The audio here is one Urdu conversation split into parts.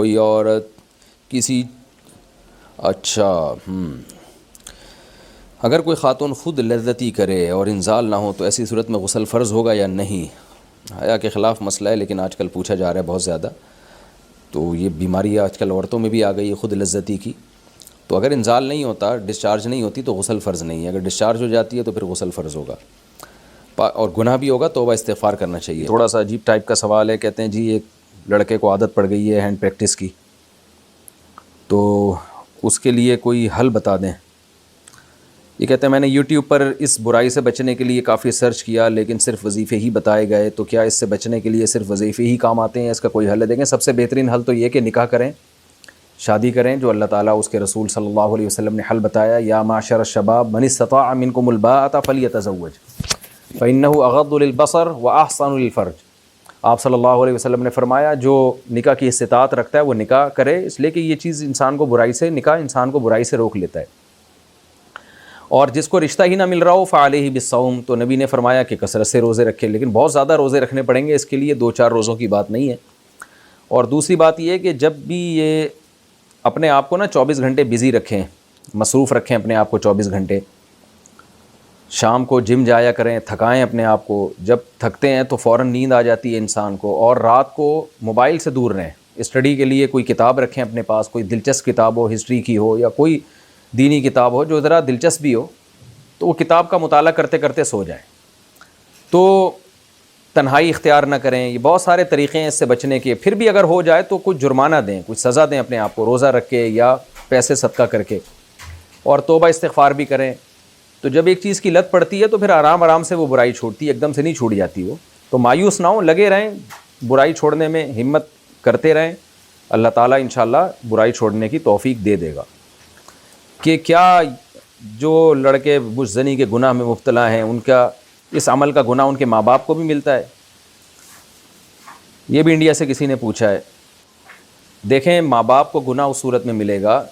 کوئی عورت کسی اگر کوئی خاتون خود لذتی کرے اور انزال نہ ہو تو ایسی صورت میں غسل فرض ہوگا یا نہیں؟ حیا کے خلاف مسئلہ ہے، لیکن آج کل پوچھا جا رہا ہے بہت زیادہ. تو یہ بیماری آج کل عورتوں میں بھی آ گئی ہے خود لذتی کی. تو اگر انزال نہیں ہوتا، ڈسچارج نہیں ہوتی تو غسل فرض نہیں ہے. اگر ڈسچارج ہو جاتی ہے تو پھر غسل فرض ہوگا اور گناہ بھی ہوگا، توبہ استغفار کرنا چاہیے. تھوڑا سا عجیب ٹائپ کا سوال ہے. کہتے ہیں جی ایک لڑکے کو عادت پڑ گئی ہے ہینڈ پریکٹس کی، تو اس کے لیے کوئی حل بتا دیں. یہ کہتے ہیں میں نے یوٹیوب پر اس برائی سے بچنے کے لیے کافی سرچ کیا، لیکن صرف وظیفے ہی بتائے گئے. تو کیا اس سے بچنے کے لیے صرف وظیفے ہی کام آتے ہیں؟ اس کا کوئی حل دیں گے؟ سب سے بہترین حل تو یہ کہ نکاح کریں، شادی کریں، جو اللہ تعالیٰ اس کے رسول صلی اللہ علیہ وسلم نے حل بتایا. یا معشر الشباب من استطاع منکم الباءۃ فلیتزوج فانہ اغض للبصر واحسن للفرج. آپ صلی اللہ علیہ وسلم نے فرمایا جو نکاح کی استطاعت رکھتا ہے وہ نکاح کرے، اس لیے کہ یہ چیز انسان کو برائی سے، نکاح انسان کو برائی سے روک لیتا ہے. اور جس کو رشتہ ہی نہ مل رہا ہو فعلیہ بالصوم، تو نبی نے فرمایا کہ کثرت سے روزے رکھے. لیکن بہت زیادہ روزے رکھنے پڑیں گے، اس کے لیے 2-4 روزوں کی بات نہیں ہے. اور دوسری بات یہ ہے کہ جب بھی یہ اپنے آپ کو نا 24 گھنٹے بزی رکھیں، مصروف رکھیں اپنے آپ کو 24 گھنٹے. شام کو جم جایا کریں، تھکائیں اپنے آپ کو. جب تھکتے ہیں تو فوراً نیند آ جاتی ہے انسان کو. اور رات کو موبائل سے دور رہیں. اسٹڈی کے لیے کوئی کتاب رکھیں اپنے پاس، کوئی دلچسپ کتاب ہو، ہسٹری کی ہو یا کوئی دینی کتاب ہو جو ذرا دلچسپ بھی ہو، تو وہ کتاب کا مطالعہ کرتے کرتے سو جائیں. تو تنہائی اختیار نہ کریں. یہ بہت سارے طریقے ہیں اس سے بچنے کے. پھر بھی اگر ہو جائے تو کچھ جرمانہ دیں، کچھ سزا دیں اپنے آپ کو، روزہ رکھ کے یا پیسے صدقہ کر کے. اور توبہ استغفار بھی کریں. تو جب ایک چیز کی لت پڑتی ہے تو پھر آرام آرام سے وہ برائی چھوڑتی ہے، ایک دم سے نہیں چھوڑ جاتی وہ. تو مایوس نہ ہوں، لگے رہیں برائی چھوڑنے میں، ہمت کرتے رہیں. اللہ تعالیٰ انشاءاللہ برائی چھوڑنے کی توفیق دے دے گا. کہ کیا جو لڑکے بزدلی کے گناہ میں مبتلا ہیں، ان کا اس عمل کا گناہ ان کے ماں باپ کو بھی ملتا ہے؟ یہ بھی انڈیا سے کسی نے پوچھا ہے. دیکھیں، ماں باپ کو گناہ اس صورت میں ملے گا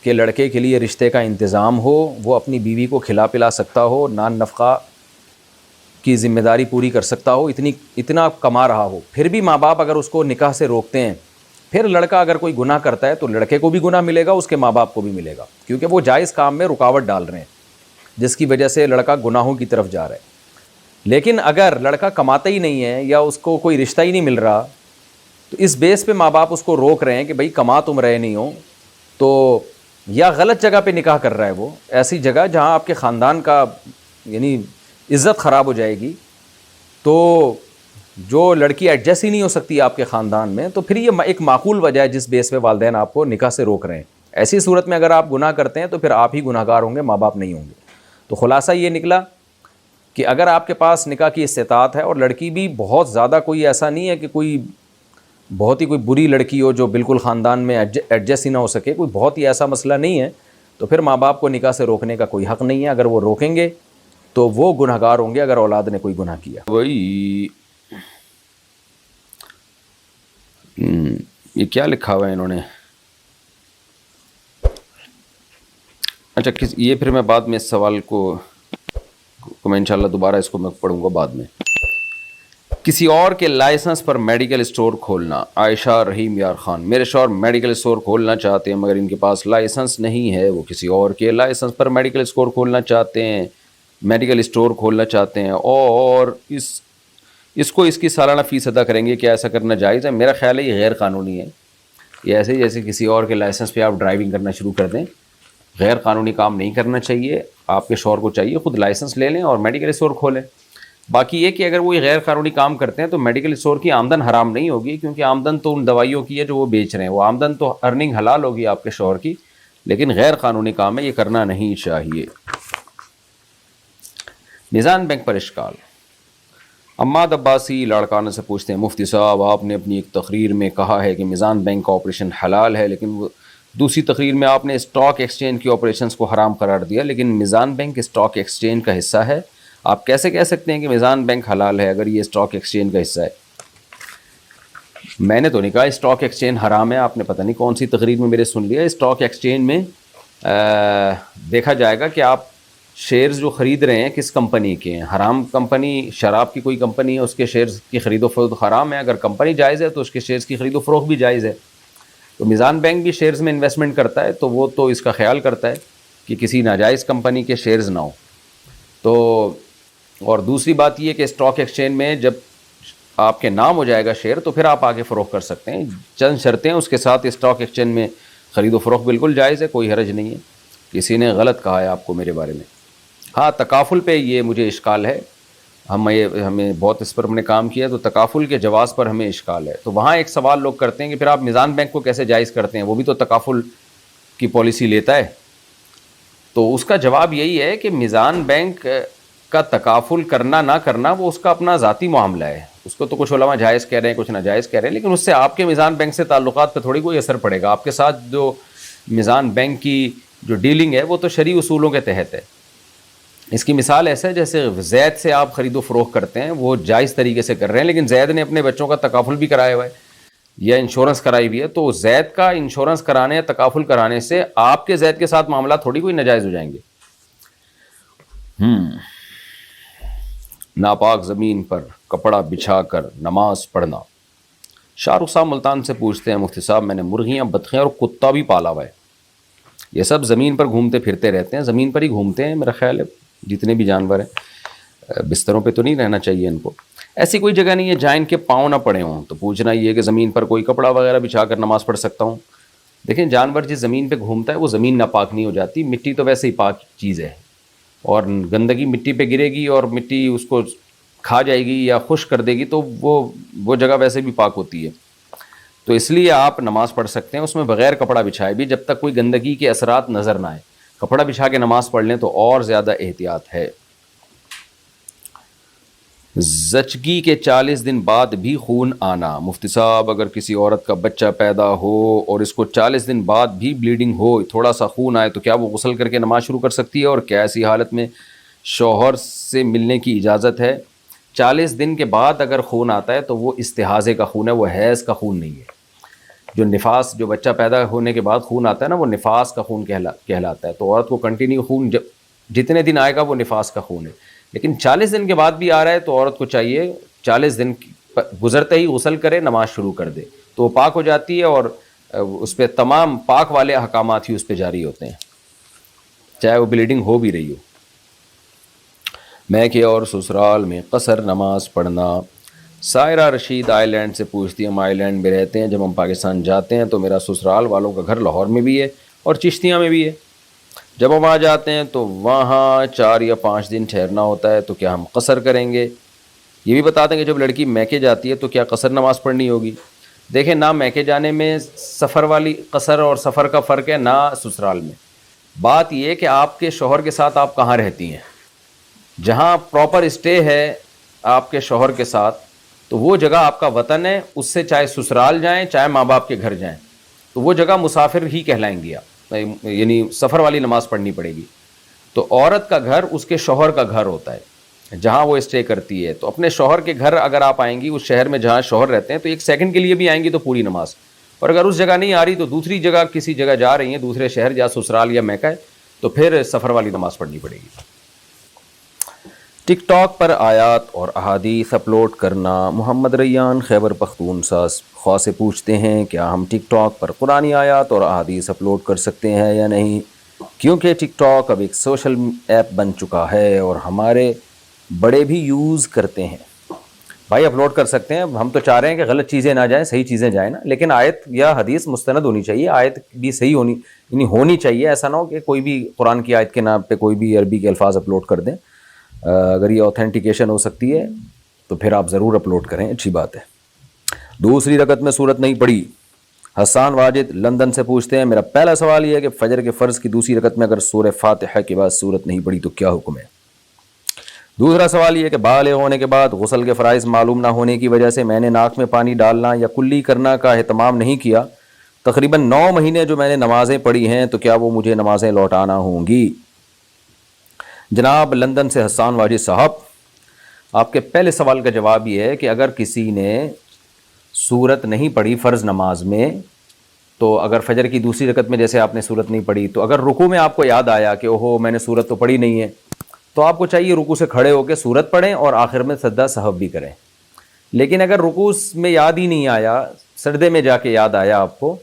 کہ لڑکے کے لیے رشتے کا انتظام ہو، وہ اپنی بیوی کو کھلا پلا سکتا ہو، نان نفقہ کی ذمہ داری پوری کر سکتا ہو، اتنا کما رہا ہو. پھر بھی ماں باپ اگر اس کو نکاح سے روکتے ہیں، پھر لڑکا اگر کوئی گناہ کرتا ہے تو لڑکے کو بھی گناہ ملے گا، اس کے ماں باپ کو بھی ملے گا، کیونکہ وہ جائز کام میں رکاوٹ ڈال رہے ہیں جس کی وجہ سے لڑکا گناہوں کی طرف جا رہا ہے. لیکن اگر لڑکا کماتا ہی نہیں ہے یا اس کو کوئی رشتہ ہی نہیں مل رہا، تو اس بیس پہ ماں باپ اس کو روک رہے ہیں کہ بھئی کما تم رہے نہیں ہو، تو یا غلط جگہ پہ نکاح کر رہا ہے وہ، ایسی جگہ جہاں آپ کے خاندان کا یعنی عزت خراب ہو جائے گی. تو جو لڑکی ایڈجسٹ ہی نہیں ہو سکتی آپ کے خاندان میں، تو پھر یہ ایک معقول وجہ ہے جس بیس پہ والدین آپ کو نکاح سے روک رہے ہیں. ایسی صورت میں اگر آپ گناہ کرتے ہیں تو پھر آپ ہی گناہ گار ہوں گے، ماں باپ نہیں ہوں گے. تو خلاصہ یہ نکلا کہ اگر آپ کے پاس نکاح کی استطاعت ہے، اور لڑکی بھی بہت زیادہ کوئی ایسا نہیں ہے کہ کوئی بہت ہی کوئی بری لڑکی ہو جو بالکل خاندان میں ایڈجسٹ ہی نہ ہو سکے، کوئی بہت ہی ایسا مسئلہ نہیں ہے، تو پھر ماں باپ کو نکاح سے روکنے کا کوئی حق نہیں ہے. اگر وہ روکیں گے تو وہ گناہ گار ہوں گے اگر اولاد نے کوئی گناہ کیا. وہی یہ کیا لکھا ہوا ہے انہوں نے؟ اچھا، یہ پھر میں بعد میں اس سوال کو میں انشاءاللہ دوبارہ اس کو میں پڑھوں گا بعد میں. کسی اور کے لائسنس پر میڈیکل اسٹور کھولنا. عائشہ رحیم یار خان: میرے شوہر میڈیکل اسٹور کھولنا چاہتے ہیں مگر ان کے پاس لائسنس نہیں ہے. وہ کسی اور کے لائسنس پر میڈیکل اسٹور کھولنا چاہتے ہیں اور اس کو اس کی سالانہ فیس ادا کریں گے. کیا ایسا کرنا جائز ہے؟ میرا خیال ہے یہ غیر قانونی ہے. یہ ایسے جیسے کسی اور کے لائسنس پہ آپ ڈرائیونگ کرنا شروع کر دیں. غیر قانونی کام نہیں کرنا چاہیے. آپ کے شوہر کو چاہیے خود لائسنس لے لیں اور میڈیکل اسٹور کھولیں. باقی یہ کہ اگر وہ غیر قانونی کام کرتے ہیں تو میڈیکل اسٹور کی آمدن حرام نہیں ہوگی، کیونکہ آمدن تو ان دوائیوں کی ہے جو وہ بیچ رہے ہیں. وہ آمدن تو ارننگ حلال ہوگی آپ کے شوہر کی، لیکن غیر قانونی کام ہے، یہ کرنا نہیں چاہیے. میزان بینک پر اشکال. عماد عباسی لاڑکانہ سے پوچھتے ہیں، مفتی صاحب آپ نے اپنی ایک تقریر میں کہا ہے کہ میزان بینک کا آپریشن حلال ہے، لیکن وہ دوسری تقریر میں آپ نے اسٹاک ایکسچینج کے آپریشنز کو حرام قرار دیا، لیکن میزان بینک اسٹاک ایکسچینج کا حصہ ہے. آپ کیسے کہہ سکتے ہیں کہ میزان بینک حلال ہے اگر یہ اسٹاک ایکسچینج کا حصہ ہے؟ میں نے تو نہیں کہا اسٹاک ایکسچینج حرام ہے. آپ نے پتہ نہیں کون سی تقریر میں میرے سن لیا. اسٹاک ایکسچینج میں دیکھا جائے گا کہ آپ شیئرز جو خرید رہے ہیں کس کمپنی کے ہیں. حرام کمپنی، شراب کی کوئی کمپنی ہے، اس کے شیئرز کی خرید و فروخت حرام ہے. اگر کمپنی جائز ہے تو اس کے شیئرز کی خرید و فروخت بھی جائز ہے. تو میزان بینک بھی شیئرز میں انویسٹمنٹ کرتا ہے، تو وہ تو اس کا خیال کرتا ہے کہ کسی ناجائز کمپنی کے شیئرز نہ ہوں. تو اور دوسری بات یہ کہ اسٹاک ایکسچینج میں جب آپ کے نام ہو جائے گا شیئر تو پھر آپ آگے فروخت کر سکتے ہیں. چند شرطیں اس کے ساتھ. اسٹاک ایکسچینج میں خرید و فروخت بالکل جائز ہے، کوئی حرج نہیں ہے. کسی نے غلط کہا ہے آپ کو میرے بارے میں. ہاں تکافل پہ یہ مجھے اشکال ہے، ہمیں بہت اس پر ہم نے کام کیا، تو تکافل کے جواز پر ہمیں اشکال ہے. تو وہاں ایک سوال لوگ کرتے ہیں کہ پھر آپ میزان بینک کو کیسے جائز کرتے ہیں، وہ بھی تو تکافل کی پالیسی لیتا ہے. تو اس کا جواب یہی ہے کہ میزان بینک کا تکافل کرنا نہ کرنا وہ اس کا اپنا ذاتی معاملہ ہے. اس کو تو کچھ علماء جائز کہہ رہے ہیں، کچھ ناجائز کہہ رہے ہیں، لیکن اس سے آپ کے میزان بینک سے تعلقات پہ تھوڑی کوئی اثر پڑے گا. آپ کے ساتھ جو میزان بینک کی جو ڈیلنگ ہے وہ تو شرعی اصولوں کے تحت ہے. اس کی مثال ایسا ہے جیسے زید سے آپ خرید و فروخت کرتے ہیں، وہ جائز طریقے سے کر رہے ہیں، لیکن زید نے اپنے بچوں کا تکافل بھی کرایا ہوا ہے یا انشورنس کرائی ہوئی ہے. تو زید کا انشورنس کرانے یا تکافل کرانے سے آپ کے زید کے ساتھ معاملات تھوڑی کوئی ناجائز ہو جائیں گے. ناپاک زمین پر کپڑا بچھا کر نماز پڑھنا. شاہ رخ صاحب ملتان سے پوچھتے ہیں، مفتی صاحب میں نے مرغیاں، بطخیں اور کتا بھی پالا ہوا ہے، یہ سب زمین پر گھومتے پھرتے رہتے ہیں، زمین پر ہی گھومتے ہیں میرا خیال ہے جتنے بھی جانور ہیں، بستروں پہ تو نہیں رہنا چاہیے ان کو. ایسی کوئی جگہ نہیں ہے جہاں ان کے پاؤں نہ پڑے ہوں. تو پوچھنا یہ ہے کہ زمین پر کوئی کپڑا وغیرہ بچھا کر نماز پڑھ سکتا ہوں. دیکھیں جانور جس زمین پہ گھومتا ہے وہ زمین ناپاک نہیں ہو جاتی. مٹی تو ویسے ہی پاک چیز ہے، اور گندگی مٹی پہ گرے گی اور مٹی اس کو کھا جائے گی یا خشک کر دے گی تو وہ جگہ ویسے بھی پاک ہوتی ہے. تو اس لیے آپ نماز پڑھ سکتے ہیں اس میں بغیر کپڑا بچھائے بھی، جب تک کوئی گندگی کے اثرات نظر نہ آئے. کپڑا بچھا کے نماز پڑھ لیں تو اور زیادہ احتیاط ہے. زچگی کے 40 دن بعد بھی خون آنا. مفتی صاحب اگر کسی عورت کا بچہ پیدا ہو اور اس کو 40 دن بعد بھی بلیڈنگ ہو، تھوڑا سا خون آئے، تو کیا وہ غسل کر کے نماز شروع کر سکتی ہے؟ اور کیا ایسی حالت میں شوہر سے ملنے کی اجازت ہے؟ 40 دن کے بعد اگر خون آتا ہے تو وہ استحاضے کا خون ہے، وہ حیض کا خون نہیں ہے. جو نفاس، جو بچہ پیدا ہونے کے بعد خون آتا ہے نا، وہ نفاس کا خون کہلاتا ہے. تو عورت کو کنٹینیو خون جتنے دن آئے گا وہ نفاس کا خون ہے. لیکن 40 دن کے بعد بھی آ رہا ہے تو عورت کو چاہیے 40 دن گزرتے ہی غسل کرے، نماز شروع کر دے، تو وہ پاک ہو جاتی ہے اور اس پہ تمام پاک والے احکامات ہی اس پہ جاری ہوتے ہیں، چاہے وہ بلیڈنگ ہو بھی رہی ہو. میکے اور سسرال میں قصر نماز پڑھنا. سائرہ رشید آئی لینڈ سے پوچھتی ہیں، ہم آئی لینڈ میں رہتے ہیں، جب ہم پاکستان جاتے ہیں تو میرا سسرال والوں کا گھر لاہور میں بھی ہے اور چشتیاں میں بھی ہے. جب ہم آ جاتے ہیں تو وہاں 4 یا 5 دن ٹھہرنا ہوتا ہے، تو کیا ہم قصر کریں گے؟ یہ بھی بتا دیں کہ جب لڑکی میکے جاتی ہے تو کیا قصر نماز پڑھنی ہوگی؟ دیکھیں، نہ میکے جانے میں سفر والی قصر اور سفر کا فرق ہے، نہ سسرال میں. بات یہ ہے کہ آپ کے شوہر کے ساتھ آپ کہاں رہتی ہیں. جہاں پراپر اسٹے ہے آپ کے شوہر کے ساتھ تو وہ جگہ آپ کا وطن ہے، اس سے چاہے سسرال جائیں چاہے ماں باپ کے گھر جائیں تو وہ جگہ مسافر ہی کہلائیں گی آپ، یعنی سفر والی نماز پڑھنی پڑے گی. تو عورت کا گھر اس کے شوہر کا گھر ہوتا ہے جہاں وہ اسٹے کرتی ہے. تو اپنے شوہر کے گھر اگر آپ آئیں گی، اس شہر میں جہاں شوہر رہتے ہیں، تو 1 سیکنڈ کے لیے بھی آئیں گی تو پوری نماز. اور اگر اس جگہ نہیں آ رہی تو دوسری جگہ، کسی جگہ جا رہی ہیں، دوسرے شہر یا سسرال یا میکہ، تو پھر سفر والی نماز پڑھنی پڑے گی. ٹک ٹاک پر آیات اور احادیث اپلوڈ کرنا. محمد ریان خیبر پختونخوا سے پوچھتے ہیں، کیا ہم ٹک ٹاک پر قرآنی آیات اور احادیث اپلوڈ کر سکتے ہیں یا نہیں؟ کیونکہ ٹک ٹاک اب ایک سوشل ایپ بن چکا ہے اور ہمارے بڑے بھی یوز کرتے ہیں. بھائی اپلوڈ کر سکتے ہیں، ہم تو چاہ رہے ہیں کہ غلط چیزیں نہ جائیں، صحیح چیزیں جائیں نا. لیکن آیت یا حدیث مستند ہونی چاہیے، آیت بھی صحیح ہونی چاہیے. ایسا نہ ہو کہ کوئی بھی قرآن کی آیت کے نام پہ کوئی بھی عربی کے الفاظ اپلوڈ کر دیں. اگر یہ اوتھینٹیکیشن ہو سکتی ہے تو پھر آپ ضرور اپلوڈ کریں، اچھی بات ہے. دوسری رکعت میں سورت نہیں پڑھی. حسان واجد لندن سے پوچھتے ہیں، میرا پہلا سوال یہ ہے کہ فجر کے فرض کی دوسری رکعت میں اگر سورہ فاتحہ کے بعد سورت نہیں پڑھی تو کیا حکم ہے؟ دوسرا سوال یہ ہے کہ بالغ ہونے کے بعد غسل کے فرائض معلوم نہ ہونے کی وجہ سے میں نے ناک میں پانی ڈالنا یا کلی کرنا کا اہتمام نہیں کیا. تقریباً 9 مہینے جو میں نے نمازیں پڑھی ہیں تو کیا وہ مجھے نمازیں لوٹانا ہوں گی؟ جناب لندن سے حسان واجد صاحب، آپ کے پہلے سوال کا جواب یہ ہے کہ اگر کسی نے سورت نہیں پڑھی فرض نماز میں، تو اگر فجر کی دوسری رکعت میں جیسے آپ نے سورت نہیں پڑھی، تو اگر رکوع میں آپ کو یاد آیا کہ اوہو میں نے سورت تو پڑھی نہیں ہے، تو آپ کو چاہیے رکوع سے کھڑے ہو کے سورت پڑھیں اور آخر میں سجدہ سہو بھی کریں. لیکن اگر رکوع میں یاد ہی نہیں آیا، سجدے میں جا کے یاد آیا آپ کو،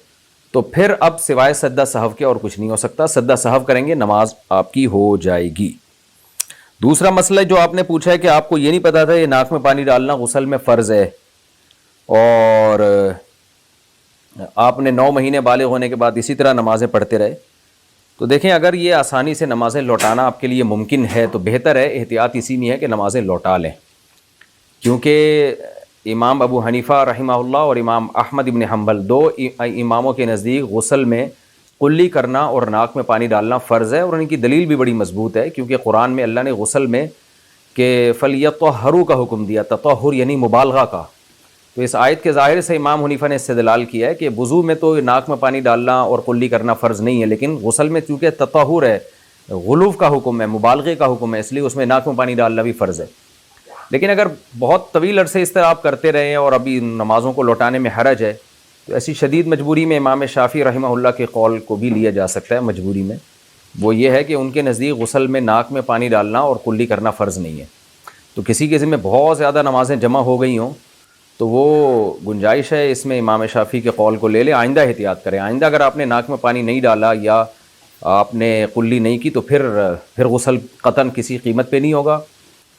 تو پھر اب سوائے سجدہ سہو کے اور کچھ نہیں ہو سکتا. سجدہ سہو کریں گے نماز آپ کی ہو جائے گی. دوسرا مسئلہ جو آپ نے پوچھا ہے کہ آپ کو یہ نہیں پتا تھا یہ ناک میں پانی ڈالنا غسل میں فرض ہے اور آپ نے 9 مہینے بالغ ہونے کے بعد اسی طرح نمازیں پڑھتے رہے. تو دیکھیں اگر یہ آسانی سے نمازیں لوٹانا آپ کے لیے ممکن ہے تو بہتر ہے. احتیاط اسی میں ہے کہ نمازیں لوٹا لیں، کیونکہ امام ابو حنیفہ رحمہ اللہ اور امام احمد ابن حنبل 2 اماموں کے نزدیک غسل میں قلی کرنا اور ناک میں پانی ڈالنا فرض ہے، اور ان کی دلیل بھی بڑی مضبوط ہے، کیونکہ قرآن میں اللہ نے غسل میں کہ فَلْيَطَّهَّرُوا کا حکم دیا، تطہر یعنی مبالغہ کا. تو اس آیت کے ظاہر سے امام حنیفہ نے استدلال کیا ہے کہ وضو میں تو ناک میں پانی ڈالنا اور قلی کرنا فرض نہیں ہے، لیکن غسل میں چونکہ تطہر ہے، غلوف کا حکم ہے، مبالغے کا حکم ہے، اس لیے اس میں ناک میں پانی ڈالنا بھی فرض ہے. لیکن اگر بہت طویل عرصے اس طرح آپ کرتے رہے اور ابھی نمازوں کو لوٹانے میں حرج ہے تو ایسی شدید مجبوری میں امام شافعی رحمہ اللہ کے قول کو بھی لیا جا سکتا ہے. مجبوری میں وہ یہ ہے کہ ان کے نزدیک غسل میں ناک میں پانی ڈالنا اور قلی کرنا فرض نہیں ہے. تو کسی کے ذمہ بہت زیادہ نمازیں جمع ہو گئی ہوں تو وہ گنجائش ہے اس میں امام شافعی کے قول کو لے لیں. آئندہ احتیاط کریں. آئندہ اگر آپ نے ناک میں پانی نہیں ڈالا یا آپ نے قلی نہیں کی تو پھر غسل قطعاً کسی قیمت پہ نہیں ہوگا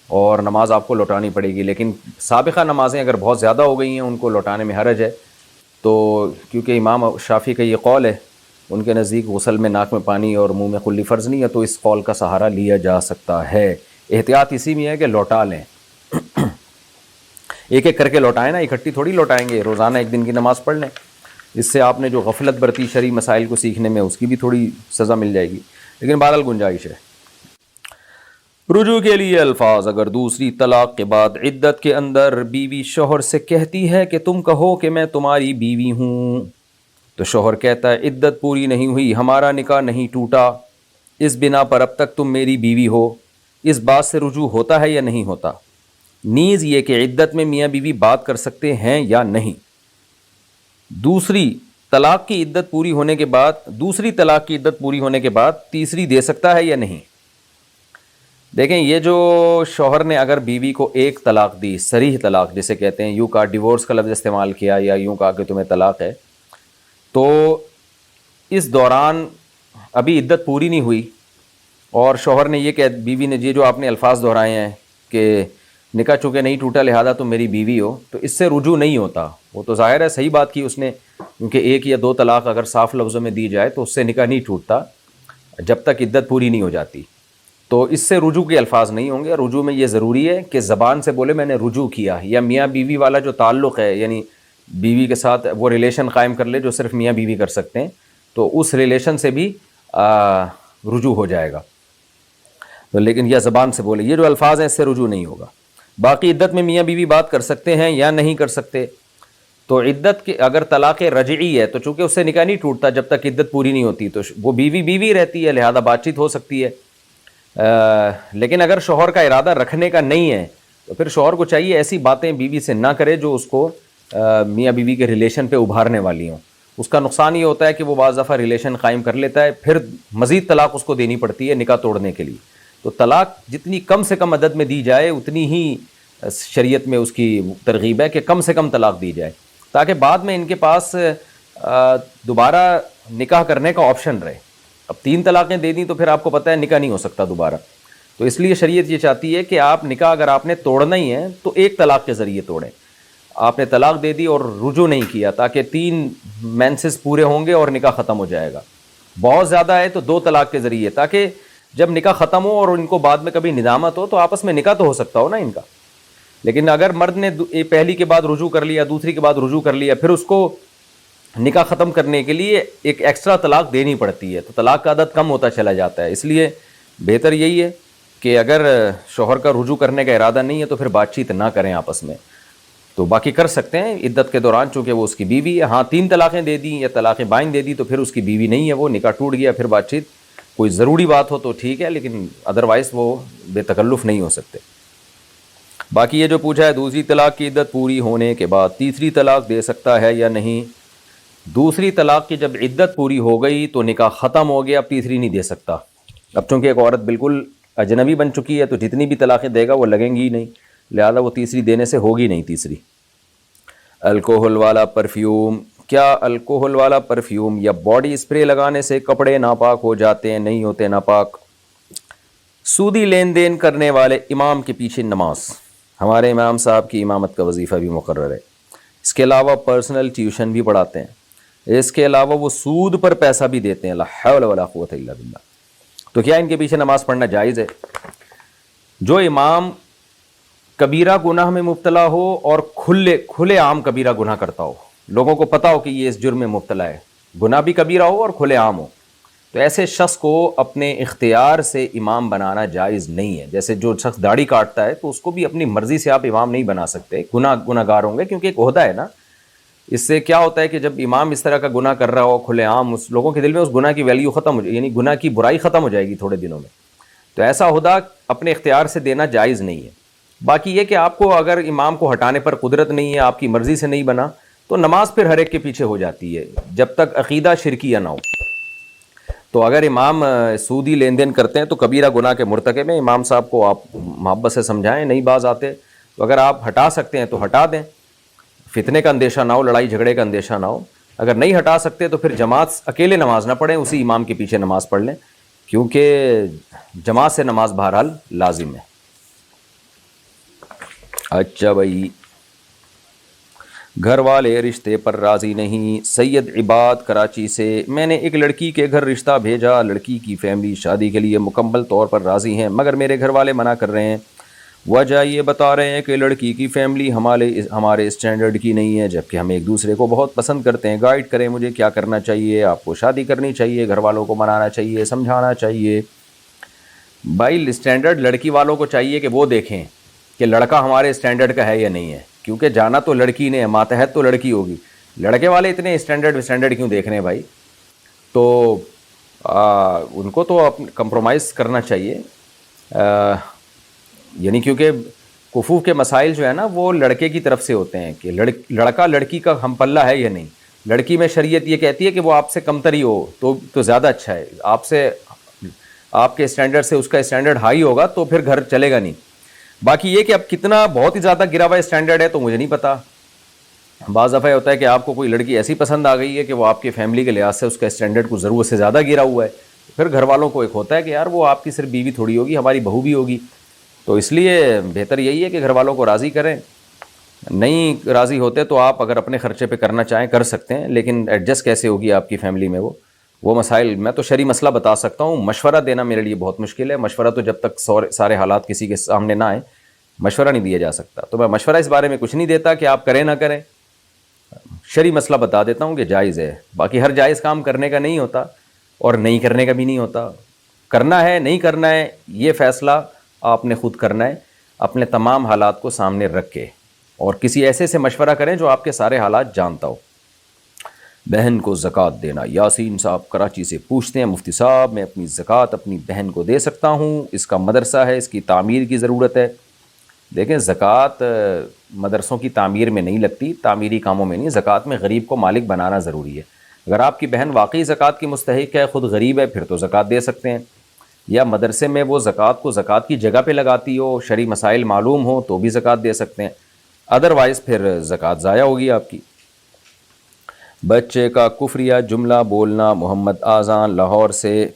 اور نماز آپ کو لوٹانی پڑے گی. لیکن سابقہ نمازیں اگر بہت زیادہ ہو گئی ہیں ان کو لوٹانے میں حرج ہے. تو کیونکہ امام شافعی کا یہ قول ہے، ان کے نزدیک غسل میں ناک میں پانی اور منہ میں قلی فرض نہیں ہے، تو اس قول کا سہارا لیا جا سکتا ہے. احتیاط اسی میں ہے کہ لوٹا لیں. ایک ایک کر کے لوٹائیں نا، اکٹھی تھوڑی لوٹائیں گے. روزانہ ایک دن کی نماز پڑھ لیں. اس سے آپ نے جو غفلت برتی شرعی مسائل کو سیکھنے میں اس کی بھی تھوڑی سزا مل جائے گی. لیکن بہرحال گنجائش ہے. رجوع کے لیے الفاظ: اگر دوسری طلاق کے بعد عدت کے اندر بیوی شوہر سے کہتی ہے کہ تم کہو کہ میں تمہاری بیوی ہوں، تو شوہر کہتا ہے عدت پوری نہیں ہوئی، ہمارا نکاح نہیں ٹوٹا، اس بنا پر اب تک تم میری بیوی ہو. اس بات سے رجوع ہوتا ہے یا نہیں ہوتا؟ نیز یہ کہ عدت میں میاں بیوی بات کر سکتے ہیں یا نہیں. دوسری طلاق کی عدت پوری ہونے کے بعد تیسری دے سکتا ہے یا نہیں؟ دیکھیں یہ جو شوہر نے اگر بیوی کو ایک طلاق دی، صریح طلاق جسے کہتے ہیں، یوں کہا ڈیورس کا لفظ استعمال کیا یا یوں کہا کہ تمہیں طلاق ہے، تو اس دوران ابھی عدت پوری نہیں ہوئی اور شوہر نے یہ کہ بیوی نے یہ جو آپ نے الفاظ دہرائے ہیں کہ نکاح چونکہ نہیں ٹوٹا لہذا تم میری بیوی ہو، تو اس سے رجوع نہیں ہوتا. وہ تو ظاہر ہے صحیح بات کی اس نے، کیونکہ 1 یا 2 طلاق اگر صاف لفظوں میں دی جائے تو اس سے نکاح نہیں ٹوٹتا جب تک عدت پوری نہیں ہو جاتی. تو اس سے رجوع کے الفاظ نہیں ہوں گے. رجوع میں یہ ضروری ہے کہ زبان سے بولے میں نے رجوع کیا، یا میاں بیوی والا جو تعلق ہے یعنی بیوی کے ساتھ وہ ریلیشن قائم کر لے جو صرف میاں بیوی کر سکتے ہیں، تو اس ریلیشن سے بھی رجوع ہو جائے گا. لیکن یہ زبان سے بولے، یہ جو الفاظ ہیں اس سے رجوع نہیں ہوگا. باقی عدت میں میاں بیوی بات کر سکتے ہیں یا نہیں کر سکتے؟ تو عدت کے اگر طلاق رجعی ہے تو چونکہ اس سے نکاح نہیں ٹوٹتا جب تک عدت پوری نہیں ہوتی، تو وہ بیوی رہتی ہے، لہذا بات چیت ہو سکتی ہے. لیکن اگر شوہر کا ارادہ رکھنے کا نہیں ہے تو پھر شوہر کو چاہیے ایسی باتیں بیوی سے نہ کرے جو اس کو میاں بیوی کے ریلیشن پہ ابھارنے والی ہوں. اس کا نقصان یہ ہوتا ہے کہ وہ بعض دفعہ ریلیشن قائم کر لیتا ہے، پھر مزید طلاق اس کو دینی پڑتی ہے نکاح توڑنے کے لیے. تو طلاق جتنی کم سے کم عدد میں دی جائے اتنی ہی شریعت میں اس کی ترغیب ہے کہ کم سے کم طلاق دی جائے، تاکہ بعد میں ان کے پاس دوبارہ نکاح کرنے کا آپشن رہے. اب 3 طلاقیں دے دیں تو پھر آپ کو پتہ ہے نکاح نہیں ہو سکتا دوبارہ. تو اس لیے شریعت یہ چاہتی ہے کہ آپ نکاح اگر آپ نے توڑنا ہی ہے تو 1 طلاق کے ذریعے توڑیں. آپ نے طلاق دے دی اور رجوع نہیں کیا، تاکہ 3 مینسز پورے ہوں گے اور نکاح ختم ہو جائے گا. بہت زیادہ ہے تو 2 طلاق کے ذریعے، تاکہ جب نکاح ختم ہو اور ان کو بعد میں کبھی ندامت ہو تو آپس میں نکاح تو ہو سکتا ہو نا ان کا. لیکن اگر مرد نے پہلی کے بعد رجوع کر لیا، دوسری کے بعد رجوع کر لیا، پھر اس کو نکاح ختم کرنے کے لیے ایک ایکسٹرا طلاق دینی پڑتی ہے، تو طلاق کا عدد کم ہوتا چلا جاتا ہے. اس لیے بہتر یہی ہے کہ اگر شوہر کا رجوع کرنے کا ارادہ نہیں ہے تو پھر بات چیت نہ کریں آپس میں. تو باقی کر سکتے ہیں عدت کے دوران، چونکہ وہ اس کی بیوی ہے. ہاں 3 طلاقیں دے دیں یا طلاق بائن دے دی تو پھر اس کی بیوی نہیں ہے، وہ نکاح ٹوٹ گیا. پھر بات چیت کوئی ضروری بات ہو تو ٹھیک ہے، لیکن ادروائز وہ بے تکلف نہیں ہو سکتے. باقی یہ جو پوچھا ہے دوسری طلاق کی عدت پوری ہونے کے بعد تیسری طلاق دے سکتا ہے یا نہیں. دوسری طلاق کی جب عدت پوری ہو گئی تو نکاح ختم ہو گیا، اب تیسری نہیں دے سکتا. اب چونکہ ایک عورت بالکل اجنبی بن چکی ہے تو جتنی بھی طلاقیں دے گا وہ لگیں گی ہی نہیں، لہذا وہ تیسری دینے سے ہوگی نہیں تیسری. الکوہل والا پرفیوم کیا الکوہل والا پرفیوم یا باڈی اسپرے لگانے سے کپڑے ناپاک ہو جاتے ہیں؟ نہیں ہوتے ناپاک۔ سودی لین دین کرنے والے امام کے پیچھے نماز، ہمارے امام صاحب کی امامت کا وظیفہ بھی مقرر ہے، اس کے علاوہ پرسنل ٹیوشن بھی پڑھاتے ہیں، اس کے علاوہ وہ سود پر پیسہ بھی دیتے ہیں، لا حول ولا قوت الا باللہ۔ تو کیا ان کے پیچھے نماز پڑھنا جائز ہے؟ جو امام کبیرہ گناہ میں مبتلا ہو اور کھلے عام کبیرہ گناہ کرتا ہو، لوگوں کو پتہ ہو کہ یہ اس جرم میں مبتلا ہے، گناہ بھی کبیرہ ہو اور کھلے عام ہو، تو ایسے شخص کو اپنے اختیار سے امام بنانا جائز نہیں ہے۔ جیسے جو شخص داڑھی کاٹتا ہے تو اس کو بھی اپنی مرضی سے آپ امام نہیں بنا سکتے، گناہ گار ہوں گے، کیونکہ ایک عہدہ ہے نا۔ اس سے کیا ہوتا ہے کہ جب امام اس طرح کا گناہ کر رہا ہو کھلے عام، اس لوگوں کے دل میں اس گناہ کی ویلیو ختم ہو جائے، یعنی گناہ کی برائی ختم ہو جائے گی تھوڑے دنوں میں۔ تو ایسا عہدہ اپنے اختیار سے دینا جائز نہیں ہے۔ باقی یہ کہ آپ کو اگر امام کو ہٹانے پر قدرت نہیں ہے، آپ کی مرضی سے نہیں بنا، تو نماز پھر ہر ایک کے پیچھے ہو جاتی ہے جب تک عقیدہ شرکیہ نہ ہو۔ تو اگر امام سودی لین دین کرتے ہیں تو کبیرہ گناہ کے مرتکب ہیں، امام صاحب کو آپ محبت سے سمجھائیں، نہیں باز آتے تو اگر آپ ہٹا سکتے ہیں تو ہٹا دیں، فتنے کا اندیشہ نہ ہو، لڑائی جھگڑے کا اندیشہ نہ ہو۔ اگر نہیں ہٹا سکتے تو پھر جماعت اکیلے نماز نہ پڑھیں، اسی امام کے پیچھے نماز پڑھ لیں، کیونکہ جماعت سے نماز بہرحال لازم ہے۔ اچھا بھائی، گھر والے رشتے پر راضی نہیں، سید عباد کراچی سے، میں نے ایک لڑکی کے گھر رشتہ بھیجا، لڑکی کی فیملی شادی کے لیے مکمل طور پر راضی ہیں، مگر میرے گھر والے منع کر رہے ہیں۔ وجہ یہ بتا رہے ہیں کہ لڑکی کی فیملی ہمارے اسٹینڈرڈ کی نہیں ہے، جبکہ ہم ایک دوسرے کو بہت پسند کرتے ہیں۔ گائیڈ کریں مجھے، کیا کرنا چاہیے؟ آپ کو شادی کرنی چاہیے، گھر والوں کو منانا چاہیے، سمجھانا چاہیے۔ بھائی اسٹینڈرڈ لڑکی والوں کو چاہیے کہ وہ دیکھیں کہ لڑکا ہمارے اسٹینڈرڈ کا ہے یا نہیں ہے، کیونکہ جانا تو لڑکی نے ہے، ماتحت تو لڑکی ہوگی۔ لڑکے والے اتنے اسٹینڈرڈ کیوں دیکھ رہے ہیں بھائی؟ تو ان کو تو کمپرومائز کرنا چاہیے، یعنی کیونکہ کفوف کے مسائل جو ہے نا وہ لڑکے کی طرف سے ہوتے ہیں کہ لڑکا لڑکی کا ہم پلہ ہے یا نہیں۔ لڑکی میں شریعت یہ کہتی ہے کہ وہ آپ سے کمتر ہی ہو تو زیادہ اچھا ہے، آپ کے اسٹینڈرڈ سے اس کا اسٹینڈرڈ ہائی ہوگا تو پھر گھر چلے گا نہیں۔ باقی یہ کہ اب کتنا بہت ہی زیادہ گرا ہوا اسٹینڈرڈ ہے تو مجھے نہیں پتا۔ بعض دفعہ ہوتا ہے کہ آپ کو کوئی لڑکی ایسی پسند آ گئی ہے کہ وہ آپ کی فیملی کے لحاظ سے اس کا اسٹینڈرڈ کو ضرورت سے زیادہ گرا ہوا ہے، پھر گھر والوں کو ایک ہوتا ہے کہ یار وہ آپ کی صرف بیوی تھوڑی ہوگی، ہماری بہو بھی ہوگی۔ تو اس لیے بہتر یہی ہے کہ گھر والوں کو راضی کریں، نہیں راضی ہوتے تو آپ اگر اپنے خرچے پہ کرنا چاہیں کر سکتے ہیں، لیکن ایڈجسٹ کیسے ہوگی آپ کی فیملی میں وہ مسائل میں تو شرعی مسئلہ بتا سکتا ہوں، مشورہ دینا میرے لیے بہت مشکل ہے۔ مشورہ تو جب تک سارے حالات کسی کے سامنے نہ آئیں مشورہ نہیں دیا جا سکتا، تو میں مشورہ اس بارے میں کچھ نہیں دیتا کہ آپ کریں نہ کریں، شرعی مسئلہ بتا دیتا ہوں کہ جائز ہے۔ باقی ہر جائز کام کرنے کا نہیں ہوتا اور نہیں کرنے کا بھی نہیں ہوتا، کرنا ہے نہیں کرنا ہے یہ فیصلہ آپ نے خود کرنا ہے، اپنے تمام حالات کو سامنے رکھ کے، اور کسی ایسے سے مشورہ کریں جو آپ کے سارے حالات جانتا ہو۔ بہن کو زکوٰۃ دینا، یاسین صاحب کراچی سے پوچھتے ہیں، مفتی صاحب میں اپنی زکوٰۃ اپنی بہن کو دے سکتا ہوں؟ اس کا مدرسہ ہے، اس کی تعمیر کی ضرورت ہے۔ دیکھیں زکوٰۃ مدرسوں کی تعمیر میں نہیں لگتی، تعمیری کاموں میں نہیں، زکوٰۃ میں غریب کو مالک بنانا ضروری ہے۔ اگر آپ کی بہن واقعی زکوٰۃ کی مستحق ہے، خود غریب ہے، پھر تو زکوٰۃ دے سکتے ہیں، یا مدرسے میں وہ زکوٰۃ کو زکوٰۃ کی جگہ پہ لگاتی ہو، شرعی مسائل معلوم ہو تو بھی زکوٰۃ دے سکتے ہیں، ادروائز پھر زکوٰۃ ضائع ہوگی آپ کی۔ بچے کا کفریہ جملہ بولنا، محمد اذان لاہور سے،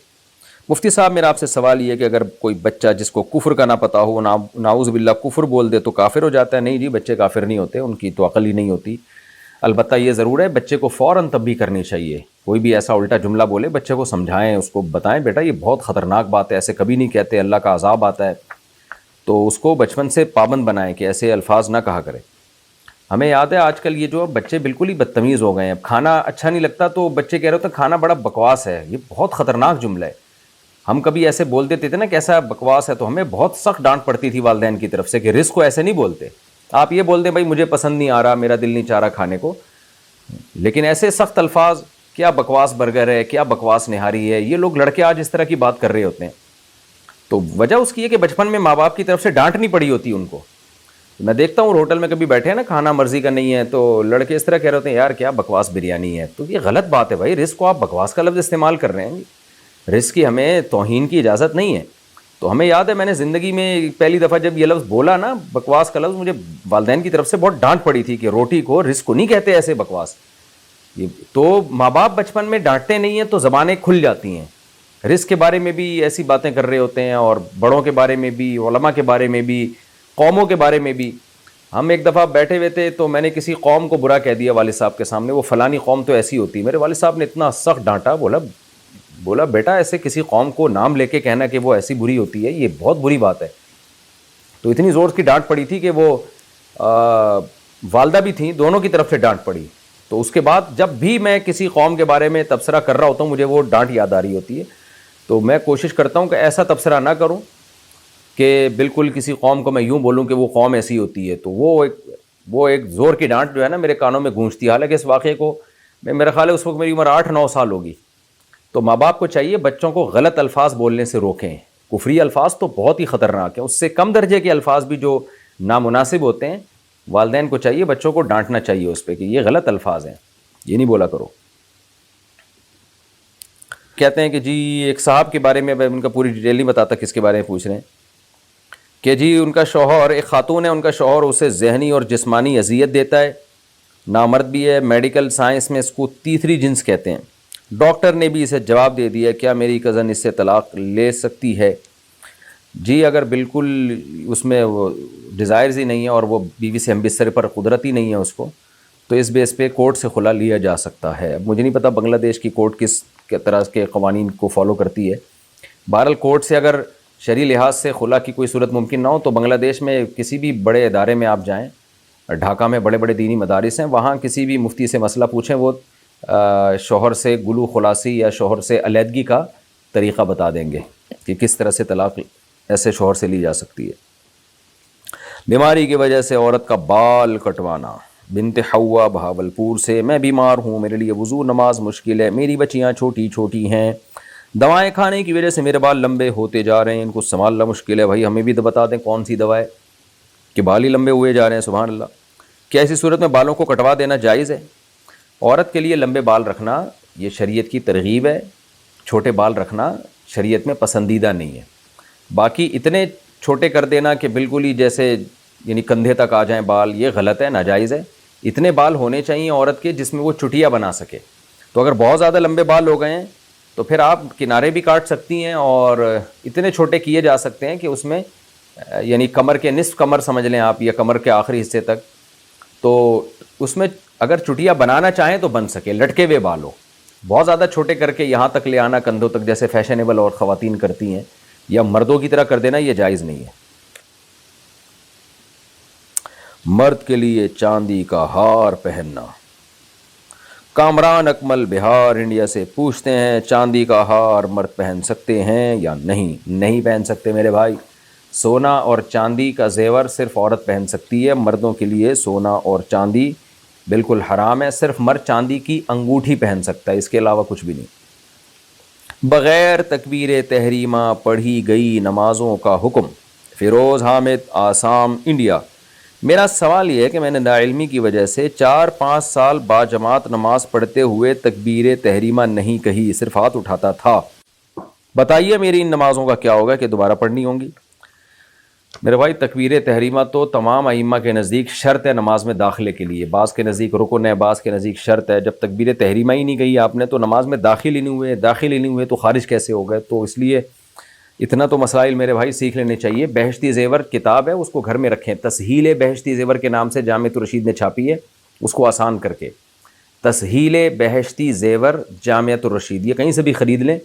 مفتی صاحب میرا آپ سے سوال یہ ہے کہ اگر کوئی بچہ جس کو کفر کا نہ پتہ ہو نعوذ باللہ کفر بول دے تو کافر ہو جاتا ہے؟ نہیں جی، بچے کافر نہیں ہوتے، ان کی تو عقل ہی نہیں ہوتی۔ البتہ یہ ضرور ہے بچے کو فوراً تنبیہ کرنی چاہیے، کوئی بھی ایسا الٹا جملہ بولے بچے کو سمجھائیں، اس کو بتائیں بیٹا یہ بہت خطرناک بات ہے، ایسے کبھی نہیں کہتے، اللہ کا عذاب آتا ہے، تو اس کو بچپن سے پابند بنائیں کہ ایسے الفاظ نہ کہا کرے۔ ہمیں یاد ہے آج کل یہ جو بچے بالکل ہی بدتمیز ہو گئے ہیں، کھانا اچھا نہیں لگتا تو بچے کہہ رہے ہوتے ہیں کھانا بڑا بکواس ہے، یہ بہت خطرناک جملہ ہے۔ ہم کبھی ایسے بول دیتے تھے نا کہ ایسا بکواس ہے تو ہمیں بہت سخت ڈانٹ پڑتی تھی والدین کی طرف سے کہ رزق کو ایسے نہیں بولتے، آپ یہ بول دیں بھائی مجھے پسند نہیں آ رہا، میرا دل نہیں چاہ رہا کھانے کو، لیکن ایسے سخت الفاظ، کیا بکواس برگر ہے، کیا بکواس نہاری ہے، یہ لوگ لڑکے آج اس طرح کی بات کر رہے ہوتے ہیں۔ تو وجہ اس کی ہے کہ بچپن میں ماں باپ کی طرف سے ڈانٹ نہیں پڑی ہوتی ان کو۔ میں دیکھتا ہوں ہوٹل میں کبھی بیٹھے ہیں نا، کھانا مرضی کا نہیں ہے تو لڑکے اس طرح کہہ رہے ہوتے ہیں یار کیا بکواس بریانی ہے، تو یہ غلط بات ہے بھائی، رزق کو آپ بکواس کا لفظ استعمال کر رہے ہیں، رزق کی ہمیں توہین کی اجازت نہیں ہے۔ تو ہمیں یاد ہے میں نے زندگی میں پہلی دفعہ جب یہ لفظ بولا نا بکواس کا لفظ، مجھے والدین کی طرف سے بہت ڈانٹ پڑی تھی کہ روٹی کو رزق کو نہیں کہتے ایسے بکواس، یہ تو ماں باپ بچپن میں ڈانٹتے نہیں ہیں تو زبانیں کھل جاتی ہیں. رزق کے بارے میں بھی ایسی باتیں کر رہے ہوتے ہیں، اور بڑوں کے بارے میں بھی، علماء کے بارے میں بھی، قوموں کے بارے میں بھی. ہم ایک دفعہ بیٹھے ہوئے تھے تو میں نے کسی قوم کو برا کہہ دیا والد صاحب کے سامنے، وہ فلانی قوم تو ایسی ہوتی ہے. میرے والد صاحب نے اتنا سخت ڈانٹا، بولا بیٹا ایسے کسی قوم کو نام لے کے کہنا کہ وہ ایسی بری ہوتی ہے، یہ بہت بری بات ہے. تو اتنی زور کی ڈانٹ پڑی تھی کہ وہ والدہ بھی تھیں، دونوں کی طرف سے ڈانٹ پڑی. تو اس کے بعد جب بھی میں کسی قوم کے بارے میں تبصرہ کر رہا ہوتا ہوں مجھے وہ ڈانٹ یاد آ رہی ہوتی ہے. تو میں کوشش کرتا ہوں کہ ایسا تبصرہ نہ کروں کہ بالکل کسی قوم کو میں یوں بولوں کہ وہ قوم ایسی ہوتی ہے. تو وہ ایک زور کی ڈانٹ جو ہے نا میرے کانوں میں گونجتی ہے. حالانکہ اس واقعے کو میرا خیال ہے اس وقت میری عمر 8-9 سال ہوگی. تو ماں باپ کو چاہیے بچوں کو غلط الفاظ بولنے سے روکیں. کفری الفاظ تو بہت ہی خطرناک ہیں، اس سے کم درجے کے الفاظ بھی جو نامناسب ہوتے ہیں والدین کو چاہیے بچوں کو ڈانٹنا چاہیے اس پہ کہ یہ غلط الفاظ ہیں، یہ نہیں بولا کرو. کہتے ہیں کہ جی ایک صاحب کے بارے میں ان کا پوری ڈیٹیل نہیں بتاتا کس کے بارے میں پوچھ رہے ہیں کہ جی ان کا شوہر، ایک خاتون ہے، ان کا شوہر اسے ذہنی اور جسمانی اذیت دیتا ہے، نامرد بھی ہے. میڈیکل سائنس میں اس کو تیسری جنس کہتے ہیں. ڈاکٹر نے بھی اسے جواب دے دیا کیا میری کزن اس سے طلاق لے سکتی ہے؟ جی اگر بالکل اس میں وہ ڈیزائرز ہی نہیں ہے اور وہ بیوی سے ہم بستر پر قدرت ہی نہیں ہے اس کو، تو اس بیس پہ کورٹ سے خلا لیا جا سکتا ہے. اب مجھے نہیں پتہ بنگلہ دیش کی کورٹ کس طرح کے قوانین کو فالو کرتی ہے. بہرحال کورٹ سے اگر شرعی لحاظ سے خلا کی کوئی صورت ممکن نہ ہو تو بنگلہ دیش میں کسی بھی بڑے ادارے میں آپ جائیں، ڈھاکہ میں بڑے بڑے دینی مدارس ہیں، وہاں کسی بھی مفتی سے مسئلہ پوچھیں، وہ شوہر سے گلو خلاصی یا شوہر سے علیحدگی کا طریقہ بتا دیں گے کہ کس طرح سے طلاق ایسے شوہر سے لی جا سکتی ہے. بیماری کی وجہ سے عورت کا بال کٹوانا. بنت حوا بہاولپور سے، میں بیمار ہوں، میرے لیے وضو نماز مشکل ہے، میری بچیاں چھوٹی چھوٹی ہیں، دوائیں کھانے کی وجہ سے میرے بال لمبے ہوتے جا رہے ہیں، ان کو سنبھالنا مشکل ہے. بھائی ہمیں بھی تو بتا دیں کون سی دوا ہے کہ بال ہی لمبے ہوئے جا رہے ہیں. سبحان اللہ. کیا ایسی صورت میں بالوں کو کٹوا دینا جائز ہے؟ عورت کے لیے لمبے بال رکھنا یہ شریعت کی ترغیب ہے، چھوٹے بال رکھنا شریعت میں پسندیدہ نہیں ہے. باقی اتنے چھوٹے کر دینا کہ بالکل ہی جیسے یعنی کندھے تک آ جائیں بال، یہ غلط ہے، ناجائز ہے. اتنے بال ہونے چاہیے عورت کے جس میں وہ چٹیا بنا سکے. تو اگر بہت زیادہ لمبے بال ہو گئے ہیں تو پھر آپ کنارے بھی کاٹ سکتی ہیں، اور اتنے چھوٹے کیے جا سکتے ہیں کہ اس میں یعنی کمر کے نصف کمر سمجھ لیں آپ، یا کمر کے آخری حصے تک، تو اس میں اگر چٹیا بنانا چاہیں تو بن سکے، لٹکے ہوئے بال ہو. بہت زیادہ چھوٹے کر کے یہاں تک لے آنا کندھوں تک جیسے فیشنیبل اور خواتین کرتی ہیں یا مردوں کی طرح کر دینا، یہ جائز نہیں ہے. مرد کے لیے چاندی کا ہار پہننا. کامران اکمل بہار انڈیا سے پوچھتے ہیں چاندی کا ہار مرد پہن سکتے ہیں یا نہیں؟ نہیں پہن سکتے میرے بھائی. سونا اور چاندی کا زیور صرف عورت پہن سکتی ہے، مردوں کے لیے سونا اور چاندی بالکل حرام ہے. صرف مرد چاندی کی انگوٹھی پہن سکتا ہے، اس کے علاوہ کچھ بھی نہیں. بغیر تکبیر تحریمہ پڑھی گئی نمازوں کا حکم. فیروز حامد آسام انڈیا. میرا سوال یہ ہے کہ میں نے ناعلمی کی وجہ سے 4-5 سال باجماعت نماز پڑھتے ہوئے تکبیر تحریمہ نہیں کہی، صرف ہاتھ اٹھاتا تھا. بتائیے میری ان نمازوں کا کیا ہوگا کہ دوبارہ پڑھنی ہوں گی؟ میرے بھائی تکبیر تحریمہ تو تمام ائمہ کے نزدیک شرط ہے نماز میں داخلے کے لیے. بعض کے نزدیک رکن ہے، بعض کے نزدیک شرط ہے. جب تکبیر تحریمہ ہی نہیں کہی آپ نے تو نماز میں داخل ہی نہیں ہوئے تو خارج کیسے ہو گئے؟ تو اس لیے اتنا تو مسائل میرے بھائی سیکھ لینے چاہیے. بہشتی زیور کتاب ہے، اس کو گھر میں رکھیں. تسہیل بہشتی زیور کے نام سے جامعۃ الرشید نے چھاپی ہے، اس کو آسان کر کے. تسہیل بہشتی زیور جامعۃ الرشید، یہ کہیں سے بھی خرید لیں.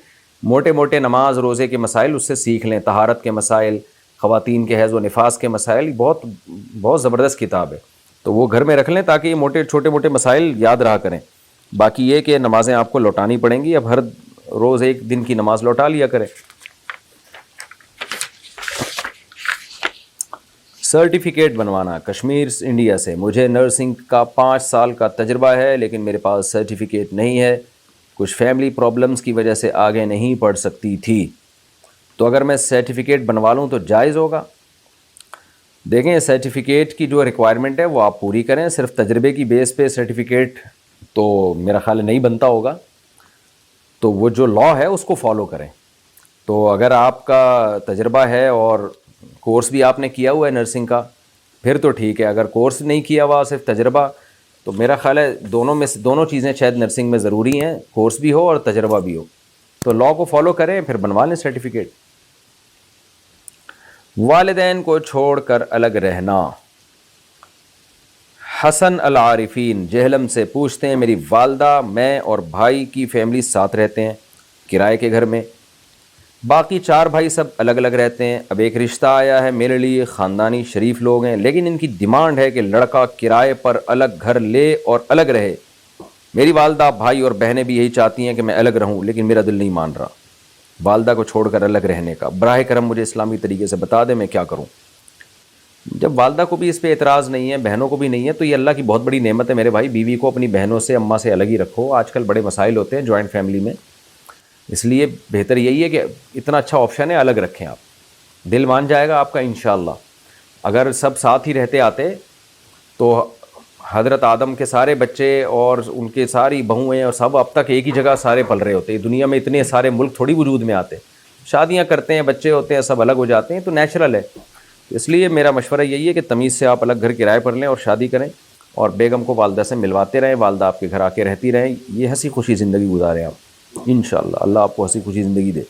موٹے موٹے نماز روزے کے مسائل اس سے سیکھ لیں، طہارت کے مسائل، خواتین کے حیض و نفاس کے مسائل. بہت بہت زبردست کتاب ہے، تو وہ گھر میں رکھ لیں تاکہ یہ چھوٹے موٹے مسائل یاد رہا کریں. باقی یہ کہ نمازیں آپ کو لوٹانی پڑیں گی، اب ہر روز ایک دن کی نماز لوٹا لیا کریں. سرٹیفکیٹ بنوانا. کشمیر انڈیا سے، مجھے نرسنگ کا 5 سال کا تجربہ ہے لیکن میرے پاس سرٹیفکیٹ نہیں ہے، کچھ فیملی پرابلمز کی وجہ سے آگے نہیں پڑھ سکتی تھی، تو اگر میں سرٹیفکیٹ بنوا لوں تو جائز ہوگا؟ دیکھیں سرٹیفکیٹ کی جو ریکوائرمنٹ ہے وہ آپ پوری کریں. صرف تجربے کی بیس پہ سرٹیفکیٹ تو میرا خیال نہیں بنتا ہوگا، تو وہ جو لا ہے اس کو فالو کریں. تو اگر آپ کا تجربہ ہے اور کورس بھی آپ نے کیا ہوا ہے نرسنگ کا پھر تو ٹھیک ہے. اگر کورس نہیں کیا ہوا صرف تجربہ، تو میرا خیال ہے دونوں چیزیں شاید نرسنگ میں ضروری ہیں، کورس بھی ہو اور تجربہ بھی ہو. تو لاء کو فالو کریں، پھر بنوا لیں سرٹیفکیٹ. والدین کو چھوڑ کر الگ رہنا. حسن العارفین جہلم سے پوچھتے ہیں، میری والدہ، میں اور بھائی کی فیملی ساتھ رہتے ہیں کرائے کے گھر میں، باقی 4 بھائی سب الگ الگ رہتے ہیں. اب ایک رشتہ آیا ہے میرے لیے، خاندانی شریف لوگ ہیں، لیکن ان کی ڈیمانڈ ہے کہ لڑکا کرائے پر الگ گھر لے اور الگ رہے. میری والدہ، بھائی اور بہنیں بھی یہی چاہتی ہیں کہ میں الگ رہوں، لیکن میرا دل نہیں مان رہا والدہ کو چھوڑ کر الگ رہنے کا. براہ کرم مجھے اسلامی طریقے سے بتا دیں میں کیا کروں. جب والدہ کو بھی اس پہ اعتراض نہیں ہے، بہنوں کو بھی نہیں ہے، تو یہ اللہ کی بہت بڑی نعمت ہے میرے بھائی. بیوی کو اپنی بہنوں سے، اماں سے الگ ہی رکھو. آج کل بڑے مسائل ہوتے ہیں جوائنٹ فیملی میں، اس لیے بہتر یہی ہے کہ اتنا اچھا آپشن ہے، الگ رکھیں. آپ دل مان جائے گا آپ کا انشاءاللہ. اگر سب ساتھ ہی رہتے آتے تو حضرت آدم کے سارے بچے اور ان کے ساری بہویں اور سب اب تک ایک ہی جگہ سارے پل رہے ہوتے. دنیا میں اتنے سارے ملک تھوڑی وجود میں آتے. شادیاں کرتے ہیں، بچے ہوتے ہیں، سب الگ ہو جاتے ہیں، تو نیچرل ہے. اس لیے میرا مشورہ یہی ہے کہ تمیز سے آپ الگ گھر کرائے پر لیں اور شادی کریں، اور بیگم کو والدہ سے ملواتے رہیں، والدہ آپ کے گھر آ کے رہتی رہیں. یہ ہنسی خوشی زندگی گزاریں آپ انشاءاللہ. اللہ آپ کو ہنسی خوشی زندگی دے.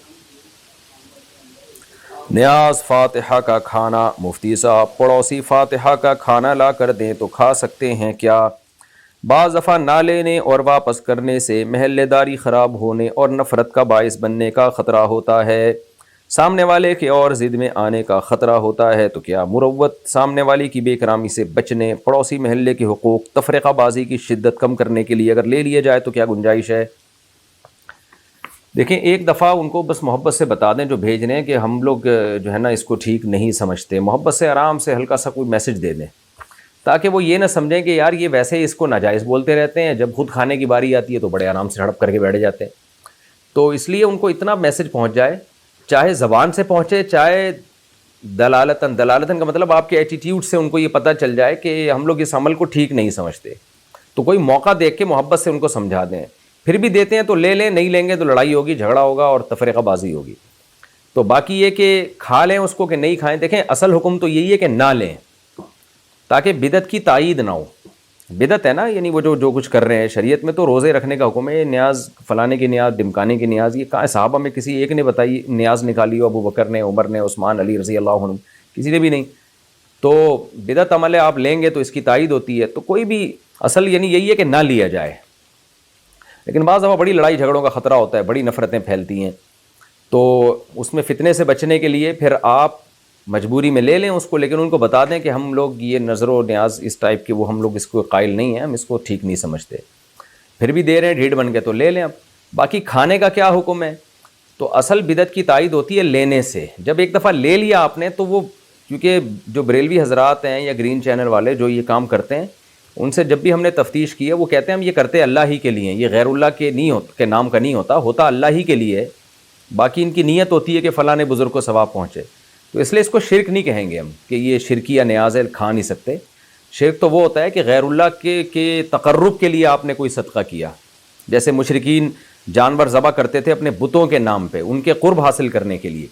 نیاز فاتحہ کا کھانا. مفتی صاحب، پڑوسی فاتحہ کا کھانا لا کر دیں تو کھا سکتے ہیں کیا؟ بعض دفعہ نہ لینے اور واپس کرنے سے محلے داری خراب ہونے اور نفرت کا باعث بننے کا خطرہ ہوتا ہے. سامنے والے کے اور ضد میں آنے کا خطرہ ہوتا ہے، تو کیا مروت، سامنے والی کی بے کرامی سے بچنے، پڑوسی محلے کے حقوق، تفرقہ بازی کی شدت کم کرنے کے لیے اگر لے لیا جائے تو کیا گنجائش ہے؟ دیکھیں، ایک دفعہ ان کو بس محبت سے بتا دیں جو بھیج رہے ہیں کہ ہم لوگ جو ہے نا اس کو ٹھیک نہیں سمجھتے. محبت سے آرام سے ہلکا سا کوئی میسج دے دیں تاکہ وہ یہ نہ سمجھیں کہ یار یہ ویسے ہی اس کو ناجائز بولتے رہتے ہیں، جب خود کھانے کی باری آتی ہے تو بڑے آرام سے ہڑپ کر کے بیٹھ جاتے ہیں. تو اس لیے ان کو اتنا میسج پہنچ جائے، چاہے زبان سے پہنچے، چاہے دلالتاً کا مطلب آپ کے ایٹیٹیوڈ سے ان کو یہ پتہ چل جائے کہ ہم لوگ اس عمل کو ٹھیک نہیں سمجھتے. تو کوئی موقع دیکھ کے محبت سے ان کو سمجھا دیں. پھر بھی دیتے ہیں تو لے لیں، نہیں لیں گے تو لڑائی ہوگی، جھگڑا ہوگا اور تفرقہ بازی ہوگی. تو باقی یہ کہ کھا لیں اس کو کہ نہیں کھائیں، دیکھیں اصل حکم تو یہی ہے کہ نہ لیں تاکہ بدعت کی تائید نہ ہو. بدعت ہے نا، یعنی وہ جو کچھ کر رہے ہیں شریعت میں تو روزے رکھنے کا حکم ہے. نیاز فلانے کی نیاز، ڈمکانے کی نیاز، یہ کہاں صحابہ میں کسی ایک نے بتائی نیاز نکالی ہو؟ ابو بکر نے، عمر نے، عثمان، علی رضی اللہ عنہ، کسی نے بھی نہیں. تو بدعت عمل ہے، آپ لیں گے تو اس کی تائید ہوتی ہے. تو کوئی بھی اصل یعنی یہی ہے کہ نہ لیا جائے. لیکن بعض دفعہ بڑی لڑائی جھگڑوں کا خطرہ ہوتا ہے، بڑی نفرتیں پھیلتی ہیں، تو اس میں فتنے سے بچنے کے لیے پھر آپ مجبوری میں لے لیں اس کو، لیکن ان کو بتا دیں کہ ہم لوگ یہ نظر و نیاز اس ٹائپ کے وہ ہم لوگ اس کو قائل نہیں ہیں، ہم اس کو ٹھیک نہیں سمجھتے. پھر بھی دے رہے ہیں ڈھیڑ بن کے تو لے لیں. اب باقی کھانے کا کیا حکم ہے؟ تو اصل بدعت کی تائید ہوتی ہے لینے سے. جب ایک دفعہ لے لیا آپ نے تو وہ، کیونکہ جو بریلوی حضرات ہیں یا گرین چینل والے جو یہ کام کرتے ہیں، ان سے جب بھی ہم نے تفتیش کی ہے وہ کہتے ہیں ہم یہ کرتے اللہ ہی کے لیے ہیں، یہ غیر اللہ کے نہیں ہوتا، کے نام کا نہیں ہوتا اللہ ہی کے لیے. باقی ان کی نیت ہوتی ہے کہ فلاں بزرگ کو ثواب پہنچے. تو اس لیے اس کو شرک نہیں کہیں گے ہم کہ یہ شرکی یا نیاز ہے، کھا نہیں سکتے. شرک تو وہ ہوتا ہے کہ غیر اللہ کے تقرب کے لیے آپ نے کوئی صدقہ کیا. جیسے مشرکین جانور ذبح کرتے تھے اپنے بتوں کے نام پہ، ان کے قرب حاصل کرنے کے لیے.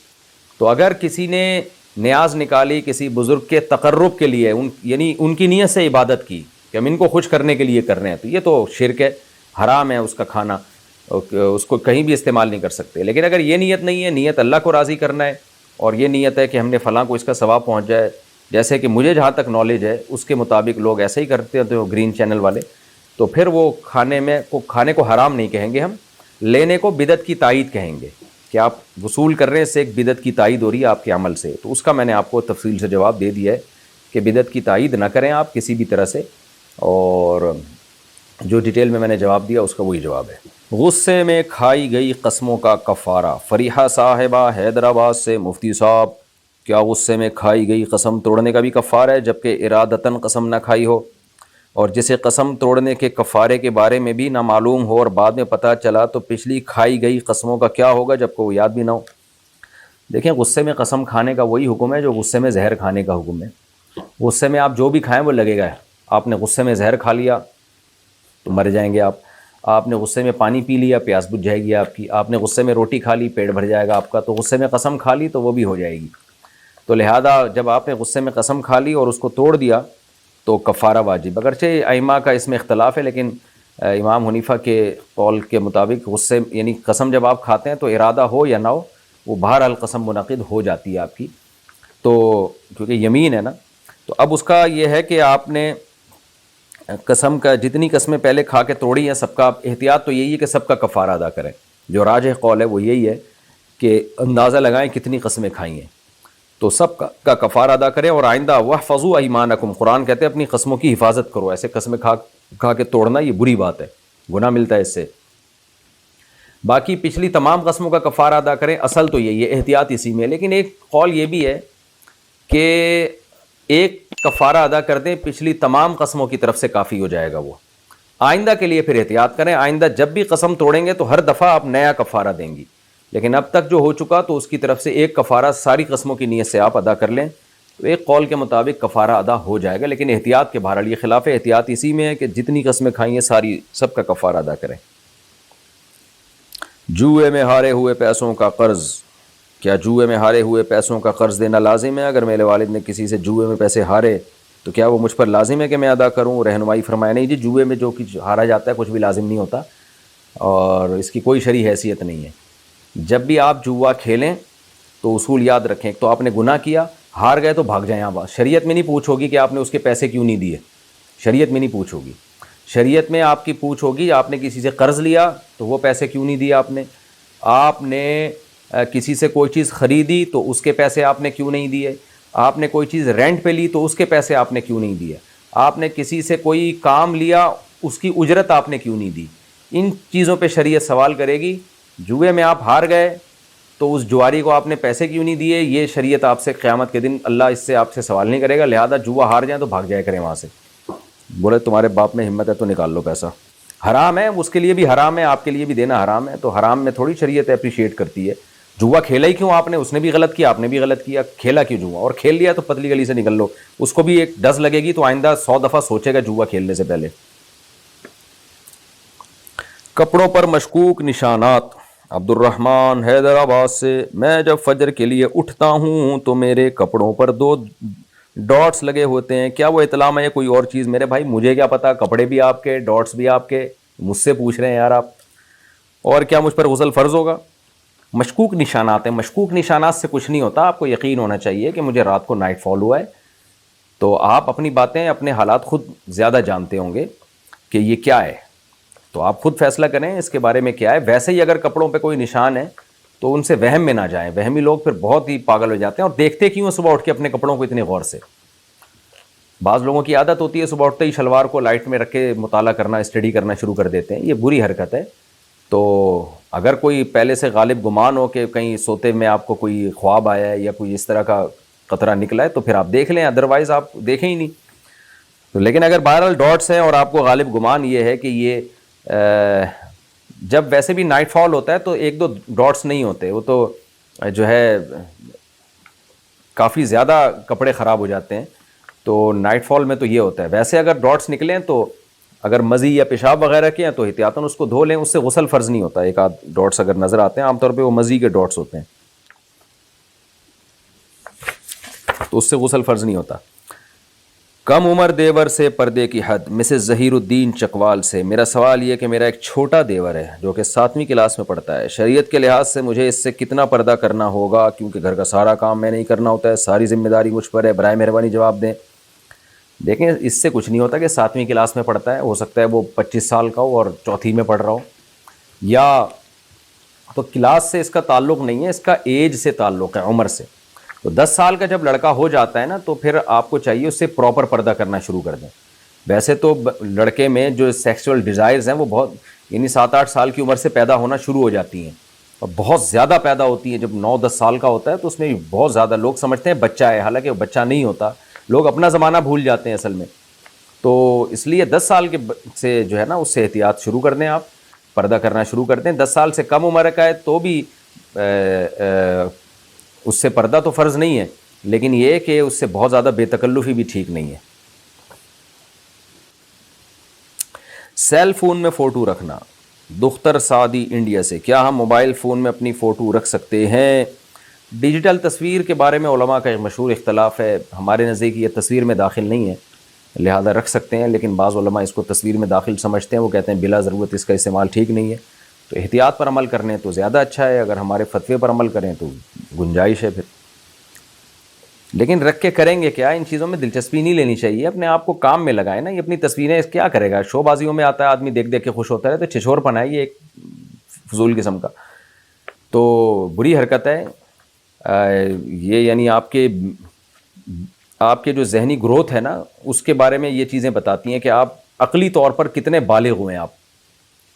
تو اگر کسی نے نیاز نکالی کسی بزرگ کے تقرب کے لیے، یعنی ان کی نیت سے عبادت کی کہ ہم ان کو خوش کرنے کے لیے کر رہے ہیں، تو یہ تو شرک ہے، حرام ہے اس کا کھانا، اس کو کہیں بھی استعمال نہیں کر سکتے. لیکن اگر یہ نیت نہیں ہے، نیت اللہ کو راضی کرنا ہے، اور یہ نیت ہے کہ ہم نے فلاں کو اس کا ثواب پہنچ جائے، جیسے کہ مجھے جہاں تک نالج ہے اس کے مطابق لوگ ایسے ہی کرتے ہیں تو گرین چینل والے، تو پھر وہ کھانے کو حرام نہیں کہیں گے، ہم لینے کو بدعت کی تائید کہیں گے کہ آپ وصول کر رہے ہیں، سے ایک بدعت کی تائید ہو رہی ہے آپ کے عمل سے. تو اس کا میں نے آپ کو تفصیل سے جواب دے دیا ہے کہ بدعت کی تائید نہ کریں آپ کسی بھی طرح سے، اور جو ڈیٹیل میں نے جواب دیا اس کا وہی جواب ہے. غصے میں کھائی گئی قسموں کا کفارہ. فریحہ صاحبہ حیدرآباد سے، مفتی صاحب کیا غصے میں کھائی گئی قسم توڑنے کا بھی کفارہ ہے جبکہ ارادتاً قسم نہ کھائی ہو؟ اور جسے قسم توڑنے کے کفارے کے بارے میں بھی نہ معلوم ہو اور بعد میں پتہ چلا تو پچھلی کھائی گئی قسموں کا کیا ہوگا جبکہ وہ یاد بھی نہ ہو؟ دیکھیں، غصے میں قسم کھانے کا وہی حکم ہے جو غصے میں زہر کھانے کا حکم ہے. غصے میں آپ جو بھی کھائیں وہ لگے گا. آپ نے غصے میں زہر کھا لیا تو مر جائیں گے آپ. آپ نے غصے میں پانی پی لیا، پیاس بجھ جائے گی آپ کی. آپ نے غصے میں روٹی کھا لی، پیٹ بھر جائے گا آپ کا. تو غصے میں قسم کھا لی تو وہ بھی ہو جائے گی. تو لہذا جب آپ نے غصے میں قسم کھا لی اور اس کو توڑ دیا تو کفارہ واجب. اگرچہ ائمہ کا اس میں اختلاف ہے، لیکن امام حنیفہ کے قول کے مطابق غصے یعنی قسم جب آپ کھاتے ہیں تو ارادہ ہو یا نہ ہو وہ بہرحال قسم منعقد ہو جاتی ہے آپ کی. تو کیونکہ یمین ہے نا، تو اب اس کا یہ ہے کہ آپ نے قسم کا جتنی قسمیں پہلے کھا کے توڑی ہیں سب کا احتیاط تو یہی ہے کہ سب کا کفارہ ادا کریں. جو راجح قول ہے وہ یہی ہے کہ اندازہ لگائیں کتنی قسمیں کھائی ہیں تو سب کا کفارہ ادا کریں. اور آئندہ واحفظوا ایمانکم، قرآن کہتے ہیں اپنی قسموں کی حفاظت کرو. ایسے قسمیں کھا کے توڑنا یہ بری بات ہے، گناہ ملتا ہے اس سے. باقی پچھلی تمام قسموں کا کفارہ ادا کریں، اصل تو یہی ہے، احتیاط اسی میں. لیکن ایک قول یہ بھی ہے کہ ایک کفارہ ادا کر دیں پچھلی تمام قسموں کی طرف سے کافی ہو جائے گا. وہ آئندہ کے لیے پھر احتیاط کریں، آئندہ جب بھی قسم توڑیں گے تو ہر دفعہ آپ نیا کفارہ دیں گی. لیکن اب تک جو ہو چکا تو اس کی طرف سے ایک کفارہ ساری قسموں کی نیت سے آپ ادا کر لیں تو ایک قول کے مطابق کفارہ ادا ہو جائے گا. لیکن احتیاط کے بہرحال یہ خلاف ہے، احتیاط اسی میں ہے کہ جتنی قسمیں کھائی ہیں ساری سب کا کفارہ ادا کریں. جوئے میں ہارے ہوئے پیسوں کا قرض، کیا جوئے میں ہارے ہوئے پیسوں کا قرض دینا لازم ہے؟ اگر میرے والد نے کسی سے جوئے میں پیسے ہارے تو کیا وہ مجھ پر لازم ہے کہ میں ادا کروں؟ رہنمائی فرمائے. نہیں جی، جوئے میں جو کچھ ہارا جاتا ہے کچھ بھی لازم نہیں ہوتا اور اس کی کوئی شرعی حیثیت نہیں ہے. جب بھی آپ جوا کھیلیں تو اصول یاد رکھیں. ایک تو آپ نے گناہ کیا، ہار گئے تو بھاگ جائیں. آپ شریعت میں نہیں پوچھ ہوگی کہ آپ نے اس کے پیسے کیوں نہیں دیے، شریعت میں نہیں پوچھ ہوگی. شریعت میں آپ کی پوچھ ہوگی آپ نے کسی سے قرض لیا تو وہ پیسے کیوں نہیں دیے آپ نے کسی سے کوئی چیز خریدی تو اس کے پیسے آپ نے کیوں نہیں دیے، آپ نے کوئی چیز رینٹ پہ لی تو اس کے پیسے آپ نے کیوں نہیں دیے، آپ نے کسی سے کوئی کام لیا اس کی اجرت آپ نے کیوں نہیں دی. ان چیزوں پہ شریعت سوال کرے گی. جوئے میں آپ ہار گئے تو اس جواری کو آپ نے پیسے کیوں نہیں دیے، یہ شریعت آپ سے قیامت کے دن اللہ اس سے آپ سے سوال نہیں کرے گا. لہذا جوا ہار جائیں تو بھاگ جائے کریں وہاں سے. بولے تمہارے باپ میں ہمت ہے تو نکال لو پیسہ. حرام ہے، اس کے لیے بھی حرام ہے، آپ کے لیے بھی دینا حرام ہے. تو حرام میں تھوڑی شریعت اپریشیٹ کرتی ہے. جوا کھیلا ہی کیوں آپ نے؟ اس نے بھی غلط کیا، آپ نے بھی غلط کیا. کھیلا کیوں جوا؟ اور کھیل لیا تو پتلی گلی سے نکل لو. اس کو بھی ایک ڈز لگے گی تو آئندہ 100 دفعہ سوچے گا جوا کھیلنے سے پہلے. کپڑوں پر مشکوک نشانات. عبد الرحمن حیدرآباد سے، میں جب فجر کے لیے اٹھتا ہوں تو میرے کپڑوں پر 2 ڈاٹس لگے ہوتے ہیں، کیا وہ اطلاع ہے کوئی اور چیز؟ میرے بھائی مجھے کیا پتا، کپڑے بھی آپ کے ڈاٹس بھی آپ کے، مجھ سے پوچھ رہے ہیں یار آپ. اور کیا مجھ پر غسل فرض ہوگا؟ مشکوک نشانات ہیں. مشکوک نشانات سے کچھ نہیں ہوتا. آپ کو یقین ہونا چاہیے کہ مجھے رات کو نائٹ فال ہوا ہے. تو آپ اپنی باتیں اپنے حالات خود زیادہ جانتے ہوں گے کہ یہ کیا ہے، تو آپ خود فیصلہ کریں اس کے بارے میں کیا ہے. ویسے ہی اگر کپڑوں پہ کوئی نشان ہے تو ان سے وہم میں نہ جائیں. وہمی لوگ پھر بہت ہی پاگل ہو جاتے ہیں. اور دیکھتے کیوں صبح اٹھ کے اپنے کپڑوں کو اتنے غور سے؟ بعض لوگوں کی عادت ہوتی ہے صبح اٹھتے ہی شلوار کو لائٹ میں رکھ کے مطالعہ کرنا، اسٹڈی کرنا شروع کر دیتے ہیں. یہ بری حرکت ہے. تو اگر کوئی پہلے سے غالب گمان ہو کہ کہیں سوتے میں آپ کو کوئی خواب آیا ہے یا کوئی اس طرح کا قطرہ نکلا ہے تو پھر آپ دیکھ لیں، ادروائز آپ دیکھیں ہی نہیں. تو لیکن اگر بہرحال ڈاٹس ہیں اور آپ کو غالب گمان یہ ہے کہ یہ جب ویسے بھی نائٹ فال ہوتا ہے تو 1-2 ڈاٹس نہیں ہوتے، وہ تو جو ہے کافی زیادہ کپڑے خراب ہو جاتے ہیں. تو نائٹ فال میں تو یہ ہوتا ہے. ویسے اگر ڈاٹس نکلیں تو اگر مزی یا پیشاب وغیرہ کے ہیں تو احتیاطاً اس کو دھو لیں، اس سے غسل فرض نہیں ہوتا. 1-8 ڈاٹس اگر نظر آتے ہیں عام طور پہ وہ مزی کے ڈاٹس ہوتے ہیں تو اس سے غسل فرض نہیں ہوتا. کم عمر دیور سے پردے کی حد. مسز ظہیر الدین چکوال سے، میرا سوال یہ کہ میرا ایک چھوٹا دیور ہے جو کہ 7ویں کلاس میں پڑھتا ہے. شریعت کے لحاظ سے مجھے اس سے کتنا پردہ کرنا ہوگا؟ کیونکہ گھر کا سارا کام میں نہیں کرنا ہوتا ہے، ساری ذمہ داری مجھ پر ہے. برائے مہربانی جواب دیں. دیکھیں اس سے کچھ نہیں ہوتا کہ 7ویں کلاس میں پڑھتا ہے، ہو سکتا ہے وہ 25 سال کا ہو اور 4تھی میں پڑھ رہا ہو. یا تو کلاس سے اس کا تعلق نہیں ہے، اس کا ایج سے تعلق ہے، عمر سے. تو 10 سال کا جب لڑکا ہو جاتا ہے نا تو پھر آپ کو چاہیے اس سے پراپر پردہ کرنا شروع کر دیں. ویسے تو لڑکے میں جو سیکسول ڈیزائرز ہیں وہ بہت یعنی 7-8 سال کی عمر سے پیدا ہونا شروع ہو جاتی ہیں اور بہت زیادہ پیدا ہوتی ہیں. جب 9-10 سال کا ہوتا ہے تو اس میں بہت زیادہ لوگ سمجھتے ہیں بچہ ہے، حالانکہ وہ بچہ نہیں ہوتا. لوگ اپنا زمانہ بھول جاتے ہیں اصل میں. تو اس لیے 10 سال کے سے جو ہے نا اس سے احتیاط شروع کر دیں، آپ پردہ کرنا شروع کر دیں. 10 سال سے کم عمر کا ہے تو بھی اس سے پردہ تو فرض نہیں ہے، لیکن یہ کہ اس سے بہت زیادہ بے تکلفی بھی ٹھیک نہیں ہے. سیل فون میں فوٹو رکھنا. دختر سعدی انڈیا سے، کیا ہم موبائل فون میں اپنی فوٹو رکھ سکتے ہیں؟ ڈیجیٹل تصویر کے بارے میں علماء کا ایک مشہور اختلاف ہے. ہمارے نزدیک یہ تصویر میں داخل نہیں ہے. لہذا رکھ سکتے ہیں، لیکن بعض علماء اس کو تصویر میں داخل سمجھتے ہیں، وہ کہتے ہیں بلا ضرورت اس کا استعمال ٹھیک نہیں ہے، تو احتیاط پر عمل کرنے تو زیادہ اچھا ہے، اگر ہمارے فتوے پر عمل کریں تو گنجائش ہے پھر، لیکن رکھ کے کریں گے کیا؟ ان چیزوں میں دلچسپی نہیں لینی چاہیے، اپنے آپ کو کام میں لگائیں نا، یہ اپنی تصویریں کیا کرے گا؟ شو بازیوں میں آتا ہے آدمی دیکھ دیکھ کے خوش ہوتا ہے، تو چھچور پن ہے یہ ایک فضول قسم کا، تو بری حرکت ہے یہ، یعنی آپ کے جو ذہنی گروتھ ہے نا اس کے بارے میں یہ چیزیں بتاتی ہیں کہ آپ عقلی طور پر کتنے بالغ ہوئے ہیں آپ،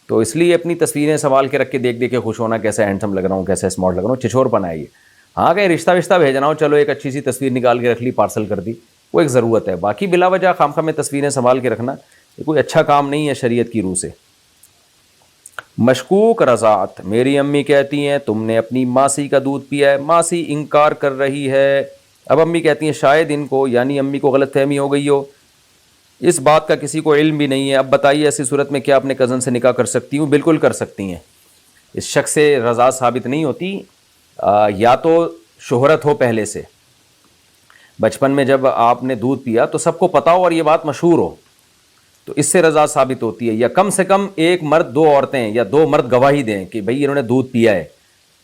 تو اس لیے اپنی تصویریں سنبھال کے رکھ کے دیکھ دیکھ کے خوش ہونا، کیسے ہینڈسم لگ رہا ہوں، کیسے اسمارٹ لگ رہا ہوں، چھچور پن ہے یہ۔ ہاں کہیں رشتہ بھیجنا ہو، چلو ایک اچھی سی تصویر نکال کے رکھ لی، پارسل کر دی، وہ ایک ضرورت ہے، باقی بلا وجہ خام میں تصویریں سنبھال کے رکھنا یہ کوئی اچھا کام نہیں ہے شریعت کی روح سے۔ مشکوک رضاعت، میری امی کہتی ہیں تم نے اپنی ماسی کا دودھ پیا ہے، ماسی انکار کر رہی ہے، اب امی کہتی ہیں شاید ان کو یعنی امی کو غلط فہمی ہو گئی ہو، اس بات کا کسی کو علم بھی نہیں ہے، اب بتائیے ایسی صورت میں کیا اپنے کزن سے نکاح کر سکتی ہوں؟ بالکل کر سکتی ہیں، اس شخص سے رضاعت ثابت نہیں ہوتی، یا تو شہرت ہو پہلے سے، بچپن میں جب آپ نے دودھ پیا تو سب کو پتا ہو اور یہ بات مشہور ہو تو اس سے رضاعت ثابت ہوتی ہے، یا کم سے کم ایک مرد دو عورتیں یا دو مرد گواہی دیں کہ بھئی انہوں نے دودھ پیا ہے،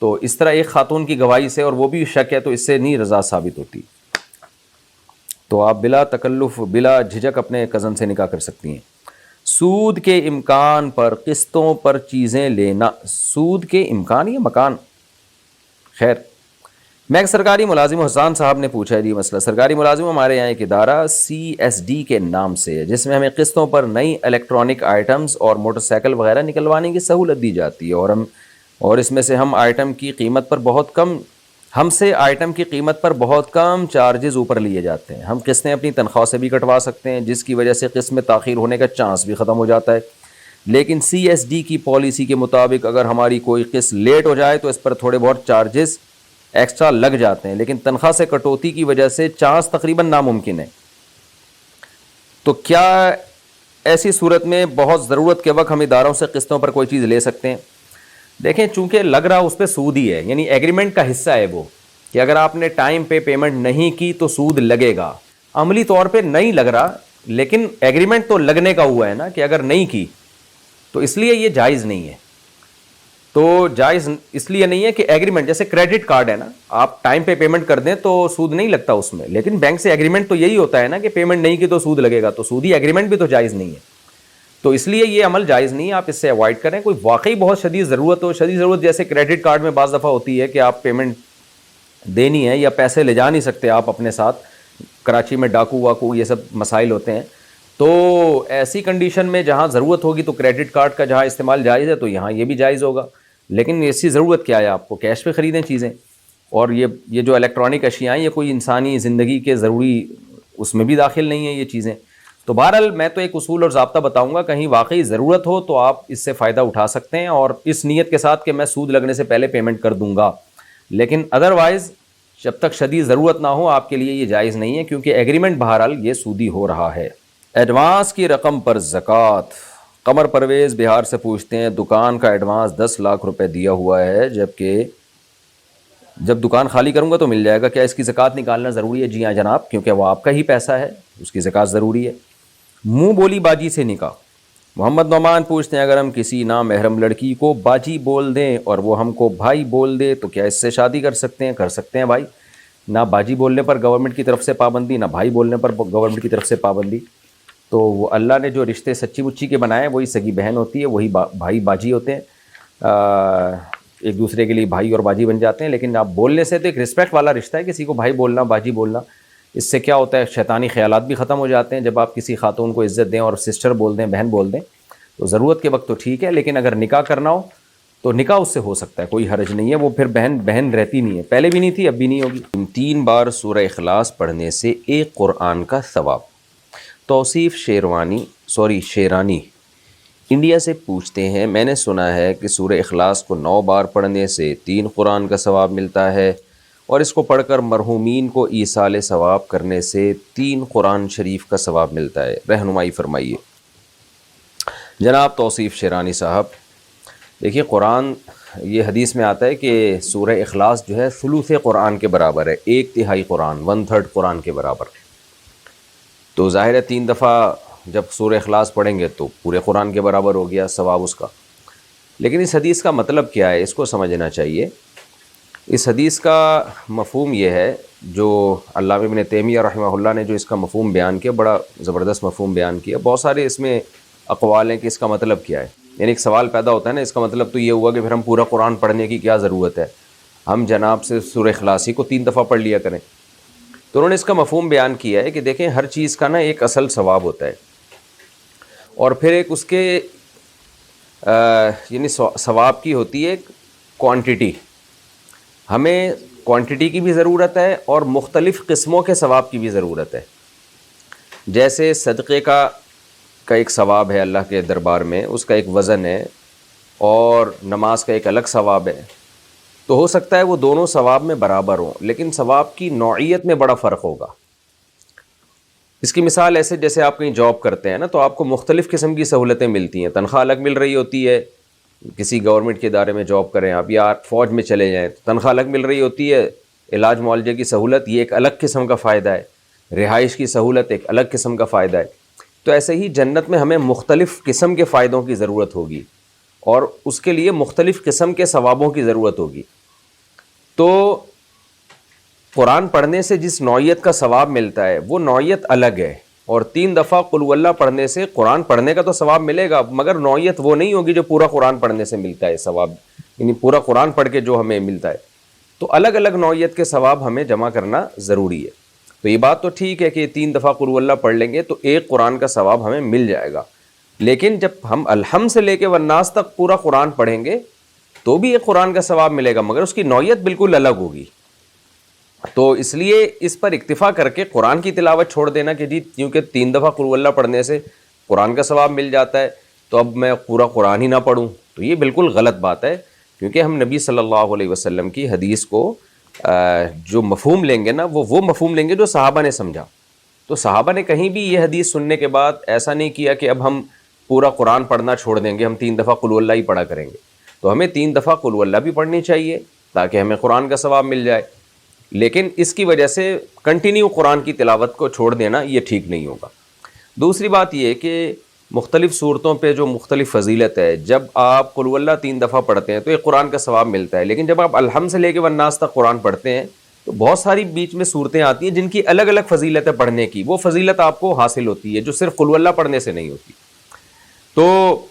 تو اس طرح ایک خاتون کی گواہی سے اور وہ بھی شک ہے تو اس سے نہیں رضاعت ثابت ہوتی، تو آپ بلا تکلف بلا جھجک اپنے کزن سے نکاح کر سکتی ہیں۔ سود کے امکان پر قسطوں پر چیزیں لینا، سود کے امکان یا مکان، خیر میں ایک سرکاری ملازم حسان صاحب نے پوچھا ہے یہ مسئلہ، سرکاری ملازم ہمارے یہاں ایک ادارہ CSD کے نام سے ہے جس میں ہمیں قسطوں پر نئی الیکٹرانک آئٹمز اور موٹر سائیکل وغیرہ نکلوانے کی سہولت دی جاتی ہے، اور اس میں سے ہم سے آئٹم کی قیمت پر بہت کم چارجز اوپر لیے جاتے ہیں، ہم قسطیں اپنی تنخواہ سے بھی کٹوا سکتے ہیں جس کی وجہ سے قسط میں تاخیر ہونے کا چانس بھی ختم ہو جاتا ہے، لیکن CSD کی پالیسی کے مطابق اگر ہماری کوئی قسط لیٹ ہو جائے تو اس پر تھوڑے بہت چارجز ایکسٹرا لگ جاتے ہیں، لیکن تنخواہ سے کٹوتی کی وجہ سے چانس تقریباً ناممکن ہے، تو کیا ایسی صورت میں بہت ضرورت کے وقت ہم اداروں سے قسطوں پر کوئی چیز لے سکتے ہیں؟ دیکھیں چونکہ لگ رہا اس پہ سود ہی ہے، یعنی ایگریمنٹ کا حصہ ہے وہ، کہ اگر آپ نے ٹائم پہ پیمنٹ نہیں کی تو سود لگے گا، عملی طور پہ نہیں لگ رہا لیکن ایگریمنٹ تو لگنے کا ہوا ہے نا کہ اگر نہیں کی تو اس لیے یہ جائز نہیں ہے، تو جائز اس لیے نہیں ہے کہ ایگریمنٹ جیسے کریڈٹ کارڈ ہے نا، آپ ٹائم پہ پیمنٹ کر دیں تو سود نہیں لگتا اس میں، لیکن بینک سے ایگریمنٹ تو یہی ہوتا ہے نا کہ پیمنٹ نہیں کی تو سود لگے گا، تو سودی ایگریمنٹ بھی تو جائز نہیں ہے، تو اس لیے یہ عمل جائز نہیں ہے، آپ اس سے اوائڈ کریں، کوئی واقعی بہت شدید ضرورت ہو، شدید ضرورت جیسے کریڈٹ کارڈ میں بعض دفعہ ہوتی ہے کہ آپ پیمنٹ دینی ہے یا پیسے لے جا نہیں سکتے آپ اپنے ساتھ، کراچی میں ڈاکو واکو یہ سب مسائل ہوتے ہیں، تو ایسی کنڈیشن میں جہاں ضرورت ہوگی تو کریڈٹ کارڈ کا جہاں استعمال جائز ہے تو یہاں یہ بھی جائز ہوگا، لیکن ایسی ضرورت کیا ہے آپ کو کیش پہ خریدیں چیزیں، اور یہ جو الیکٹرانک اشیاء ہیں یہ کوئی انسانی زندگی کے ضروری اس میں بھی داخل نہیں ہیں یہ چیزیں، تو بہرحال میں تو ایک اصول اور ضابطہ بتاؤں گا، کہیں واقعی ضرورت ہو تو آپ اس سے فائدہ اٹھا سکتے ہیں اور اس نیت کے ساتھ کہ میں سود لگنے سے پہلے پیمنٹ کر دوں گا، لیکن ادروائز جب تک شدید ضرورت نہ ہو آپ کے لیے یہ جائز نہیں ہے، کیونکہ ایگریمنٹ بہرحال یہ سودی ہو رہا ہے۔ ایڈوانس کی رقم پر زکوٰۃ، قمر پرویز بہار سے پوچھتے ہیں دکان کا ایڈوانس 10 لاکھ روپے دیا ہوا ہے، جبکہ جب دکان خالی کروں گا تو مل جائے گا، کیا اس کی زکوٰۃ نکالنا ضروری ہے؟ جی ہاں جناب، کیونکہ وہ آپ کا ہی پیسہ ہے، اس کی زکوٰۃ ضروری ہے۔ منہ بولی باجی سے نکاح، محمد نعمان پوچھتے ہیں اگر ہم کسی نامحرم لڑکی کو باجی بول دیں اور وہ ہم کو بھائی بول دے تو کیا اس سے شادی کر سکتے ہیں؟ کر سکتے ہیں بھائی، نہ باجی بولنے پر گورنمنٹ کی طرف سے پابندی، نہ بھائی بولنے پر گورنمنٹ کی طرف سے پابندی، تو وہ اللہ نے جو رشتے سچی مچی کے بنائے وہی سگی بہن ہوتی ہے، وہی بھائی باجی ہوتے ہیں، ایک دوسرے کے لیے بھائی اور باجی بن جاتے ہیں، لیکن آپ بولنے سے تو ایک رسپیکٹ والا رشتہ ہے، کسی کو بھائی بولنا باجی بولنا، اس سے کیا ہوتا ہے شیطانی خیالات بھی ختم ہو جاتے ہیں، جب آپ کسی خاتون کو عزت دیں اور سسٹر بول دیں بہن بول دیں تو ضرورت کے وقت تو ٹھیک ہے، لیکن اگر نکاح کرنا ہو تو نکاح اس سے ہو سکتا ہے، کوئی حرج نہیں ہے، وہ پھر بہن رہتی نہیں ہے، پہلے بھی نہیں تھی اب بھی نہیں ہوگی۔ 3 بار سورہ اخلاص پڑھنے سے ایک قرآن کا ثواب۔ توصیف شیرانی انڈیا سے پوچھتے ہیں میں نے سنا ہے کہ سورہ اخلاص کو 9 بار پڑھنے سے 3 قرآن کا ثواب ملتا ہے، اور اس کو پڑھ کر مرحومین کو ایصال ثواب کرنے سے 3 قرآن شریف کا ثواب ملتا ہے، رہنمائی فرمائیے۔ جناب توصیف شیرانی صاحب، دیکھیے قرآن یہ حدیث میں آتا ہے کہ سورہ اخلاص جو ہے ثلث قرآن کے برابر ہے، 1/3 قرآن، 1/3 قرآن کے برابر، تو ظاہر ہے 3 دفعہ جب سورہ اخلاص پڑھیں گے تو پورے قرآن کے برابر ہو گیا ثواب اس کا. لیکن اس حدیث کا مطلب کیا ہے، اس کو سمجھنا چاہیے. اس حدیث کا مفہوم یہ ہے، جو علامہ ابن تیمیہ رحمہ اللہ نے جو اس کا مفہوم بیان کیا، بڑا زبردست مفہوم بیان کیا. بہت سارے اس میں اقوال ہیں کہ اس کا مطلب کیا ہے. یعنی ایک سوال پیدا ہوتا ہے نا، اس کا مطلب تو یہ ہوا کہ پھر ہم پورا قرآن پڑھنے کی کیا ضرورت ہے، ہم جناب سے سورہ اخلاص ہی کو 3 دفعہ پڑھ لیا کریں. تو انہوں نے اس کا مفہوم بیان کیا ہے کہ دیکھیں، ہر چیز کا نا ایک اصل ثواب ہوتا ہے، اور پھر ایک اس کے یعنی ثواب کی ہوتی ہے کوانٹٹی. ہمیں کوانٹٹی کی بھی ضرورت ہے اور مختلف قسموں کے ثواب کی بھی ضرورت ہے. جیسے صدقے کا ایک ثواب ہے اللہ کے دربار میں، اس کا ایک وزن ہے، اور نماز کا ایک الگ ثواب ہے. تو ہو سکتا ہے وہ دونوں ثواب میں برابر ہوں، لیکن ثواب کی نوعیت میں بڑا فرق ہوگا. اس کی مثال ایسے جیسے آپ کہیں جاب کرتے ہیں نا، تو آپ کو مختلف قسم کی سہولتیں ملتی ہیں. تنخواہ الگ مل رہی ہوتی ہے، کسی گورنمنٹ کے ادارے میں جاب کریں آپ، یا فوج میں چلے جائیں تو تنخواہ الگ مل رہی ہوتی ہے. علاج معالجے کی سہولت یہ ایک الگ قسم کا فائدہ ہے، رہائش کی سہولت ایک الگ قسم کا فائدہ ہے. تو ایسے ہی جنت میں ہمیں مختلف قسم کے فائدوں کی ضرورت ہوگی، اور اس کے لیے مختلف قسم کے ثوابوں کی ضرورت ہوگی. تو قرآن پڑھنے سے جس نوعیت کا ثواب ملتا ہے وہ نوعیت الگ ہے، اور 3 دفعہ قل ہو اللہ پڑھنے سے قرآن پڑھنے کا تو ثواب ملے گا، مگر نوعیت وہ نہیں ہوگی جو پورا قرآن پڑھنے سے ملتا ہے ثواب. یعنی پورا قرآن پڑھ کے جو ہمیں ملتا ہے، تو الگ الگ نوعیت کے ثواب ہمیں جمع کرنا ضروری ہے. تو یہ بات تو ٹھیک ہے کہ 3 دفعہ قل ہو اللہ پڑھ لیں گے تو ایک قرآن کا ثواب ہمیں مل جائے گا، لیکن جب ہم الحمد سے لے کے والناس تک پورا قرآن پڑھیں گے تو بھی ایک قرآن کا ثواب ملے گا، مگر اس کی نوعیت بالکل الگ ہوگی. تو اس لیے اس پر اکتفا کر کے قرآن کی تلاوت چھوڑ دینا کہ جی کیونکہ 3 دفعہ قل ہو اللہ پڑھنے سے قرآن کا ثواب مل جاتا ہے تو اب میں پورا قرآن ہی نہ پڑھوں، تو یہ بالکل غلط بات ہے. کیونکہ ہم نبی صلی اللہ علیہ وسلم کی حدیث کو جو مفہوم لیں گے نا، وہ مفہوم لیں گے جو صحابہ نے سمجھا. تو صحابہ نے کہیں بھی یہ حدیث سننے کے بعد ایسا نہیں کیا کہ اب ہم پورا قرآن پڑھنا چھوڑ دیں گے، ہم 3 دفعہ قل ہو اللہ ہی پڑھا کریں گے. تو ہمیں 3 دفعہ قل ہو اللہ بھی پڑھنی چاہیے تاکہ ہمیں قرآن کا ثواب مل جائے. لیکن اس کی وجہ سے کنٹینیو قرآن کی تلاوت کو چھوڑ دینا یہ ٹھیک نہیں ہوگا. دوسری بات یہ کہ مختلف صورتوں پہ جو مختلف فضیلت ہے، جب آپ قل ہو اللہ 3 دفعہ پڑھتے ہیں تو ایک قرآن کا ثواب ملتا ہے، لیکن جب آپ الحمد سے لے کے والناس تک قرآن پڑھتے ہیں تو بہت ساری بیچ میں صورتیں آتی ہیں جن کی الگ الگ فضیلت ہے پڑھنے کی، وہ فضیلت آپ کو حاصل ہوتی ہے جو صرف قل ہو اللہ پڑھنے سے نہیں ہوتی. تو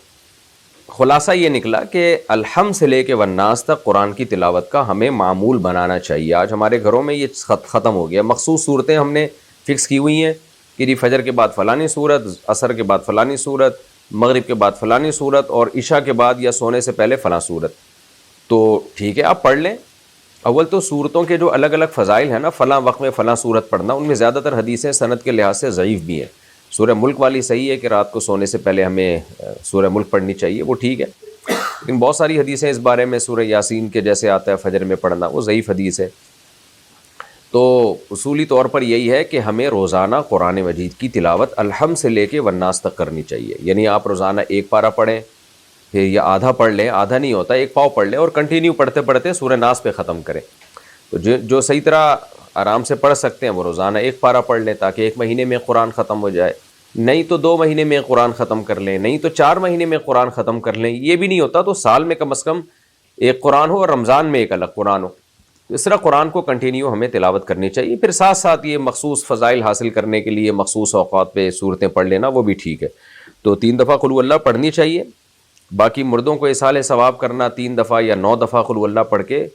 خلاصہ یہ نکلا کہ الحمد سے لے کے والناس تک قرآن کی تلاوت کا ہمیں معمول بنانا چاہیے. آج ہمارے گھروں میں یہ ختم ہو گیا. مخصوص صورتیں ہم نے فکس کی ہوئی ہیں کہ جی فجر کے بعد فلانی صورت، عصر کے بعد فلانی صورت، مغرب کے بعد فلانی صورت، اور عشاء کے بعد یا سونے سے پہلے فلاں صورت. تو ٹھیک ہے، آپ پڑھ لیں. اول تو صورتوں کے جو الگ الگ فضائل ہیں نا، فلاں وقت میں فلاں صورت پڑھنا، ان میں زیادہ تر حدیثیں سند کے لحاظ سے ضعیف بھی ہیں. سورہ ملک والی صحیح ہے کہ رات کو سونے سے پہلے ہمیں سورہ ملک پڑھنی چاہیے، وہ ٹھیک ہے. لیکن بہت ساری حدیثیں اس بارے میں، سورہ یاسین کے جیسے آتا ہے فجر میں پڑھنا، وہ ضعیف حدیث ہے. تو اصولی طور پر یہی ہے کہ ہمیں روزانہ قرآن مجید کی تلاوت الحمد سے لے کے والناس تک کرنی چاہیے. یعنی آپ روزانہ 1 پارہ پڑھیں، پھر یا آدھا پڑھ لیں، آدھا نہیں ہوتا 1 پاؤ پڑھ لیں، اور کنٹینیو پڑھتے پڑھتے سورہ ناس پہ ختم کریں. تو جو صحیح طرح آرام سے پڑھ سکتے ہیں وہ روزانہ 1 پارہ پڑھ لیں تاکہ 1 مہینے میں قرآن ختم ہو جائے. نہیں تو 2 مہینے میں قرآن ختم کر لیں، نہیں تو 4 مہینے میں قرآن ختم کر لیں. یہ بھی نہیں ہوتا تو سال میں کم از کم 1 قرآن ہو، اور رمضان میں 1 الگ قرآن ہو. اس طرح قرآن کو کنٹینیو ہمیں تلاوت کرنی چاہیے. پھر ساتھ ساتھ یہ مخصوص فضائل حاصل کرنے کے لیے مخصوص اوقات پہ صورتیں پڑھ لینا، وہ بھی ٹھیک ہے. تو 3 دفعہ قل ہو اللہ پڑھنی چاہیے. باقی مردوں کو اصال ثواب کرنا 3 دفعہ یا 9 دفعہ قل ہو اللہ پڑھ کے،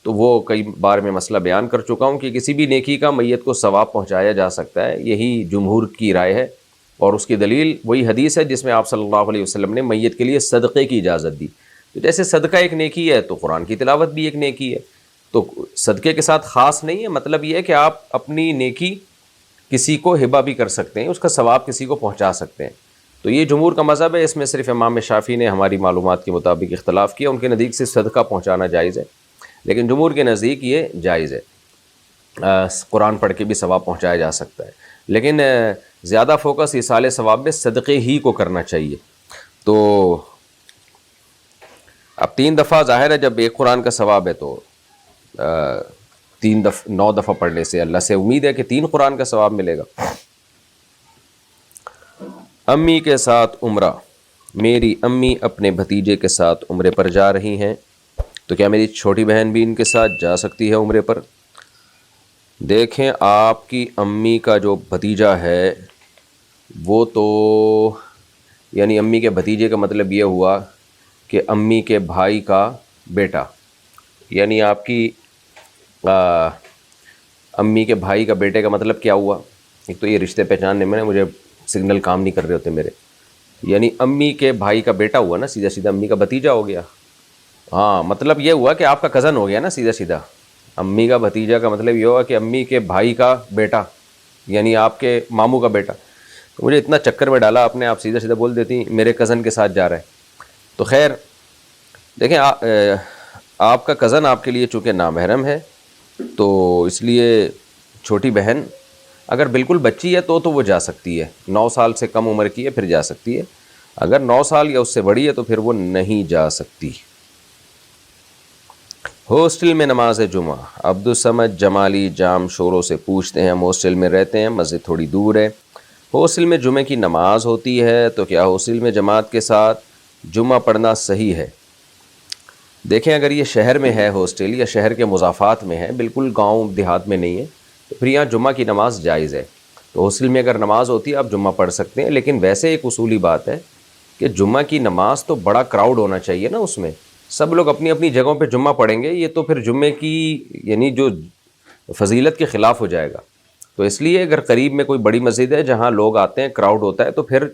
تو وہ کئی بار میں مسئلہ بیان کر چکا ہوں کہ کسی بھی نیکی کا میت کو ثواب پہنچایا جا سکتا ہے. یہی جمہور کی رائے ہے، اور اس کی دلیل وہی حدیث ہے جس میں آپ صلی اللہ علیہ وسلم نے میت کے لیے صدقے کی اجازت دی. تو جیسے صدقہ ایک نیکی ہے تو قرآن کی تلاوت بھی ایک نیکی ہے. تو صدقے کے ساتھ خاص نہیں ہے، مطلب یہ ہے کہ آپ اپنی نیکی کسی کو ہبہ بھی کر سکتے ہیں، اس کا ثواب کسی کو پہنچا سکتے ہیں. تو یہ جمہور کا مذہب ہے. اس میں صرف امام شافعی نے ہماری معلومات کے مطابق اختلاف کیا. ان کے نزدیک سے صدقہ پہنچانا جائز ہے، لیکن جمہور کے نزدیک یہ جائز ہے. قرآن پڑھ کے بھی ثواب پہنچایا جا سکتا ہے، لیکن زیادہ فوکس اصال ثواب میں صدقے ہی کو کرنا چاہیے. تو اب 3 دفعہ ظاہر ہے جب 1 قرآن کا ثواب ہے تو 9 دفعہ پڑھنے سے اللہ سے امید ہے کہ 3 قرآن کا ثواب ملے گا. امی کے ساتھ عمرہ، میری امی اپنے بھتیجے کے ساتھ عمرے پر جا رہی ہیں، تو کیا میری چھوٹی بہن بھی ان کے ساتھ جا سکتی ہے عمرے پر؟ دیکھیں، آپ کی امی کا جو بھتیجا ہے وہ تو، یعنی امی کے بھتیجے کا مطلب یہ ہوا کہ امی کے بھائی کا بیٹا، یعنی آپ کی امی کے بھائی کا بیٹے کا مطلب کیا ہوا؟ ایک تو یہ رشتے پہچاننے میں مجھے سگنل کام نہیں کر رہے ہوتے میرے، یعنی امی کے بھائی کا بیٹا ہوا نا، سیدھا سیدھا امی کا بھتیجا ہو گیا۔ ہاں، مطلب یہ ہوا کہ آپ کا کزن ہو گیا نا سیدھا سیدھا۔ امی کا بھتیجا کا مطلب یہ ہوا کہ امی کے بھائی کا بیٹا، یعنی آپ کے ماموں کا بیٹا۔ تو مجھے اتنا چکر میں ڈالا آپ نے، آپ سیدھا سیدھا بول دیتی میرے کزن کے ساتھ جا رہا ہے۔ تو خیر دیکھیں، آپ کا کزن آپ کے لیے چونکہ نامحرم ہے، تو اس لیے چھوٹی بہن اگر بالکل بچی ہے تو وہ جا سکتی ہے، 9 سال سے کم عمر کی ہے پھر جا سکتی ہے، اگر 9 سال یا اس سے بڑی ہے تو پھر وہ نہیں جا سکتی۔ ہاسٹل میں نماز جمعہ، عبدالصمد جمالی جام شوروں سے پوچھتے ہیں، ہم ہاسٹل میں رہتے ہیں، مسجد تھوڑی دور ہے، ہاسٹل میں جمعہ کی نماز ہوتی ہے، تو کیا ہاسٹل میں جماعت کے ساتھ جمعہ پڑھنا صحیح ہے؟ دیکھیں، اگر یہ شہر میں ہے ہاسٹل یا شہر کے مضافات میں ہے، بالکل گاؤں دیہات میں نہیں ہے، تو پھر یہاں جمعہ کی نماز جائز ہے۔ تو ہاسٹل میں اگر نماز ہوتی ہے آپ جمعہ پڑھ سکتے ہیں، لیکن ویسے ایک اصولی بات ہے کہ جمعہ کی نماز تو بڑا کراؤڈ ہونا چاہیے نا، اس میں سب لوگ اپنی اپنی جگہوں پہ جمعہ پڑھیں گے، یہ تو پھر جمعے کی یعنی جو فضیلت کے خلاف ہو جائے گا۔ تو اس لیے اگر قریب میں کوئی بڑی مسجد ہے جہاں لوگ آتے ہیں، کراؤڈ ہوتا ہے، تو پھر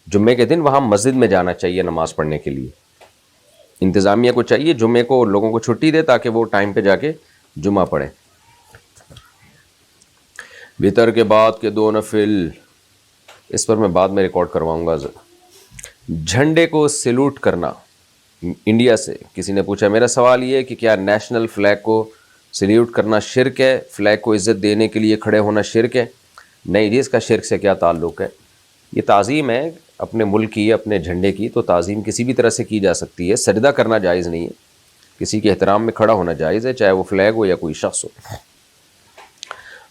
جمعے کے دن وہاں مسجد میں جانا چاہیے نماز پڑھنے کے لیے۔ انتظامیہ کو چاہیے جمعے کو لوگوں کو چھٹی دے تاکہ وہ ٹائم پہ جا کے جمعہ پڑھیں۔ وتر کے بعد کے 2 نفل، اس پر میں بعد میں ریکارڈ کرواؤں گا۔ جھنڈے کو سیلوٹ کرنا، انڈیا سے کسی نے پوچھا، میرا سوال یہ ہے کہ کیا نیشنل فلیگ کو سیلیوٹ کرنا شرک ہے؟ فلیگ کو عزت دینے کے لیے کھڑے ہونا شرک ہے؟ نہیں جی، اس کا شرک سے کیا تعلق ہے؟ یہ تعظیم ہے اپنے ملک کی، اپنے جھنڈے کی، تو تعظیم کسی بھی طرح سے کی جا سکتی ہے، سجدہ کرنا جائز نہیں ہے، کسی کے احترام میں کھڑا ہونا جائز ہے، چاہے وہ فلیگ ہو یا کوئی شخص ہو۔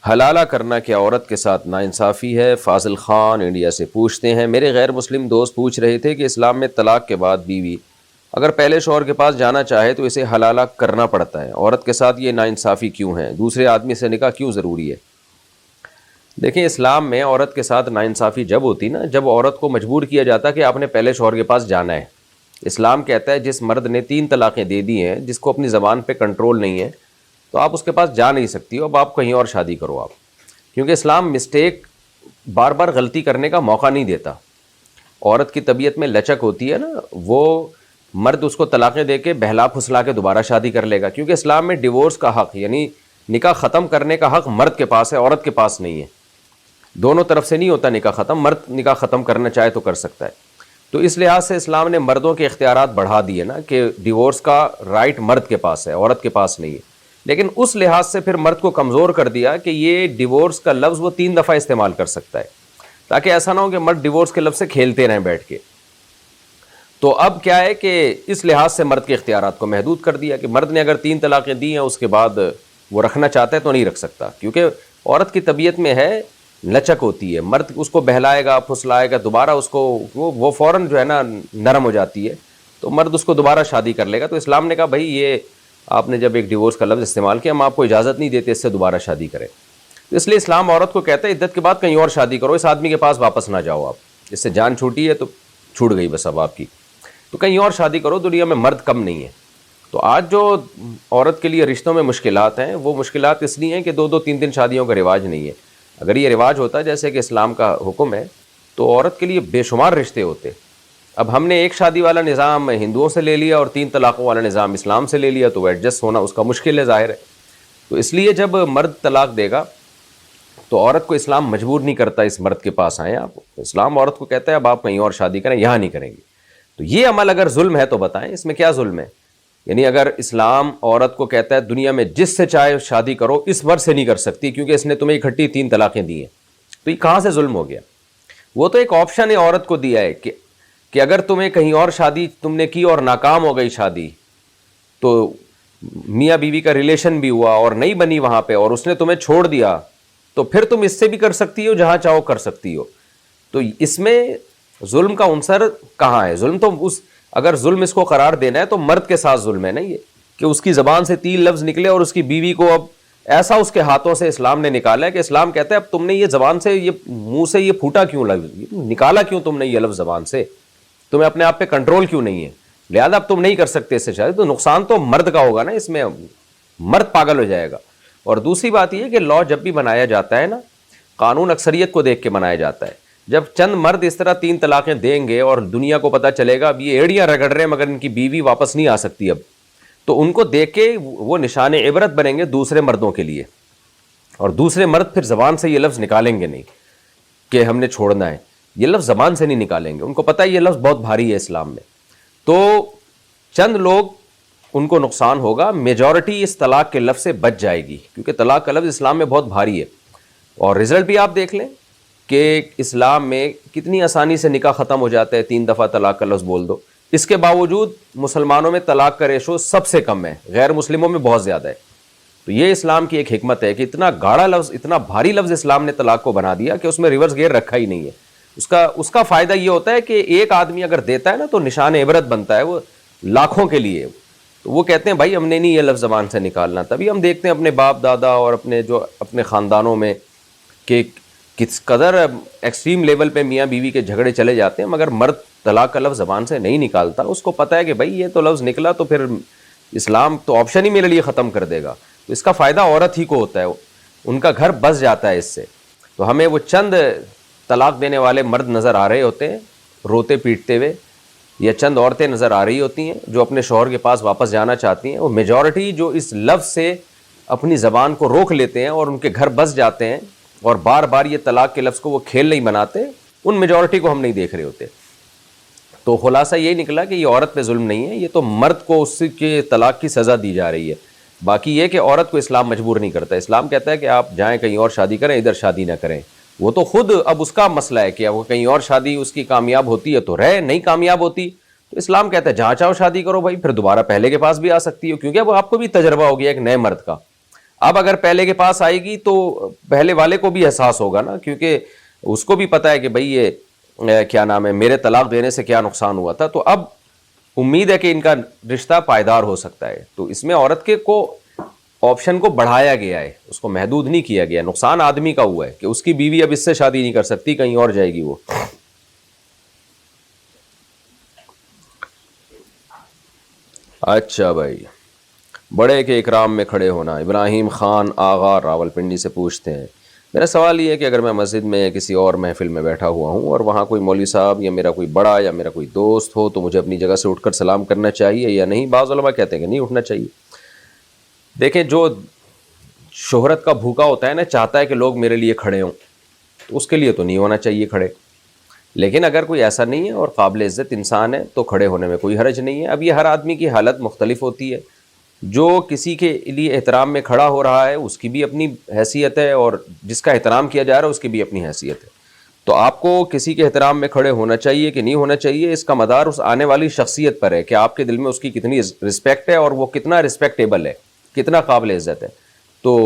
حلالہ کرنا کیا عورت کے ساتھ ناانصافی ہے؟ فاضل خان انڈیا سے پوچھتے ہیں، میرے غیر مسلم دوست پوچھ رہے تھے کہ اسلام میں طلاق کے بعد بیوی اگر پہلے شوہر کے پاس جانا چاہے تو اسے حلالہ کرنا پڑتا ہے، عورت کے ساتھ یہ ناانصافی کیوں ہے؟ دوسرے آدمی سے نکاح کیوں ضروری ہے؟ دیکھیں، اسلام میں عورت کے ساتھ ناانصافی جب ہوتی نا، جب عورت کو مجبور کیا جاتا کہ آپ نے پہلے شوہر کے پاس جانا ہے۔ اسلام کہتا ہے جس مرد نے 3 طلاقیں دے دی ہیں، جس کو اپنی زبان پہ کنٹرول نہیں ہے، تو آپ اس کے پاس جا نہیں سکتی ہو، اب آپ کہیں اور شادی کرو آپ، کیونکہ اسلام مسٹیک بار بار غلطی کرنے کا موقع نہیں دیتا۔ عورت کی طبیعت میں لچک ہوتی ہے نا، وہ مرد اس کو طلاقیں دے کے بہلا پھسلا کے دوبارہ شادی کر لے گا، کیونکہ اسلام میں ڈیورس کا حق یعنی نکاح ختم کرنے کا حق مرد کے پاس ہے، عورت کے پاس نہیں ہے، دونوں طرف سے نہیں ہوتا نکاح ختم، مرد نکاح ختم کرنا چاہے تو کر سکتا ہے۔ تو اس لحاظ سے اسلام نے مردوں کے اختیارات بڑھا دیے نا کہ ڈیورس کا رائٹ مرد کے پاس ہے، عورت کے پاس نہیں ہے، لیکن اس لحاظ سے پھر مرد کو کمزور کر دیا کہ یہ ڈیورس کا لفظ وہ 3 دفعہ استعمال کر سکتا ہے، تاکہ ایسا نہ ہو کہ مرد ڈیورس کے لفظ سے کھیلتے رہیں بیٹھ کے۔ تو اب کیا ہے کہ اس لحاظ سے مرد کے اختیارات کو محدود کر دیا کہ مرد نے اگر 3 طلاقیں دی ہیں اس کے بعد وہ رکھنا چاہتا ہے تو نہیں رکھ سکتا، کیونکہ عورت کی طبیعت میں ہے لچک ہوتی ہے، مرد اس کو بہلائے گا پھسلائے گا، دوبارہ اس کو وہ فوراً جو ہے نا نرم ہو جاتی ہے، تو مرد اس کو دوبارہ شادی کر لے گا۔ تو اسلام نے کہا بھائی یہ آپ نے جب ایک ڈیورس کا لفظ استعمال کیا، ہم آپ کو اجازت نہیں دیتے اس سے دوبارہ شادی کریں، اس لیے اسلام عورت کو کہتا ہے عدت کے بعد کہیں اور شادی کرو، اس آدمی کے پاس واپس نہ جاؤ، آپ اس سے جان چھوٹی ہے تو چھوٹ گئی بس اب آپ کی، تو کہیں اور شادی کرو، دنیا میں مرد کم نہیں ہے۔ تو آج جو عورت کے لیے رشتوں میں مشکلات ہیں، وہ مشکلات اس لیے ہیں کہ 2-2 3-3 شادیوں کا رواج نہیں ہے۔ اگر یہ رواج ہوتا جیسے کہ اسلام کا حکم ہے تو عورت کے لیے بے شمار رشتے ہوتے۔ اب ہم نے ایک شادی والا نظام ہندوؤں سے لے لیا اور 3 طلاقوں والا نظام اسلام سے لے لیا، تو وہ ایڈجسٹ ہونا اس کا مشکل ہے، ظاہر ہے۔ تو اس لیے جب مرد طلاق دے گا تو عورت کو اسلام مجبور نہیں کرتا اس مرد کے پاس آئیں آپ، اسلام عورت کو کہتا ہے اب آپ کہیں اور شادی کریں، یہاں نہیں کریں گے۔ تو یہ عمل اگر ظلم ہے تو بتائیں اس میں کیا ظلم ہے؟ یعنی اگر اسلام عورت کو کہتا ہے دنیا میں جس سے چاہے شادی کرو، اس مرد سے نہیں کر سکتی کیونکہ اس نے تمہیں اکٹھی 3 طلاقیں دی ہیں، تو یہ کہاں سے ظلم ہو گیا؟ وہ تو ایک آپشن ہے عورت کو دیا ہے کہ اگر تمہیں کہیں اور شادی تم نے کی اور ناکام ہو گئی شادی، تو میاں بیوی کا ریلیشن بھی ہوا اور نہیں بنی وہاں پہ اور اس نے تمہیں چھوڑ دیا، تو پھر تم اس سے بھی کر سکتی ہو، جہاں چاہو کر سکتی ہو۔ تو اس میں ظلم کا عنصر کہاں ہے؟ ظلم تو اگر ظلم اس کو قرار دینا ہے تو مرد کے ساتھ ظلم ہے نا یہ، کہ اس کی زبان سے 3 لفظ نکلے اور اس کی بیوی کو اب ایسا اس کے ہاتھوں سے اسلام نے نکالا ہے کہ اسلام کہتا ہے اب تم نے یہ زبان سے یہ منہ سے یہ پھوٹا کیوں لفظ نکالا، کیوں تم نے یہ لفظ زبان سے، تمہیں اپنے آپ پہ کنٹرول کیوں نہیں ہے، لہذا اب تم نہیں کر سکتے اس سے شاید، تو نقصان تو مرد کا ہوگا نا، اس میں مرد پاگل ہو جائے گا۔ اور دوسری بات یہ کہ لا جب بھی بنایا جاتا ہے نا، قانون اکثریت کو دیکھ کے بنایا جاتا ہے۔ جب چند مرد اس طرح 3 طلاقیں دیں گے اور دنیا کو پتہ چلے گا اب یہ ایڑیاں رگڑ رہے ہیں مگر ان کی بیوی واپس نہیں آ سکتی اب، تو ان کو دیکھ کے وہ نشان عبرت بنیں گے دوسرے مردوں کے لیے، اور دوسرے مرد پھر زبان سے یہ لفظ نکالیں گے نہیں کہ ہم نے چھوڑنا ہے، یہ لفظ زبان سے نہیں نکالیں گے، ان کو پتہ ہے یہ لفظ بہت بھاری ہے اسلام میں۔ تو چند لوگ ان کو نقصان ہوگا، میجورٹی اس طلاق کے لفظ سے بچ جائے گی، کیونکہ طلاق کا لفظ اسلام میں بہت بھاری ہے۔ اور رزلٹ بھی آپ دیکھ لیں کہ اسلام میں کتنی آسانی سے نکاح ختم ہو جاتا ہے، 3 دفعہ طلاق کا لفظ بول دو، اس کے باوجود مسلمانوں میں طلاق کا ریشو سب سے کم ہے، غیر مسلموں میں بہت زیادہ ہے۔ تو یہ اسلام کی ایک حکمت ہے کہ اتنا گاڑا لفظ، اتنا بھاری لفظ اسلام نے طلاق کو بنا دیا کہ اس میں ریورس گیئر رکھا ہی نہیں ہے۔ اس کا فائدہ یہ ہوتا ہے کہ ایک آدمی اگر دیتا ہے نا تو نشان عبرت بنتا ہے وہ لاکھوں کے لیے۔ تو وہ کہتے ہیں بھائی ہم نے نہیں یہ لفظ زبان سے نکالنا۔ تبھی ہم دیکھتے ہیں اپنے باپ دادا اور اپنے خاندانوں میں کہ کس قدر ایکسٹریم لیول پہ میاں بیوی کے جھگڑے چلے جاتے ہیں، مگر مرد طلاق کا لفظ زبان سے نہیں نکالتا، اس کو پتہ ہے کہ بھائی یہ تو لفظ نکلا تو پھر اسلام تو آپشن ہی میرے لیے ختم کر دے گا، تو اس کا فائدہ عورت ہی کو ہوتا ہے، ان کا گھر بس جاتا ہے اس سے۔ تو ہمیں وہ چند طلاق دینے والے مرد نظر آ رہے ہوتے ہیں روتے پیٹتے ہوئے، یا چند عورتیں نظر آ رہی ہوتی ہیں جو اپنے شوہر کے پاس واپس جانا چاہتی ہیں، وہ میجورٹی جو اس لفظ سے اپنی زبان کو روک لیتے ہیں اور ان کے گھر بس جاتے ہیں اور بار بار یہ طلاق کے لفظ کو وہ کھیل نہیں بناتے، ان میجورٹی کو ہم نہیں دیکھ رہے ہوتے۔ تو خلاصہ یہی نکلا کہ یہ عورت پہ ظلم نہیں ہے، یہ تو مرد کو اس کے طلاق کی سزا دی جا رہی ہے۔ باقی یہ کہ عورت کو اسلام مجبور نہیں کرتا، اسلام کہتا ہے کہ آپ جائیں کہیں اور شادی کریں، ادھر شادی نہ کریں۔ وہ تو خود اب اس کا مسئلہ ہے کہ وہ کہیں اور شادی اس کی کامیاب ہوتی ہے تو رہے، نہیں کامیاب ہوتی تو اسلام کہتا ہے جہاں چاہو شادی کرو بھائی، پھر دوبارہ پہلے کے پاس بھی آ سکتی ہو، کیونکہ اب آپ کو بھی تجربہ ہو گیا ایک نئے مرد کا۔ اب اگر پہلے کے پاس آئے گی تو پہلے والے کو بھی احساس ہوگا نا، کیونکہ اس کو بھی پتہ ہے کہ بھئی یہ کیا نام ہے، میرے طلاق دینے سے کیا نقصان ہوا تھا، تو اب امید ہے کہ ان کا رشتہ پائیدار ہو سکتا ہے۔ تو اس میں عورت کے کو آپشن کو بڑھایا گیا ہے، اس کو محدود نہیں کیا گیا۔ نقصان آدمی کا ہوا ہے کہ اس کی بیوی اب اس سے شادی نہیں کر سکتی، کہیں اور جائے گی وہ۔ اچھا بھائی، بڑے کے اکرام میں کھڑے ہونا۔ ابراہیم خان آغا راولپنڈی سے پوچھتے ہیں، میرا سوال یہ ہے کہ اگر میں مسجد میں کسی اور محفل میں بیٹھا ہوا ہوں اور وہاں کوئی مولوی صاحب یا میرا کوئی بڑا یا میرا کوئی دوست ہو تو مجھے اپنی جگہ سے اٹھ کر سلام کرنا چاہیے یا نہیں؟ بعض علماء کہتے ہیں کہ نہیں اٹھنا چاہیے۔ دیکھیں، جو شہرت کا بھوکا ہوتا ہے نا، چاہتا ہے کہ لوگ میرے لیے کھڑے ہوں، تو اس کے لیے تو نہیں ہونا چاہیے کھڑے۔ لیکن اگر کوئی ایسا نہیں ہے اور قابل عزت انسان ہے تو کھڑے ہونے میں کوئی حرج نہیں ہے۔ اب یہ ہر آدمی کی حالت مختلف ہوتی ہے، جو کسی کے لیے احترام میں کھڑا ہو رہا ہے اس کی بھی اپنی حیثیت ہے، اور جس کا احترام کیا جا رہا ہے اس کی بھی اپنی حیثیت ہے۔ تو آپ کو کسی کے احترام میں کھڑے ہونا چاہیے کہ نہیں ہونا چاہیے، اس کا مدار اس آنے والی شخصیت پر ہے کہ آپ کے دل میں اس کی کتنی رسپیکٹ ہے اور وہ کتنا رسپیکٹیبل ہے، کتنا قابل عزت ہے۔ تو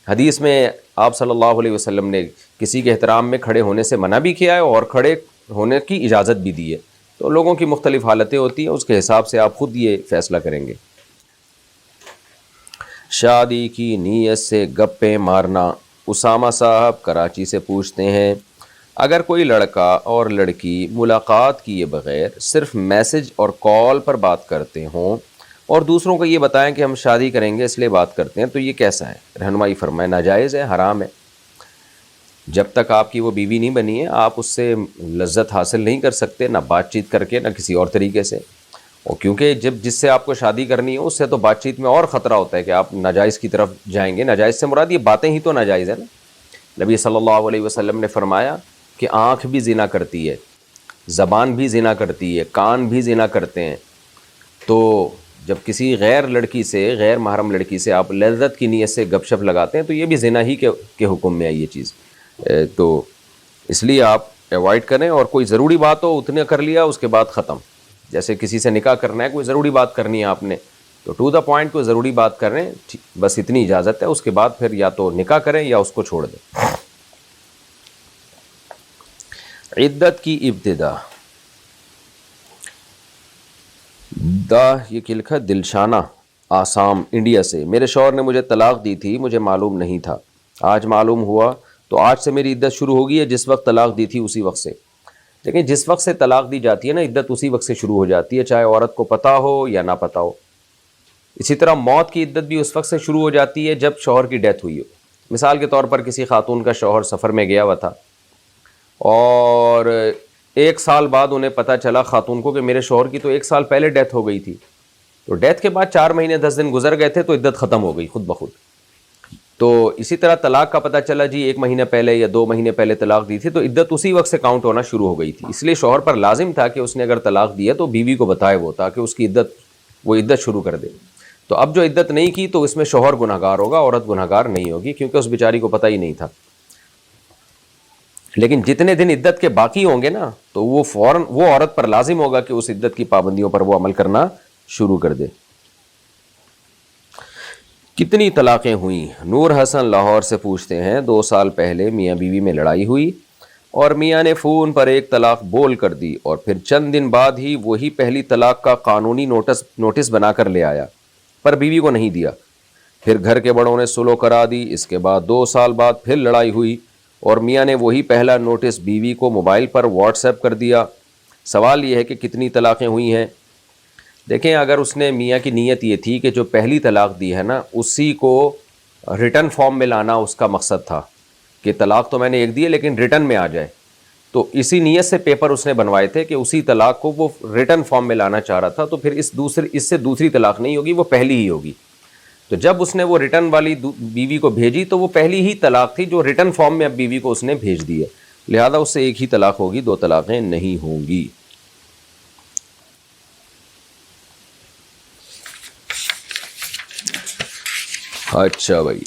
حدیث میں آپ صلی اللہ علیہ وسلم نے کسی کے احترام میں کھڑے ہونے سے منع بھی کیا ہے اور کھڑے ہونے کی اجازت بھی دی ہے۔ تو لوگوں کی مختلف حالتیں ہوتی ہیں، اس کے حساب سے آپ خود یہ فیصلہ کریں گے۔ شادی کی نیت سے گپیں مارنا۔ اسامہ صاحب کراچی سے پوچھتے ہیں، اگر کوئی لڑکا اور لڑکی ملاقات کیے بغیر صرف میسج اور کال پر بات کرتے ہوں اور دوسروں کو یہ بتائیں کہ ہم شادی کریں گے اس لیے بات کرتے ہیں، تو یہ کیسا ہے؟ رہنمائی فرمائے۔ ناجائز ہے، حرام ہے۔ جب تک آپ کی وہ بیوی نہیں بنی ہے آپ اس سے لذت حاصل نہیں کر سکتے، نہ بات چیت کر کے نہ کسی اور طریقے سے۔ اور کیونکہ جس سے آپ کو شادی کرنی ہے اس سے تو بات چیت میں اور خطرہ ہوتا ہے کہ آپ ناجائز کی طرف جائیں گے۔ ناجائز سے مراد یہ باتیں ہی تو ناجائز ہے نا۔ نبی صلی اللہ علیہ وسلم نے فرمایا کہ آنکھ بھی زنا کرتی ہے، زبان بھی زنا کرتی ہے، کان بھی زنا کرتے ہیں۔ تو جب کسی غیر لڑکی سے، غیر محرم لڑکی سے آپ لذت کی نیت سے گپ شپ لگاتے ہیں تو یہ بھی زنا ہی کے حکم میں ہے یہ چیز۔ تو اس لیے آپ ایوائڈ کریں، اور کوئی ضروری بات ہو اتنے کر لیا، اس کے بعد ختم۔ جیسے کسی سے نکاح کرنا ہے، کوئی ضروری بات کرنی ہے آپ نے تو ٹو دا پوائنٹ کوئی ضروری بات کریں، بس اتنی اجازت ہے۔ اس کے بعد پھر یا تو نکاح کریں یا اس کو چھوڑ دیں۔ عدت کی ابتدا۔ یہ کیا لکھا؟ دلشانہ آسام انڈیا سے، میرے شوہر نے مجھے طلاق دی تھی، مجھے معلوم نہیں تھا، آج معلوم ہوا تو آج سے میری عدت شروع ہوگی ہے، جس وقت طلاق دی تھی اسی وقت سے؟ لیکن جس وقت سے طلاق دی جاتی ہے نا، عدت اسی وقت سے شروع ہو جاتی ہے، چاہے عورت کو پتہ ہو یا نہ پتہ ہو۔ اسی طرح موت کی عدت بھی اس وقت سے شروع ہو جاتی ہے جب شوہر کی ڈیتھ ہوئی ہو۔ مثال کے طور پر کسی خاتون کا شوہر سفر میں گیا ہوا تھا اور 1 سال بعد انہیں پتہ چلا خاتون کو کہ میرے شوہر کی تو 1 سال پہلے ڈیتھ ہو گئی تھی، تو ڈیتھ کے بعد 4 مہینے 10 دن گزر گئے تھے تو عدت ختم ہو گئی خود بخود۔ تو اسی طرح طلاق کا پتہ چلا جی 1 مہینے پہلے یا 2 مہینے پہلے طلاق دی تھی تو عدت اسی وقت سے کاؤنٹ ہونا شروع ہو گئی تھی۔ اس لیے شوہر پر لازم تھا کہ اس نے اگر طلاق دی ہے تو بیوی کو بتائے وہ، تاکہ اس کی عدت شروع کر دے۔ تو اب جو عدت نہیں کی تو اس میں شوہر گنہگار ہوگا، عورت گنہگار نہیں ہوگی، کیونکہ اس بیچاری کو پتہ ہی نہیں تھا۔ لیکن جتنے دن عدت کے باقی ہوں گے نا تو وہ فوراً وہ عورت پر لازم ہوگا کہ اس عدت کی پابندیوں پر وہ عمل کرنا شروع کر دے۔ کتنی طلاقیں ہوئیں؟ نور حسن لاہور سے پوچھتے ہیں 2 سال پہلے میاں بیوی میں لڑائی ہوئی اور میاں نے فون پر ایک طلاق بول کر دی، اور پھر چند دن بعد ہی وہی پہلی طلاق کا قانونی نوٹس بنا کر لے آیا، پر بیوی کو نہیں دیا۔ پھر گھر کے بڑوں نے سلو کرا دی۔ اس کے بعد 2 سال بعد پھر لڑائی ہوئی اور میاں نے وہی پہلا نوٹس بیوی کو موبائل پر واٹس ایپ کر دیا۔ سوال یہ ہے کہ کتنی طلاقیں ہوئی ہیں؟ دیکھیں، اگر اس نے میاں کی نیت یہ تھی کہ جو پہلی طلاق دی ہے نا اسی کو ریٹن فارم میں لانا اس کا مقصد تھا کہ طلاق تو میں نے ایک دی ہے لیکن ریٹن میں آ جائے، تو اسی نیت سے پیپر اس نے بنوائے تھے کہ اسی طلاق کو وہ ریٹن فارم میں لانا چاہ رہا تھا، تو پھر اس سے دوسری طلاق نہیں ہوگی، وہ پہلی ہی ہوگی۔ تو جب اس نے وہ ریٹن والی بیوی کو بھیجی تو وہ پہلی ہی طلاق تھی جو ریٹن فارم میں اب بیوی کو اس نے بھیج دی ہے، لہذا اس سے ایک ہی طلاق ہوگی، 2 طلاقیں نہیں ہوں گی۔ اچھا بھائی،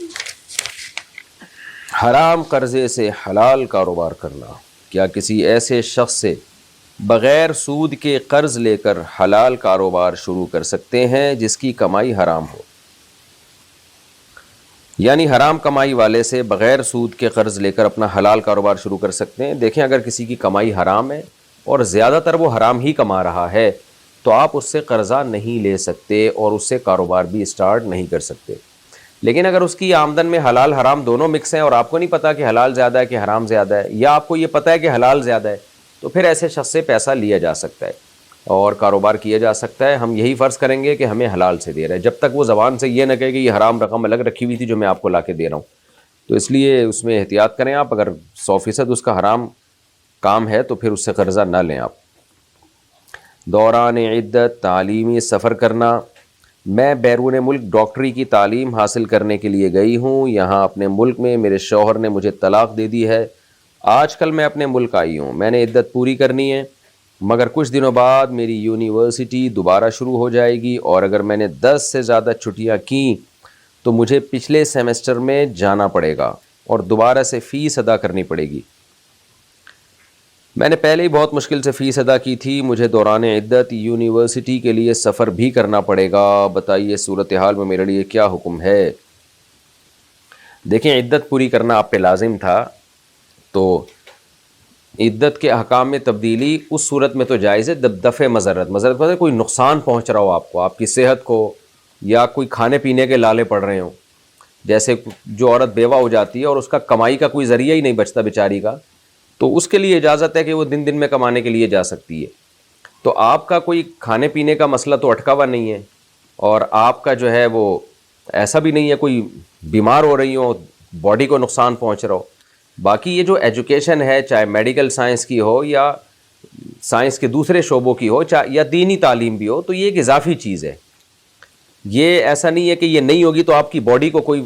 حرام قرضے سے حلال کاروبار کرنا، کیا کسی ایسے شخص سے بغیر سود کے قرض لے کر حلال کاروبار شروع کر سکتے ہیں جس کی کمائی حرام ہو؟ یعنی حرام کمائی والے سے بغیر سود کے قرض لے کر اپنا حلال کاروبار شروع کر سکتے ہیں؟ دیکھیں، اگر کسی کی کمائی حرام ہے اور زیادہ تر وہ حرام ہی کما رہا ہے تو آپ اس سے قرضہ نہیں لے سکتے اور اس سے کاروبار بھی اسٹارٹ نہیں کر سکتے۔ لیکن اگر اس کی آمدن میں حلال حرام دونوں مکس ہیں اور آپ کو نہیں پتا کہ حلال زیادہ ہے کہ حرام زیادہ ہے، یا آپ کو یہ پتہ ہے کہ حلال زیادہ ہے، تو پھر ایسے شخص سے پیسہ لیا جا سکتا ہے اور کاروبار کیا جا سکتا ہے۔ ہم یہی فرض کریں گے کہ ہمیں حلال سے دے رہا ہے، جب تک وہ زبان سے یہ نہ کہے کہ یہ حرام رقم الگ رکھی ہوئی تھی جو میں آپ کو لا کے دے رہا ہوں۔ تو اس لیے اس میں احتیاط کریں آپ، اگر 100% اس کا حرام کام ہے تو پھر اس سے قرضہ نہ لیں آپ۔ دوران عدت تعلیمی سفر کرنا، میں بیرون ملک ڈاکٹری کی تعلیم حاصل کرنے کے لیے گئی ہوں، یہاں اپنے ملک میں میرے شوہر نے مجھے طلاق دے دی ہے، آج کل میں اپنے ملک آئی ہوں، میں نے عدت پوری کرنی ہے، مگر کچھ دنوں بعد میری یونیورسٹی دوبارہ شروع ہو جائے گی اور اگر میں نے 10 سے زیادہ چھٹیاں کیں تو مجھے پچھلے سیمسٹر میں جانا پڑے گا اور دوبارہ سے فیس ادا کرنی پڑے گی۔ میں نے پہلے ہی بہت مشکل سے فیس ادا کی تھی، مجھے دوران عدت یونیورسٹی کے لیے سفر بھی کرنا پڑے گا، بتائیے صورتحال میں میرے لیے کیا حکم ہے؟ دیکھیں، عدت پوری کرنا آپ پہ لازم تھا، تو عدت کے احکام میں تبدیلی اس صورت میں تو جائز ہے دفع مضرت مطلب کوئی نقصان پہنچ رہا ہو آپ کو، آپ کی صحت کو، یا کوئی کھانے پینے کے لالے پڑ رہے ہوں، جیسے جو عورت بیوہ ہو جاتی ہے اور اس کا کمائی کا کوئی ذریعہ ہی نہیں بچتا بیچاری کا، تو اس کے لیے اجازت ہے کہ وہ دن دن میں کمانے کے لیے جا سکتی ہے۔ تو آپ کا کوئی کھانے پینے کا مسئلہ تو اٹکا ہوا نہیں ہے، اور آپ کا جو ہے وہ ایسا بھی نہیں ہے کوئی بیمار ہو رہی ہو، باڈی کو نقصان پہنچ رہا ہو۔ باقی یہ جو ایجوکیشن ہے، چاہے میڈیکل سائنس کی ہو یا سائنس کے دوسرے شعبوں کی ہو، یا دینی تعلیم بھی ہو، تو یہ ایک اضافی چیز ہے، یہ ایسا نہیں ہے کہ یہ نہیں ہوگی تو آپ کی باڈی کو کوئی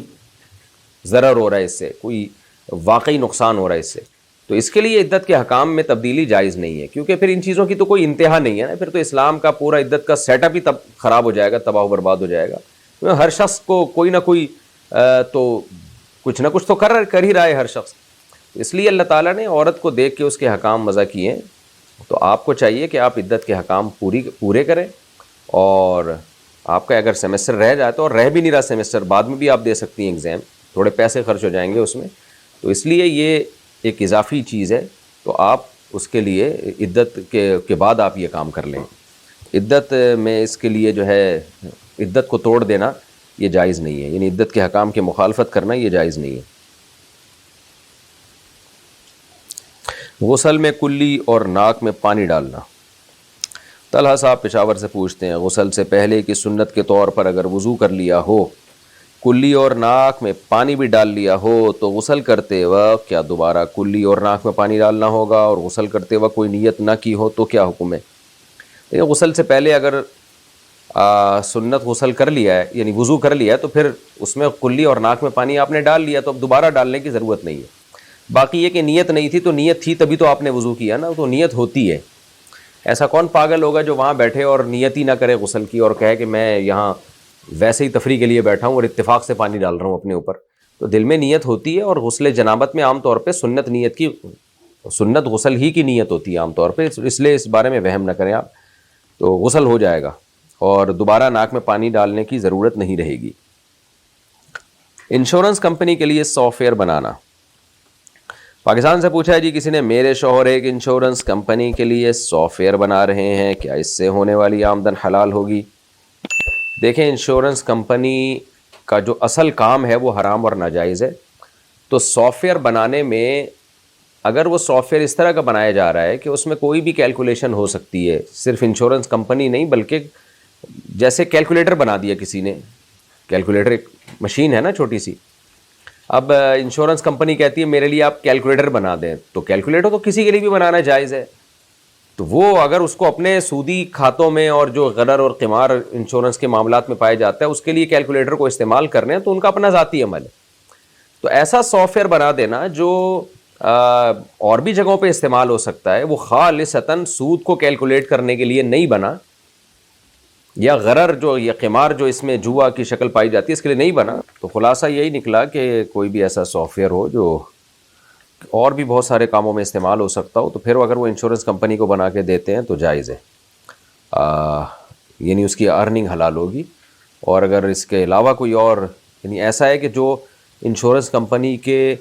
ضرر ہو رہا ہے، اس سے کوئی واقعی نقصان ہو رہا ہے اس سے، تو اس کے لیے عدت کے حکام میں تبدیلی جائز نہیں ہے، کیونکہ پھر ان چیزوں کی تو کوئی انتہا نہیں ہے نا، پھر تو اسلام کا پورا عدت کا سیٹ اپ ہی تب خراب ہو جائے گا، تباہ و برباد ہو جائے گا۔ ہر شخص کو کوئی نہ کوئی تو کچھ نہ کچھ تو کر ہی رہا ہے ہر شخص، اس لیے اللہ تعالیٰ نے عورت کو دیکھ کے اس کے حکام وضع کیے ہیں، تو آپ کو چاہیے کہ آپ عدت کے حکام پورے کریں، اور آپ کا اگر سیمسٹر رہ جائے تو، اور رہ بھی نہیں رہا سیمسٹر، بعد میں بھی آپ دے سکتی ہیں ایگزام، تھوڑے پیسے خرچ ہو جائیں گے اس میں، تو اس لیے یہ ایک اضافی چیز ہے، تو آپ اس کے لیے عدت کے بعد آپ یہ کام کر لیں۔ عدت میں اس کے لیے جو ہے عدت کو توڑ دینا یہ جائز نہیں ہے، یعنی عدت کے حکام کی مخالفت کرنا یہ جائز نہیں ہے۔ غسل میں کلی اور ناک میں پانی ڈالنا۔ طلحہ صاحب پشاور سے پوچھتے ہیں، غسل سے پہلے کی سنت کے طور پر اگر وضو کر لیا ہو، کلی اور ناک میں پانی بھی ڈال لیا ہو، تو غسل کرتے وقت کیا دوبارہ کلی اور ناک میں پانی ڈالنا ہوگا؟ اور غسل کرتے وقت کوئی نیت نہ کی ہو تو کیا حکم ہے؟ یہ غسل سے پہلے اگر سنت غسل کر لیا ہے، یعنی وضو کر لیا ہے، تو پھر اس میں کلی اور ناک میں پانی آپ نے ڈال لیا، تو اب دوبارہ ڈالنے کی ضرورت نہیں ہے۔ باقی یہ کہ نیت نہیں تھی، تو نیت تھی تبھی تو آپ نے وضو کیا نا، تو نیت ہوتی ہے۔ ایسا کون پاگل ہوگا جو وہاں بیٹھے اور نیت ہی نہ کرے غسل کی، اور کہے کہ میں یہاں ویسے ہی تفریح کے لیے بیٹھا ہوں اور اتفاق سے پانی ڈال رہا ہوں اپنے اوپر؟ تو دل میں نیت ہوتی ہے، اور غسل جنابت میں عام طور پہ سنت غسل ہی کی نیت ہوتی ہے عام طور پہ، اس لیے اس بارے میں وہم نہ کریں آپ، تو غسل ہو جائے گا اور دوبارہ ناک میں پانی ڈالنے کی ضرورت نہیں رہے گی۔ انشورنس کمپنی کے لیے سافٹ ویئر بنانا۔ پاکستان سے پوچھا ہے جی کسی نے، میرے شوہر ایک انشورنس کمپنی کے لیے سافٹ ویئر بنا رہے ہیں، کیا اس سے ہونے والی آمدن حلال ہوگی؟ دیکھیں، انشورنس کمپنی کا جو اصل کام ہے وہ حرام اور ناجائز ہے، تو سافٹ ویئر بنانے میں اگر وہ سافٹ ویئر اس طرح کا بنایا جا رہا ہے کہ اس میں کوئی بھی کیلکولیشن ہو سکتی ہے، صرف انشورنس کمپنی نہیں بلکہ جیسے کیلکولیٹر بنا دیا کسی نے، کیلکولیٹر ایک مشین ہے نا چھوٹی سی، اب انشورنس کمپنی کہتی ہے میرے لیے آپ کیلکولیٹر بنا دیں، تو کیلکولیٹر تو کسی کے لیے بھی بنانا جائز ہے، تو وہ اگر اس کو اپنے سودی کھاتوں میں اور جو غرر اور قمار انشورنس کے معاملات میں پائے جاتا ہے اس کے لیے کیلکولیٹر کو استعمال کرنے ہیں تو ان کا اپنا ذاتی عمل ہے۔ تو ایسا سافٹ ویئر بنا دینا جو اور بھی جگہوں پہ استعمال ہو سکتا ہے، وہ خالصتاً سود کو کیلکولیٹ کرنے کے لیے نہیں بنا، یا غرر جو یا قمار جو اس میں جوا کی شکل پائی جاتی ہے اس کے لیے نہیں بنا۔ تو خلاصہ یہی نکلا کہ کوئی بھی ایسا سافٹ ویئر ہو جو اور بھی بہت سارے کاموں میں استعمال ہو سکتا ہو، تو پھر اگر وہ انشورنس کمپنی کو بنا کے دیتے ہیں تو جائز ہے، یعنی اس کی ارننگ حلال ہوگی۔ اور اگر اس کے علاوہ کوئی اور یعنی ایسا ہے کہ جو انشورنس کمپنی کے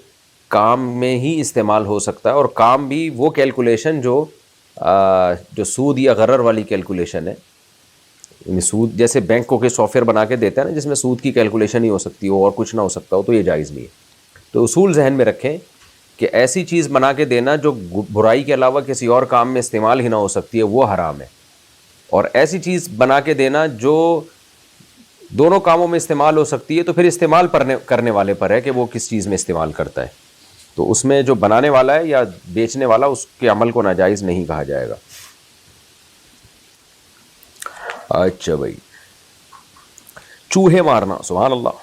کام میں ہی استعمال ہو سکتا ہے، اور کام بھی وہ کیلکولیشن جو سود یا غرر والی کیلکولیشن ہے، یعنی سود جیسے بینکوں کے سافٹ ویئر بنا کے دیتا ہے نا جس میں سود کی کیلکولیشن ہی ہو سکتی ہو اور کچھ نہ ہو سکتا ہو، تو یہ جائز نہیں ہے۔ تو اصول ذہن میں رکھیں کہ ایسی چیز بنا کے دینا جو برائی کے علاوہ کسی اور کام میں استعمال ہی نہ ہو سکتی ہے وہ حرام ہے، اور ایسی چیز بنا کے دینا جو دونوں کاموں میں استعمال ہو سکتی ہے تو پھر استعمال کرنے والے پر ہے کہ وہ کس چیز میں استعمال کرتا ہے، تو اس میں جو بنانے والا ہے یا بیچنے والا اس کے عمل کو ناجائز نہیں کہا جائے گا۔ اچھا بھائی، چوہے مارنا، سبحان اللہ،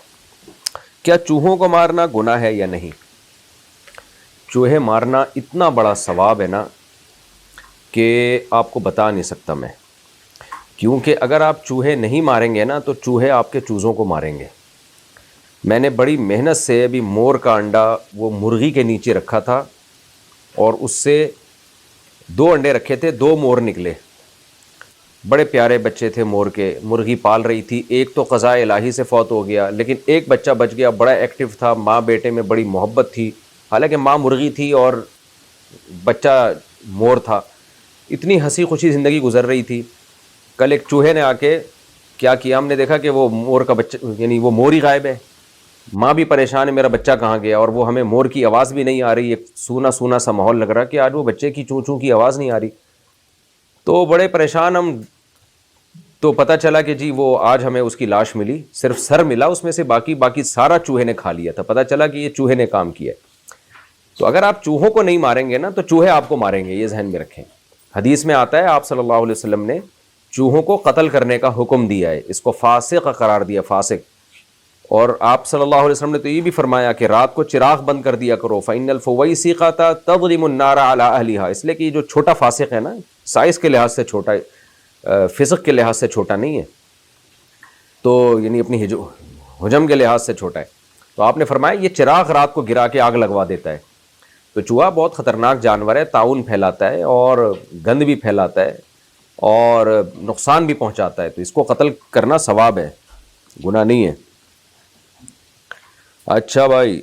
کیا چوہوں کو مارنا گناہ ہے یا نہیں؟ چوہے مارنا اتنا بڑا ثواب ہے نا کہ آپ کو بتا نہیں سکتا میں، کیونکہ اگر آپ چوہے نہیں ماریں گے نا تو چوہے آپ کے چوزوں کو ماریں گے۔ میں نے بڑی محنت سے ابھی مور کا انڈا وہ مرغی کے نیچے رکھا تھا، اور اس سے 2 انڈے رکھے تھے، 2 مور نکلے، بڑے پیارے بچے تھے مور کے، مرغی پال رہی تھی، ایک تو قضاء الہی سے فوت ہو گیا لیکن ایک بچہ بچ گیا، بڑا ایکٹیو تھا، ماں بیٹے میں بڑی محبت تھی، حالانکہ ماں مرغی تھی اور بچہ مور تھا، اتنی ہنسی خوشی زندگی گزر رہی تھی۔ کل ایک چوہے نے آ کے کیا کیا، ہم نے دیکھا کہ وہ مور کا بچہ یعنی وہ مور ہی غائب ہے، ماں بھی پریشان ہے میرا بچہ کہاں گیا، اور وہ ہمیں مور کی آواز بھی نہیں آ رہی، ایک سونا سونا سا ماحول لگ رہا کہ آج وہ بچے کی چوں چوں کی آواز نہیں آ رہی، تو بڑے پریشان ہم۔ تو پتہ چلا کہ جی وہ آج ہمیں اس کی لاش ملی، صرف سر ملا اس میں سے، باقی سارا چوہے نے کھا لیا تھا، پتہ چلا کہ یہ چوہے نے کام کیا ہے۔ تو اگر آپ چوہوں کو نہیں ماریں گے نا تو چوہے آپ کو ماریں گے، یہ ذہن میں رکھیں۔ حدیث میں آتا ہے آپ صلی اللہ علیہ وسلم نے چوہوں کو قتل کرنے کا حکم دیا ہے، اس کو فاسق قرار دیا، فاسق۔ اور آپ صلی اللہ علیہ وسلم نے تو یہ بھی فرمایا کہ رات کو چراغ بند کر دیا کرو، فَإِنَّ الْفُوَيْسِقَةَ تَضْرِمُ النَّارَ عَلَىٰ أَهْلِهَا، اس لیے کہ یہ جو چھوٹا فاسق ہے نا، سائز کے لحاظ سے چھوٹا ہے، فسق کے لحاظ سے چھوٹا نہیں ہے، تو یعنی اپنی حجم کے لحاظ سے چھوٹا ہے، تو آپ نے فرمایا یہ چراغ رات کو گرا کے آگ لگوا دیتا ہے۔ تو چوہا بہت خطرناک جانور ہے، طاعون پھیلاتا ہے اور گند بھی پھیلاتا ہے اور نقصان بھی پہنچاتا ہے، تو اس کو قتل کرنا ثواب ہے، گناہ نہیں ہے۔ اچھا بھائی،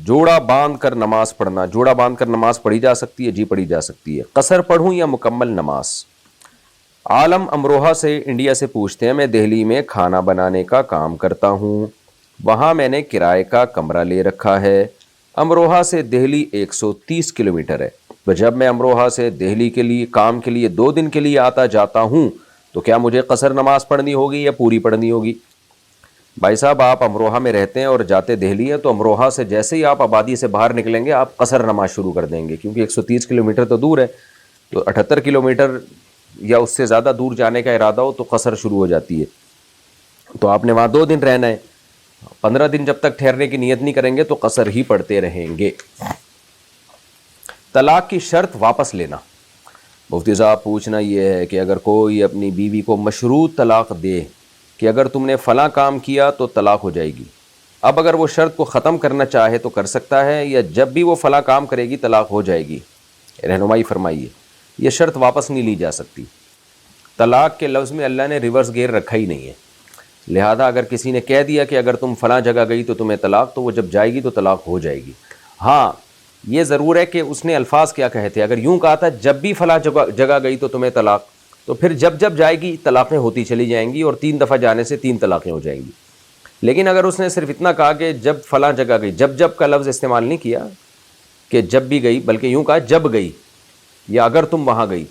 جوڑا باندھ کر نماز پڑھنا، جوڑا باندھ کر نماز پڑھی جا سکتی ہے؟ جی پڑھی جا سکتی ہے۔ قصر پڑھوں یا مکمل نماز؟ عالم امروہہ سے انڈیا سے پوچھتے ہیں، میں دہلی میں کھانا بنانے کا کام کرتا ہوں، وہاں میں نے کرائے کا کمرہ لے رکھا ہے، امروہہ سے دہلی 130 کلومیٹر ہے، تو جب میں امروہہ سے دہلی کے لیے کام کے لیے 2 دن کے لیے آتا جاتا ہوں تو کیا مجھے قصر نماز پڑھنی ہوگی یا پوری پڑھنی ہوگی؟ بھائی صاحب، آپ امروہہ میں رہتے ہیں اور جاتے دہلی ہیں، تو امروہہ سے جیسے ہی آپ آبادی سے باہر نکلیں گے آپ قصر نماز شروع کر دیں گے، کیونکہ 130 کلومیٹر تو دور ہے، تو 78 کلومیٹر یا اس سے زیادہ دور جانے کا ارادہ ہو تو قصر شروع ہو جاتی ہے۔ تو آپ نے وہاں 2 دن رہنا ہے، 15 دن جب تک ٹھہرنے کی نیت نہیں کریں گے تو قصر ہی پڑھتے رہیں گے۔ طلاق کی شرط واپس لینا۔ مفتی صاحب پوچھنا یہ ہے کہ اگر کوئی اپنی بیوی کو مشروط طلاق دے کہ اگر تم نے فلاں کام کیا تو طلاق ہو جائے گی، اب اگر وہ شرط کو ختم کرنا چاہے تو کر سکتا ہے، یا جب بھی وہ فلاں کام کرے گی طلاق ہو جائے گی؟ رہنمائی فرمائیے۔ یہ شرط واپس نہیں لی جا سکتی۔ طلاق کے لفظ میں اللہ نے ریورس گیئر رکھا ہی نہیں ہے، لہذا اگر کسی نے کہہ دیا کہ اگر تم فلاں جگہ گئی تو تمہیں طلاق، تو وہ جب جائے گی تو طلاق ہو جائے گی۔ ہاں یہ ضرور ہے کہ اس نے الفاظ کیا کہے تھے، اگر یوں کہا تھا جب بھی فلاں جگہ گئی تو تمہیں طلاق، تو پھر جب جب جائے گی طلاقیں ہوتی چلی جائیں گی، اور 3 دفعہ جانے سے 3 طلاقیں ہو جائیں گی۔ لیکن اگر اس نے صرف اتنا کہا کہ جب فلاں جگہ گئی، جب جب کا لفظ استعمال نہیں کیا کہ جب بھی گئی، بلکہ یوں کہا جب گئی یا اگر تم وہاں گئی،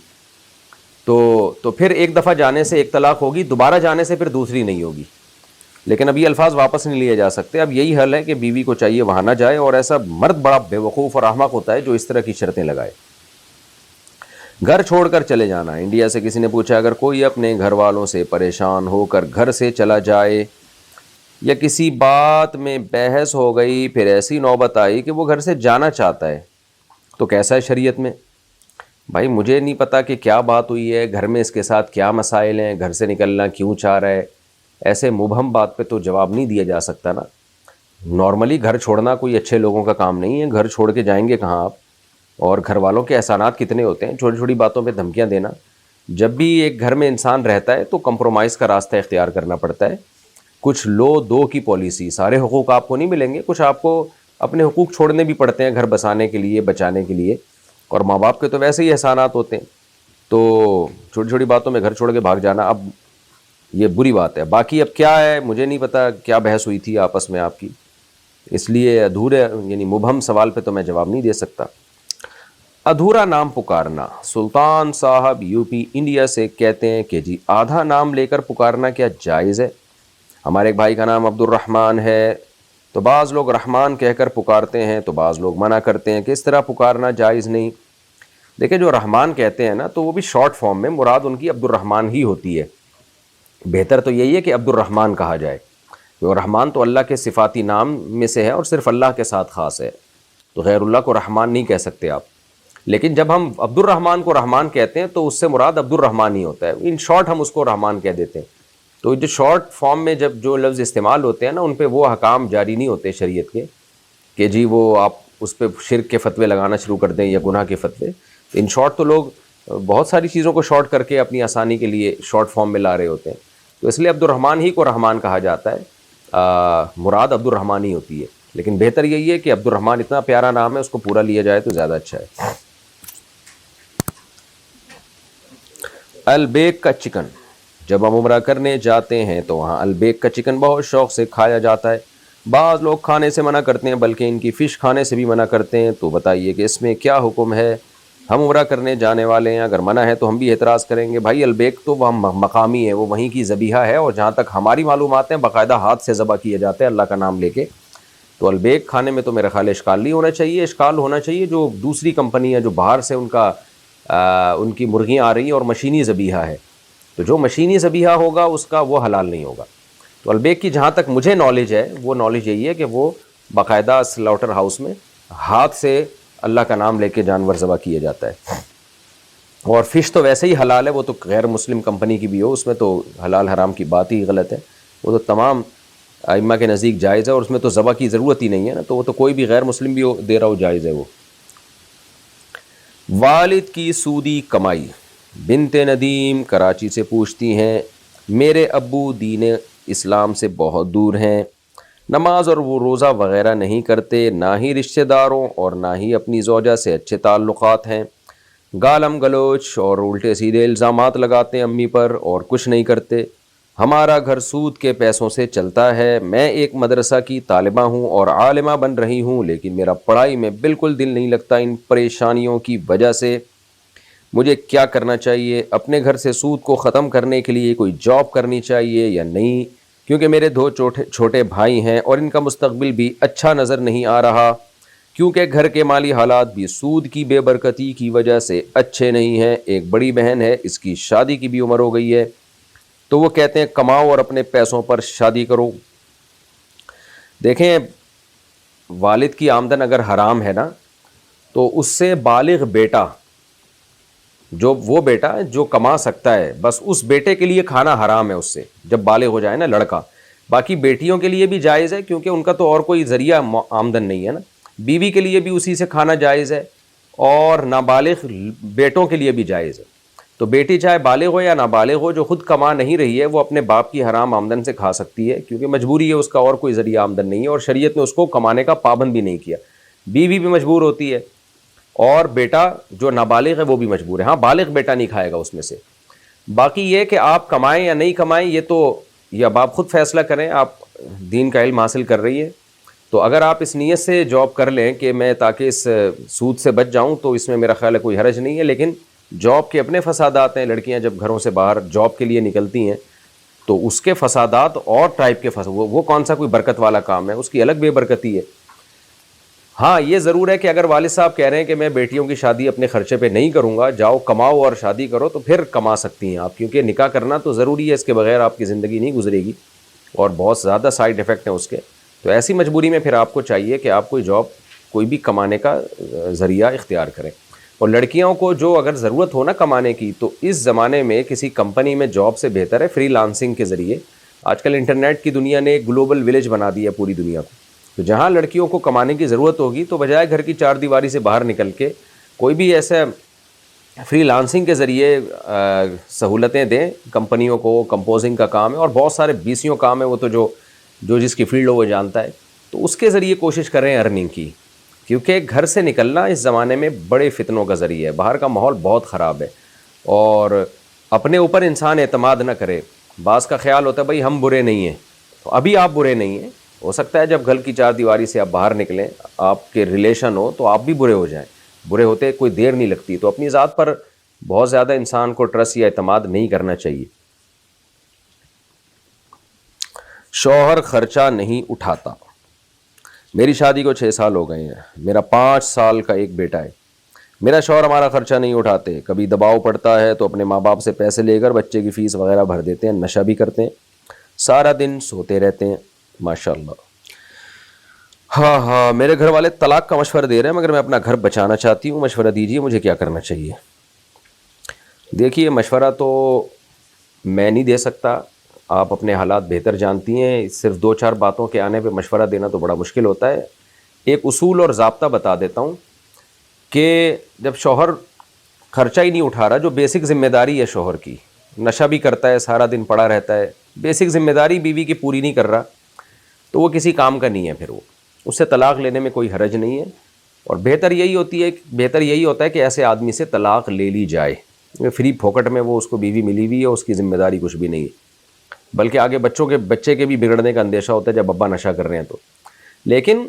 تو پھر 1 دفعہ جانے سے 1 طلاق ہوگی، دوبارہ جانے سے پھر دوسری نہیں ہوگی۔ لیکن اب یہ الفاظ واپس نہیں لیے جا سکتے۔ اب یہی حل ہے کہ بیوی کو چاہیے وہاں نہ جائے، اور ایسا مرد بڑا بے وقوف اور احمق ہوتا ہے جو اس طرح کی شرطیں لگائے۔ گھر چھوڑ کر چلے جانا۔ انڈیا سے کسی نے پوچھا، اگر کوئی اپنے گھر والوں سے پریشان ہو کر گھر سے چلا جائے، یا کسی بات میں بحث ہو گئی، پھر ایسی نوبت آئی کہ وہ گھر سے جانا چاہتا ہے، تو کیسا ہے شریعت میں؟ بھائی مجھے نہیں پتا کہ کیا بات ہوئی ہے، گھر میں اس کے ساتھ کیا مسائل ہیں، گھر سے نکلنا کیوں چاہ رہا ہے، ایسے مبہم بات پہ تو جواب نہیں دیا جا سکتا نا۔ نارملی گھر چھوڑنا کوئی اچھے لوگوں کا کام نہیں ہے، گھر چھوڑ کے جائیں گے کہاں آپ؟ اور گھر والوں کے احسانات کتنے ہوتے ہیں، چھوٹی چھوٹی باتوں پہ دھمکیاں دینا۔ جب بھی ایک گھر میں انسان رہتا ہے تو کمپرومائز کا راستہ اختیار کرنا پڑتا ہے۔ کچھ لو دو کی پالیسی، سارے حقوق آپ کو نہیں ملیں گے، کچھ آپ کو اپنے حقوق چھوڑنے بھی پڑتے ہیں گھر بسانے کے لیے، بچانے کے لیے، اور ماں باپ کے تو ویسے ہی احسانات ہوتے ہیں۔ تو چھوٹی چھوٹی باتوں میں گھر چھوڑ کے بھاگ جانا اب یہ بری بات ہے۔ باقی اب کیا ہے مجھے نہیں پتا کیا بحث ہوئی تھی آپس میں آپ کی، اس لیے ادھورے یعنی مبہم سوال پہ تو میں جواب نہیں دے سکتا۔ ادھورا نام پکارنا۔ سلطان صاحب یو پی انڈیا سے کہتے ہیں کہ جی آدھا نام لے کر پکارنا کیا جائز ہے؟ ہمارے ایک بھائی کا نام عبد الرحمن ہے، تو بعض لوگ رحمان کہہ کر پکارتے ہیں، تو بعض لوگ منع کرتے ہیں کہ اس طرح پکارنا جائز نہیں۔ دیکھیں جو رحمان کہتے ہیں نا، تو وہ بھی شارٹ فارم میں مراد ان کی عبد الرحمن ہی ہوتی ہے۔ بہتر تو یہی ہے کہ عبد الرحمن کہا جائے، کیونکہ رحمان تو اللہ کے صفاتی نام میں سے ہے اور صرف اللہ کے ساتھ خاص ہے، تو غیر اللہ کو رحمان نہیں کہہ سکتے آپ۔ لیکن جب ہم عبد الرحمن کو رحمان کہتے ہیں تو اس سے مراد عبد الرحمن ہی ہوتا ہے، ان شارٹ ہم اس کو رحمان کہہ دیتے ہیں۔ تو جو شارٹ فارم میں جب جو لفظ استعمال ہوتے ہیں نا، ان پہ وہ احکام جاری نہیں ہوتے شریعت کے کہ جی وہ آپ اس پہ شرک کے فتوے لگانا شروع کر دیں یا گناہ کے فتوے۔ ان شارٹ تو لوگ بہت ساری چیزوں کو شارٹ کر کے اپنی آسانی کے لیے شارٹ فارم میں لا رہے ہوتے ہیں، تو اس لیے عبد الرحمن ہی کو رحمان کہا جاتا ہے، مراد عبد الرحمن ہی ہوتی ہے۔ لیکن بہتر یہی ہے کہ عبد الرحمن اتنا پیارا نام ہے، اس کو پورا لیا جائے تو زیادہ اچھا ہے۔ البیک کا چکن۔ جب ہم عمرہ کرنے جاتے ہیں تو وہاں البیک کا چکن بہت شوق سے کھایا جاتا ہے، بعض لوگ کھانے سے منع کرتے ہیں بلکہ ان کی فش کھانے سے بھی منع کرتے ہیں، تو بتائیے کہ اس میں کیا حکم ہے؟ ہم عمرہ کرنے جانے والے ہیں، اگر منع ہے تو ہم بھی اعتراض کریں گے؟ بھائی البیک تو وہ مقامی ہے، وہ وہیں کی ذبیحہ ہے، اور جہاں تک ہماری معلومات ہیں باقاعدہ ہاتھ سے ذبح کیے جاتے ہیں اللہ کا نام لے کے، تو البیک کھانے میں تو میرا خیال اشکال نہیں ہونا چاہیے۔ اشکال ہونا چاہیے جو دوسری کمپنی ہے جو باہر سے ان کی مرغیاں آ رہی ہیں اور مشینی ذبیحہ ہے، تو جو مشینی ذبیحہ ہوگا اس کا وہ حلال نہیں ہوگا۔ تو البیک کی جہاں تک مجھے نالج ہے، وہ نالج یہی ہے کہ وہ باقاعدہ سلاؤٹر ہاؤس میں ہاتھ سے اللہ کا نام لے کے جانور ذبح کیا جاتا ہے۔ اور فش تو ویسے ہی حلال ہے، وہ تو غیر مسلم کمپنی کی بھی ہو، اس میں تو حلال حرام کی بات ہی غلط ہے، وہ تو تمام ائمہ کے نزدیک جائز ہے، اور اس میں تو ذبح کی ضرورت ہی نہیں ہے نا، تو وہ تو کوئی بھی غیر مسلم بھی دے رہا ہو جائز ہے وہ۔ والد کی سودی کمائی۔ بنت ندیم کراچی سے پوچھتی ہیں، میرے ابو دین اسلام سے بہت دور ہیں، نماز اور وہ روزہ وغیرہ نہیں کرتے، نہ ہی رشتہ داروں اور نہ ہی اپنی زوجہ سے اچھے تعلقات ہیں، گالم گلوچ اور الٹے سیدھے الزامات لگاتے ہیں امی پر اور کچھ نہیں کرتے. ہمارا گھر سود کے پیسوں سے چلتا ہے. میں ایک مدرسہ کی طالبہ ہوں اور عالمہ بن رہی ہوں, لیکن میرا پڑھائی میں بالکل دل نہیں لگتا ان پریشانیوں کی وجہ سے. مجھے کیا کرنا چاہیے؟ اپنے گھر سے سود کو ختم کرنے کے لیے کوئی جاب کرنی چاہیے یا نہیں؟ کیونکہ میرے 2 چھوٹے بھائی ہیں اور ان کا مستقبل بھی اچھا نظر نہیں آ رہا, کیونکہ گھر کے مالی حالات بھی سود کی بے برکتی کی وجہ سے اچھے نہیں ہیں. ایک بڑی بہن ہے, اس کی شادی کی بھی عمر ہو گئی ہے, تو وہ کہتے ہیں کماؤ اور اپنے پیسوں پر شادی کرو. دیکھیں, والد کی آمدن اگر حرام ہے نا, تو اس سے بالغ بیٹا, جو وہ بیٹا جو کما سکتا ہے, بس اس بیٹے کے لیے کھانا حرام ہے اس سے, جب بالغ ہو جائے نا لڑکا. باقی بیٹیوں کے لیے بھی جائز ہے, کیونکہ ان کا تو اور کوئی ذریعہ آمدن نہیں ہے نا. بیوی کے لیے بھی اسی سے کھانا جائز ہے, اور نابالغ بیٹوں کے لیے بھی جائز ہے. تو بیٹی چاہے بالغ ہو یا نابالغ ہو, جو خود کما نہیں رہی ہے, وہ اپنے باپ کی حرام آمدن سے کھا سکتی ہے, کیونکہ مجبوری ہے, اس کا اور کوئی ذریعہ آمدن نہیں ہے, اور شریعت نے اس کو کمانے کا پابند بھی نہیں کیا. بیوی بھی مجبور ہوتی ہے, اور بیٹا جو نابالغ ہے وہ بھی مجبور ہے. ہاں, بالغ بیٹا نہیں کھائے گا اس میں سے. باقی یہ کہ آپ کمائیں یا نہیں کمائیں, یہ تو یہ اب آپ خود فیصلہ کریں. آپ دین کا علم حاصل کر رہی ہے, تو اگر آپ اس نیت سے جاب کر لیں کہ میں تاکہ اس سود سے بچ جاؤں, تو اس میں میرا خیال ہے کوئی حرج نہیں ہے. لیکن جاب کے اپنے فسادات ہیں. لڑکیاں جب گھروں سے باہر جاب کے لیے نکلتی ہیں, تو اس کے فسادات اور ٹائپ کے وہ کون سا کوئی برکت والا کام ہے, اس کی الگ بے برکتی ہے. ہاں, یہ ضرور ہے کہ اگر والد صاحب کہہ رہے ہیں کہ میں بیٹیوں کی شادی اپنے خرچے پہ نہیں کروں گا, جاؤ کماؤ اور شادی کرو, تو پھر کما سکتی ہیں آپ, کیونکہ نکاح کرنا تو ضروری ہے, اس کے بغیر آپ کی زندگی نہیں گزرے گی, اور بہت زیادہ سائیڈ ایفیکٹ ہیں اس کے. تو ایسی مجبوری میں پھر آپ کو چاہیے کہ آپ کوئی جاب, کوئی بھی کمانے کا ذریعہ اختیار کریں. اور لڑکیوں کو جو اگر ضرورت ہو نا کمانے کی, تو اس زمانے میں کسی کمپنی میں جاب سے بہتر ہے فری لانسنگ کے ذریعے. آج کل انٹرنیٹ کی دنیا نے ایک گلوبل ولیج بنا دی ہے پوری دنیا کو. تو جہاں لڑکیوں کو کمانے کی ضرورت ہوگی, تو بجائے گھر کی 4 دیواری سے باہر نکل کے کوئی بھی ایسا فری لانسنگ کے ذریعے سہولتیں دیں کمپنیوں کو. کمپوزنگ کا کام ہے, اور بہت سارے BCO کام ہے, وہ تو جو جس کی فیلڈ ہو وہ جانتا ہے. تو اس کے ذریعے کوشش کریں ارننگ کی, کیونکہ گھر سے نکلنا اس زمانے میں بڑے فتنوں کا ذریعہ ہے. باہر کا ماحول بہت خراب ہے, اور اپنے اوپر انسان اعتماد نہ کرے. بعض کا خیال ہوتا ہے بھائی ہم برے نہیں ہیں, تو ابھی آپ برے نہیں ہیں. ہو سکتا ہے جب گھر کی 4 دیواری سے آپ باہر نکلیں, آپ کے ریلیشن ہو, تو آپ بھی برے ہو جائیں. برے ہوتے کوئی دیر نہیں لگتی. تو اپنی ذات پر بہت زیادہ انسان کو ٹرسٹ یا اعتماد نہیں کرنا چاہیے. شوہر خرچہ نہیں اٹھاتا. میری شادی کو 6 سال ہو گئے ہیں. میرا 5 سال کا ایک بیٹا ہے. میرا شوہر ہمارا خرچہ نہیں اٹھاتے. کبھی دباؤ پڑتا ہے تو اپنے ماں باپ سے پیسے لے کر بچے کی فیس وغیرہ بھر دیتے ہیں. نشہ بھی کرتے ہیں, سارا دن سوتے رہتے ہیں. ماشاء اللہ. ہاں, میرے گھر والے طلاق کا مشورہ دے رہے ہیں, مگر میں اپنا گھر بچانا چاہتی ہوں. مشورہ دیجیے مجھے کیا کرنا چاہیے. دیکھیے, مشورہ تو میں نہیں دے سکتا, آپ اپنے حالات بہتر جانتی ہیں. صرف 2-4 باتوں کے آنے پہ مشورہ دینا تو بڑا مشکل ہوتا ہے. ایک اصول اور ضابطہ بتا دیتا ہوں کہ جب شوہر خرچہ ہی نہیں اٹھا رہا, جو بیسک ذمہ داری ہے شوہر کی, نشہ بھی کرتا ہے, سارا دن پڑا رہتا ہے, بیسک ذمہ داری بیوی کی پوری نہیں کر رہا, تو وہ کسی کام کا نہیں ہے. پھر وہ اس سے طلاق لینے میں کوئی حرج نہیں ہے. اور بہتر یہی ہوتا ہے کہ ایسے آدمی سے طلاق لے لی جائے. فری پھوکٹ میں وہ اس کو بیوی ملی ہوئی ہے, اس کی ذمہ داری کچھ بھی نہیں ہے, بلکہ آگے بچے کے بھی بگڑنے کا اندیشہ ہوتا ہے جب ابا نشہ کر رہے ہیں تو. لیکن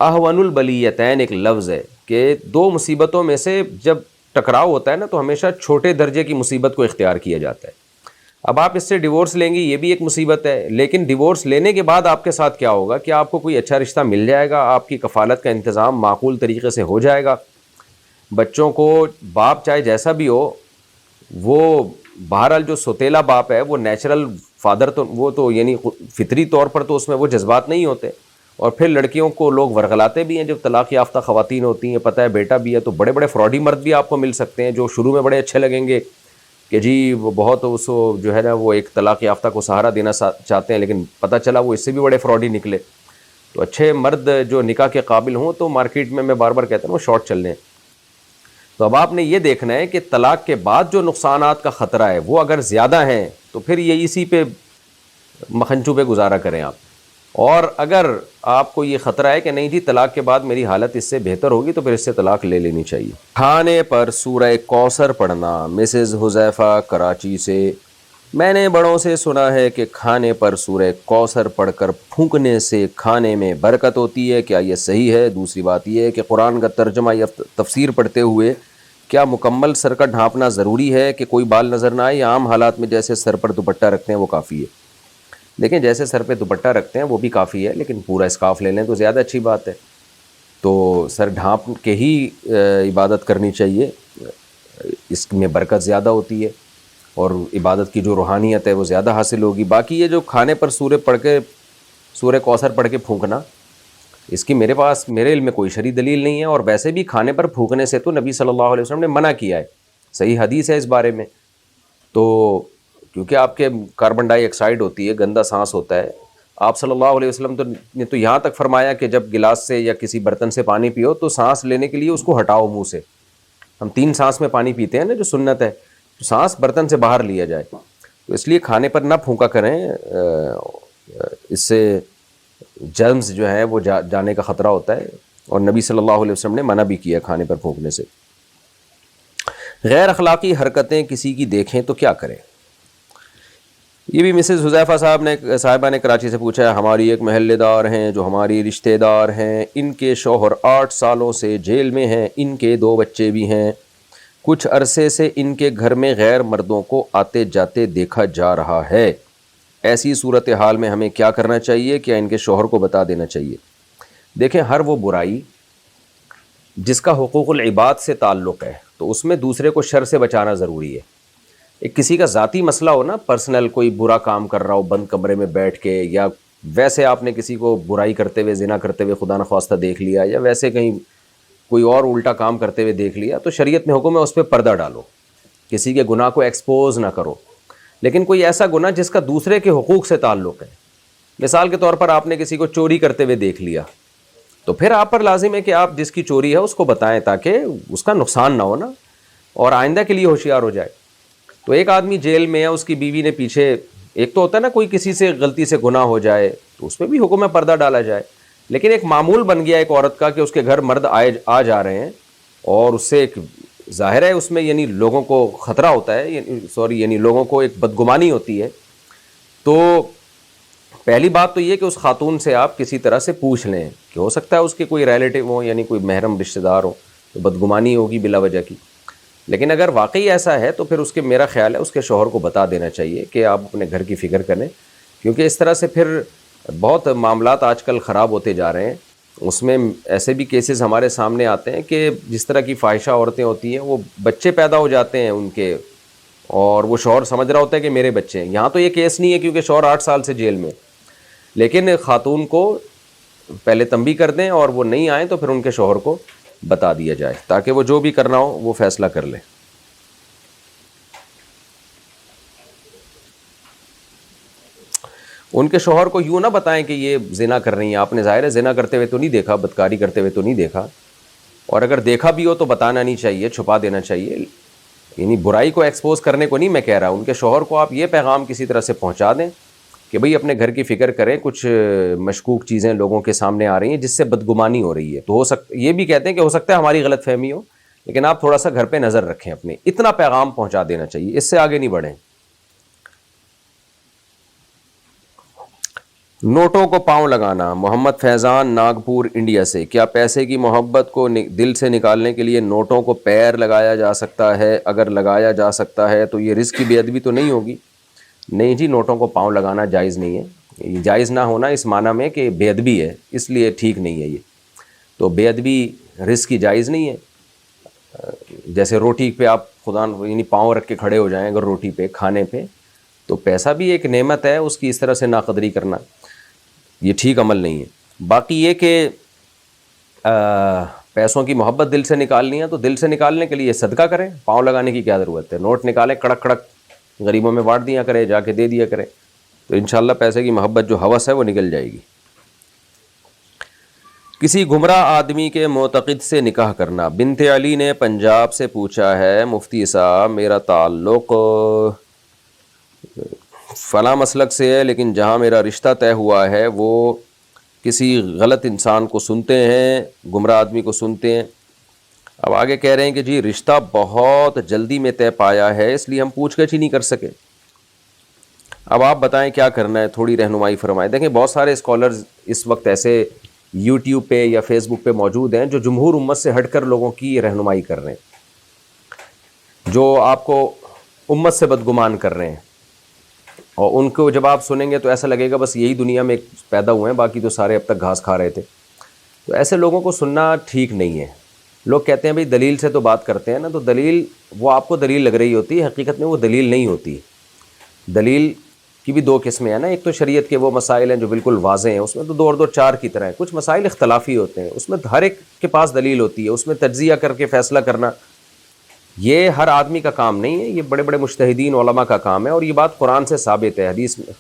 احون البلیتین ایک لفظ ہے کہ 2 مصیبتوں میں سے جب ٹکراؤ ہوتا ہے نا, تو ہمیشہ چھوٹے درجے کی مصیبت کو اختیار کیا جاتا ہے. اب آپ اس سے ڈیورس لیں گی, یہ بھی ایک مصیبت ہے, لیکن ڈیورس لینے کے بعد آپ کے ساتھ کیا ہوگا کہ آپ کو کوئی اچھا رشتہ مل جائے گا, آپ کی کفالت کا انتظام معقول طریقے سے ہو جائے گا. بچوں کو باپ چاہے جیسا بھی ہو, وہ بہرحال جو سوتیلا باپ ہے وہ نیچرل فادر, تو وہ تو یعنی فطری طور پر تو اس میں وہ جذبات نہیں ہوتے. اور پھر لڑکیوں کو لوگ ورغلاتے بھی ہیں, جب طلاق یافتہ خواتین ہوتی ہیں, پتہ ہے بیٹا بھی ہے, تو بڑے بڑے فراڈی مرد بھی آپ کو مل سکتے ہیں, جو شروع میں بڑے اچھے لگیں گے کہ جی وہ بہت اس جو ہے نا وہ ایک طلاق یافتہ کو سہارا دینا چاہتے ہیں, لیکن پتہ چلا وہ اس سے بھی بڑے فراڈی نکلے. تو اچھے مرد جو نکاح کے قابل ہوں, تو مارکیٹ میں بار بار کہتا ہوں وہ شارٹ چل رہے ہیں. تو اب آپ نے یہ دیکھنا ہے کہ طلاق کے بعد جو نقصانات کا خطرہ ہے وہ اگر زیادہ ہیں, تو پھر یہ اسی پہ مکھنچو پہ گزارا کریں آپ. اور اگر آپ کو یہ خطرہ ہے کہ نہیں جی طلاق کے بعد میری حالت اس سے بہتر ہوگی تو پھر اس سے طلاق لے لینی چاہیے۔ کھانے پر سورہ کوثر پڑھنا، مسز حذیفہ کراچی سے۔ میں نے بڑوں سے سنا ہے کہ کھانے پر سورہ کوثر پڑھ کر پھونکنے سے کھانے میں برکت ہوتی ہے، کیا یہ صحیح ہے؟ دوسری بات یہ ہے کہ قرآن کا ترجمہ یا تفسیر پڑھتے ہوئے کیا مکمل سر کا ڈھانپنا ضروری ہے کہ کوئی بال نظر نہ آئے، یا عام حالات میں جیسے سر پر دوپٹہ رکھتے ہیں وہ کافی ہے؟ دیکھیں جیسے سر پہ دوپٹہ رکھتے ہیں وہ بھی کافی ہے، لیکن پورا اسکارف لے لیں تو زیادہ اچھی بات ہے۔ تو سر ڈھانپ کے ہی عبادت کرنی چاہیے، اس میں برکت زیادہ ہوتی ہے اور عبادت کی جو روحانیت ہے وہ زیادہ حاصل ہوگی۔ باقی یہ جو کھانے پر سورہ کوثر پڑھ کے پھونکنا، اس کی میرے علم میں کوئی شرعی دلیل نہیں ہے، اور ویسے بھی کھانے پر پھونکنے سے تو نبی صلی اللہ علیہ وسلم نے منع کیا ہے، صحیح حدیث ہے اس بارے میں۔ تو کیونکہ آپ کے کاربن ڈائی آکسائڈ ہوتی ہے، گندا سانس ہوتا ہے، آپ صلی اللہ علیہ وسلم نے تو یہاں تک فرمایا کہ جب گلاس سے یا کسی برتن سے پانی پیو تو سانس لینے کے لیے اس کو ہٹاؤ منہ سے۔ ہم 3 سانس میں پانی پیتے ہیں نا جو سنت ہے، تو سانس برتن سے باہر لیا جائے، تو اس لیے کھانے پر نہ پھونکا کریں، اس سے جرمز جو ہیں وہ جانے کا خطرہ ہوتا ہے، اور نبی صلی اللہ علیہ وسلم نے منع بھی کیا کھانے پر پھونکنے سے۔ غیر اخلاقی حرکتیں کسی کی دیکھیں تو کیا کریں؟ یہ بھی مسز حذیفہ صاحبہ نے کراچی سے پوچھا ہے۔ ہماری ایک محلے دار ہیں جو ہماری رشتہ دار ہیں، ان کے شوہر 8 سالوں سے جیل میں ہیں، ان کے 2 بچے بھی ہیں، کچھ عرصے سے ان کے گھر میں غیر مردوں کو آتے جاتے دیکھا جا رہا ہے، ایسی صورتحال میں ہمیں کیا کرنا چاہیے؟ کیا ان کے شوہر کو بتا دینا چاہیے؟ دیکھیں ہر وہ برائی جس کا حقوق العباد سے تعلق ہے تو اس میں دوسرے کو شر سے بچانا ضروری ہے۔ ایک کسی کا ذاتی مسئلہ ہو نا، پرسنل کوئی برا کام کر رہا ہو بند کمرے میں بیٹھ کے، یا ویسے آپ نے کسی کو برائی کرتے ہوئے، زنا کرتے ہوئے خدا نخواستہ دیکھ لیا، یا ویسے کہیں کوئی اور الٹا کام کرتے ہوئے دیکھ لیا، تو شریعت میں حکم ہے اس پہ پردہ ڈالو، کسی کے گناہ کو ایکسپوز نہ کرو۔ لیکن کوئی ایسا گناہ جس کا دوسرے کے حقوق سے تعلق ہے، مثال کے طور پر آپ نے کسی کو چوری کرتے ہوئے دیکھ لیا، تو پھر آپ پر لازم ہے کہ آپ جس کی چوری ہے اس کو بتائیں تاکہ اس کا نقصان نہ ہو نا، اور آئندہ کے لیے ہوشیار ہو جائے۔ تو ایک آدمی جیل میں ہے، اس کی بیوی نے پیچھے، ایک تو ہوتا ہے نا کوئی کسی سے غلطی سے گناہ ہو جائے تو اس پہ بھی حکم ہے پردہ ڈالا جائے، لیکن ایک معمول بن گیا ایک عورت کا کہ اس کے گھر مرد آ جا رہے ہیں، اور اس سے ایک ظاہر ہے اس میں یعنی لوگوں کو خطرہ ہوتا ہے، یعنی لوگوں کو ایک بدگمانی ہوتی ہے۔ تو پہلی بات تو یہ کہ اس خاتون سے آپ کسی طرح سے پوچھ لیں کہ ہو سکتا ہے اس کے کوئی ریلیٹیو ہو، یعنی کوئی محرم رشتہ دار ہو، تو بدگمانی ہوگی بلا وجہ کی۔ لیکن اگر واقعی ایسا ہے تو پھر میرا خیال ہے اس کے شوہر کو بتا دینا چاہیے کہ آپ اپنے گھر کی فکر کریں، کیونکہ اس طرح سے پھر بہت معاملات آج کل خراب ہوتے جا رہے ہیں۔ اس میں ایسے بھی کیسز ہمارے سامنے آتے ہیں کہ جس طرح کی فاحشہ عورتیں ہوتی ہیں، وہ بچے پیدا ہو جاتے ہیں ان کے، اور وہ شوہر سمجھ رہا ہوتا ہے کہ میرے بچے ہیں۔ یہاں تو یہ کیس نہیں ہے کیونکہ شوہر 8 سال سے جیل میں، لیکن خاتون کو پہلے تنبیہ کر دیں، اور وہ نہیں آئیں تو پھر ان کے شوہر کو بتا دیا جائے تاکہ وہ جو بھی کرنا ہو وہ فیصلہ کر لیں۔ ان کے شوہر کو یوں نہ بتائیں کہ یہ زنا کر رہی ہیں، آپ نے ظاہر ہے زنا کرتے ہوئے تو نہیں دیکھا، بدکاری کرتے ہوئے تو نہیں دیکھا، اور اگر دیکھا بھی ہو تو بتانا نہیں چاہیے، چھپا دینا چاہیے، یعنی برائی کو ایکسپوز کرنے کو نہیں میں کہہ رہا۔ ان کے شوہر کو آپ یہ پیغام کسی طرح سے پہنچا دیں کہ بھئی اپنے گھر کی فکر کریں، کچھ مشکوک چیزیں لوگوں کے سامنے آ رہی ہیں جس سے بدگمانی ہو رہی ہے، تو یہ بھی کہتے ہیں کہ ہو سکتا ہے ہماری غلط فہمی ہو، لیکن آپ تھوڑا سا گھر پہ نظر رکھیں اپنے، اتنا پیغام پہنچا دینا چاہیے، اس سے آگے نہیں بڑھیں۔ نوٹوں کو پاؤں لگانا، محمد فیضان ناگپور انڈیا سے۔ کیا پیسے کی محبت کو دل سے نکالنے کے لیے نوٹوں کو پیر لگایا جا سکتا ہے؟ اگر لگایا جا سکتا ہے تو یہ رزق کی بے ادبی تو نہیں ہوگی؟ نہیں جی، نوٹوں کو پاؤں لگانا جائز نہیں ہے، یہ جائز نہ ہونا اس معنی میں کہ بے ادبی ہے، اس لیے ٹھیک نہیں ہے یہ، تو بے ادبی رزق کی جائز نہیں ہے۔ جیسے روٹی پہ آپ خدا یعنی پاؤں رکھ کے کھڑے ہو جائیں اگر روٹی پہ کھانے پہ، تو پیسہ بھی ایک نعمت ہے، اس کی اس طرح سے ناقدری کرنا یہ ٹھیک عمل نہیں ہے۔ باقی یہ کہ پیسوں کی محبت دل سے نکالنی ہے تو دل سے نکالنے کے لیے صدقہ کریں، پاؤں لگانے کی کیا ضرورت ہے؟ نوٹ نکالیں، کڑک کڑک غریبوں میں بانٹ دیا کریں، جا کے دے دیا کریں، تو انشاءاللہ پیسے کی محبت جو ہوس ہے وہ نکل جائے گی۔ کسی گمراہ آدمی کے معتقد سے نکاح کرنا۔ بنت علی نے پنجاب سے پوچھا ہے، مفتی صاحب میرا تعلق فلاں مسلک سے ہے لیکن جہاں میرا رشتہ طے ہوا ہے وہ کسی غلط انسان کو سنتے ہیں، گمراہ آدمی کو سنتے ہیں۔ اب آگے کہہ رہے ہیں کہ جی رشتہ بہت جلدی میں طے پایا ہے، اس لیے ہم پوچھ گچھ ہی نہیں کر سکے۔ اب آپ بتائیں کیا کرنا ہے، تھوڑی رہنمائی فرمائیں۔ دیکھیں بہت سارے اسکالرز اس وقت ایسے یوٹیوب پہ یا فیس بک پہ موجود ہیں جو جمہور امت سے ہٹ کر لوگوں کی رہنمائی کر رہے ہیں، جو آپ کو امت سے بدگمان کر رہے ہیں، اور ان کو جب آپ سنیں گے تو ایسا لگے گا بس یہی دنیا میں پیدا ہوئے ہیں، باقی تو سارے اب تک گھاس کھا رہے تھے۔ تو ایسے لوگوں کو سننا ٹھیک نہیں ہے۔ لوگ کہتے ہیں بھئی دلیل سے تو بات کرتے ہیں نا، تو دلیل وہ آپ کو دلیل لگ رہی ہوتی ہے، حقیقت میں وہ دلیل نہیں ہوتی۔ دلیل کی بھی دو قسمیں ہیں نا، ایک تو شریعت کے وہ مسائل ہیں جو بالکل واضح ہیں، اس میں تو دو اور دو چار کی طرح ہیں، کچھ مسائل اختلافی ہوتے ہیں، اس میں ہر ایک کے پاس دلیل ہوتی ہے، اس میں تجزیہ کر کے فیصلہ کرنا یہ ہر آدمی کا کام نہیں ہے، یہ بڑے بڑے مجتہدین علماء کا کام ہے، اور یہ بات قرآن سے ثابت ہے،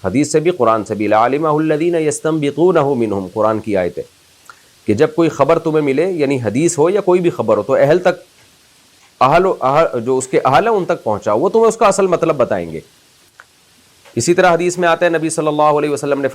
حدیث سے بھی، قرآن سے بھی۔ لعلمہ الذین یستنبطونہ منہم، قرآن کی آیت ہے کہ جب کوئی خبر تمہیں ملے، یعنی حدیث ہو یا کوئی بھی خبر ہو، تو اہل تک، جو اس کے اہل ہیں ان تک پہنچاؤ، وہ تمہیں اس کا اصل مطلب بتائیں گے۔ اسی طرح حدیث میں آتا ہے، نبی صلی اللہ علیہ وسلم نے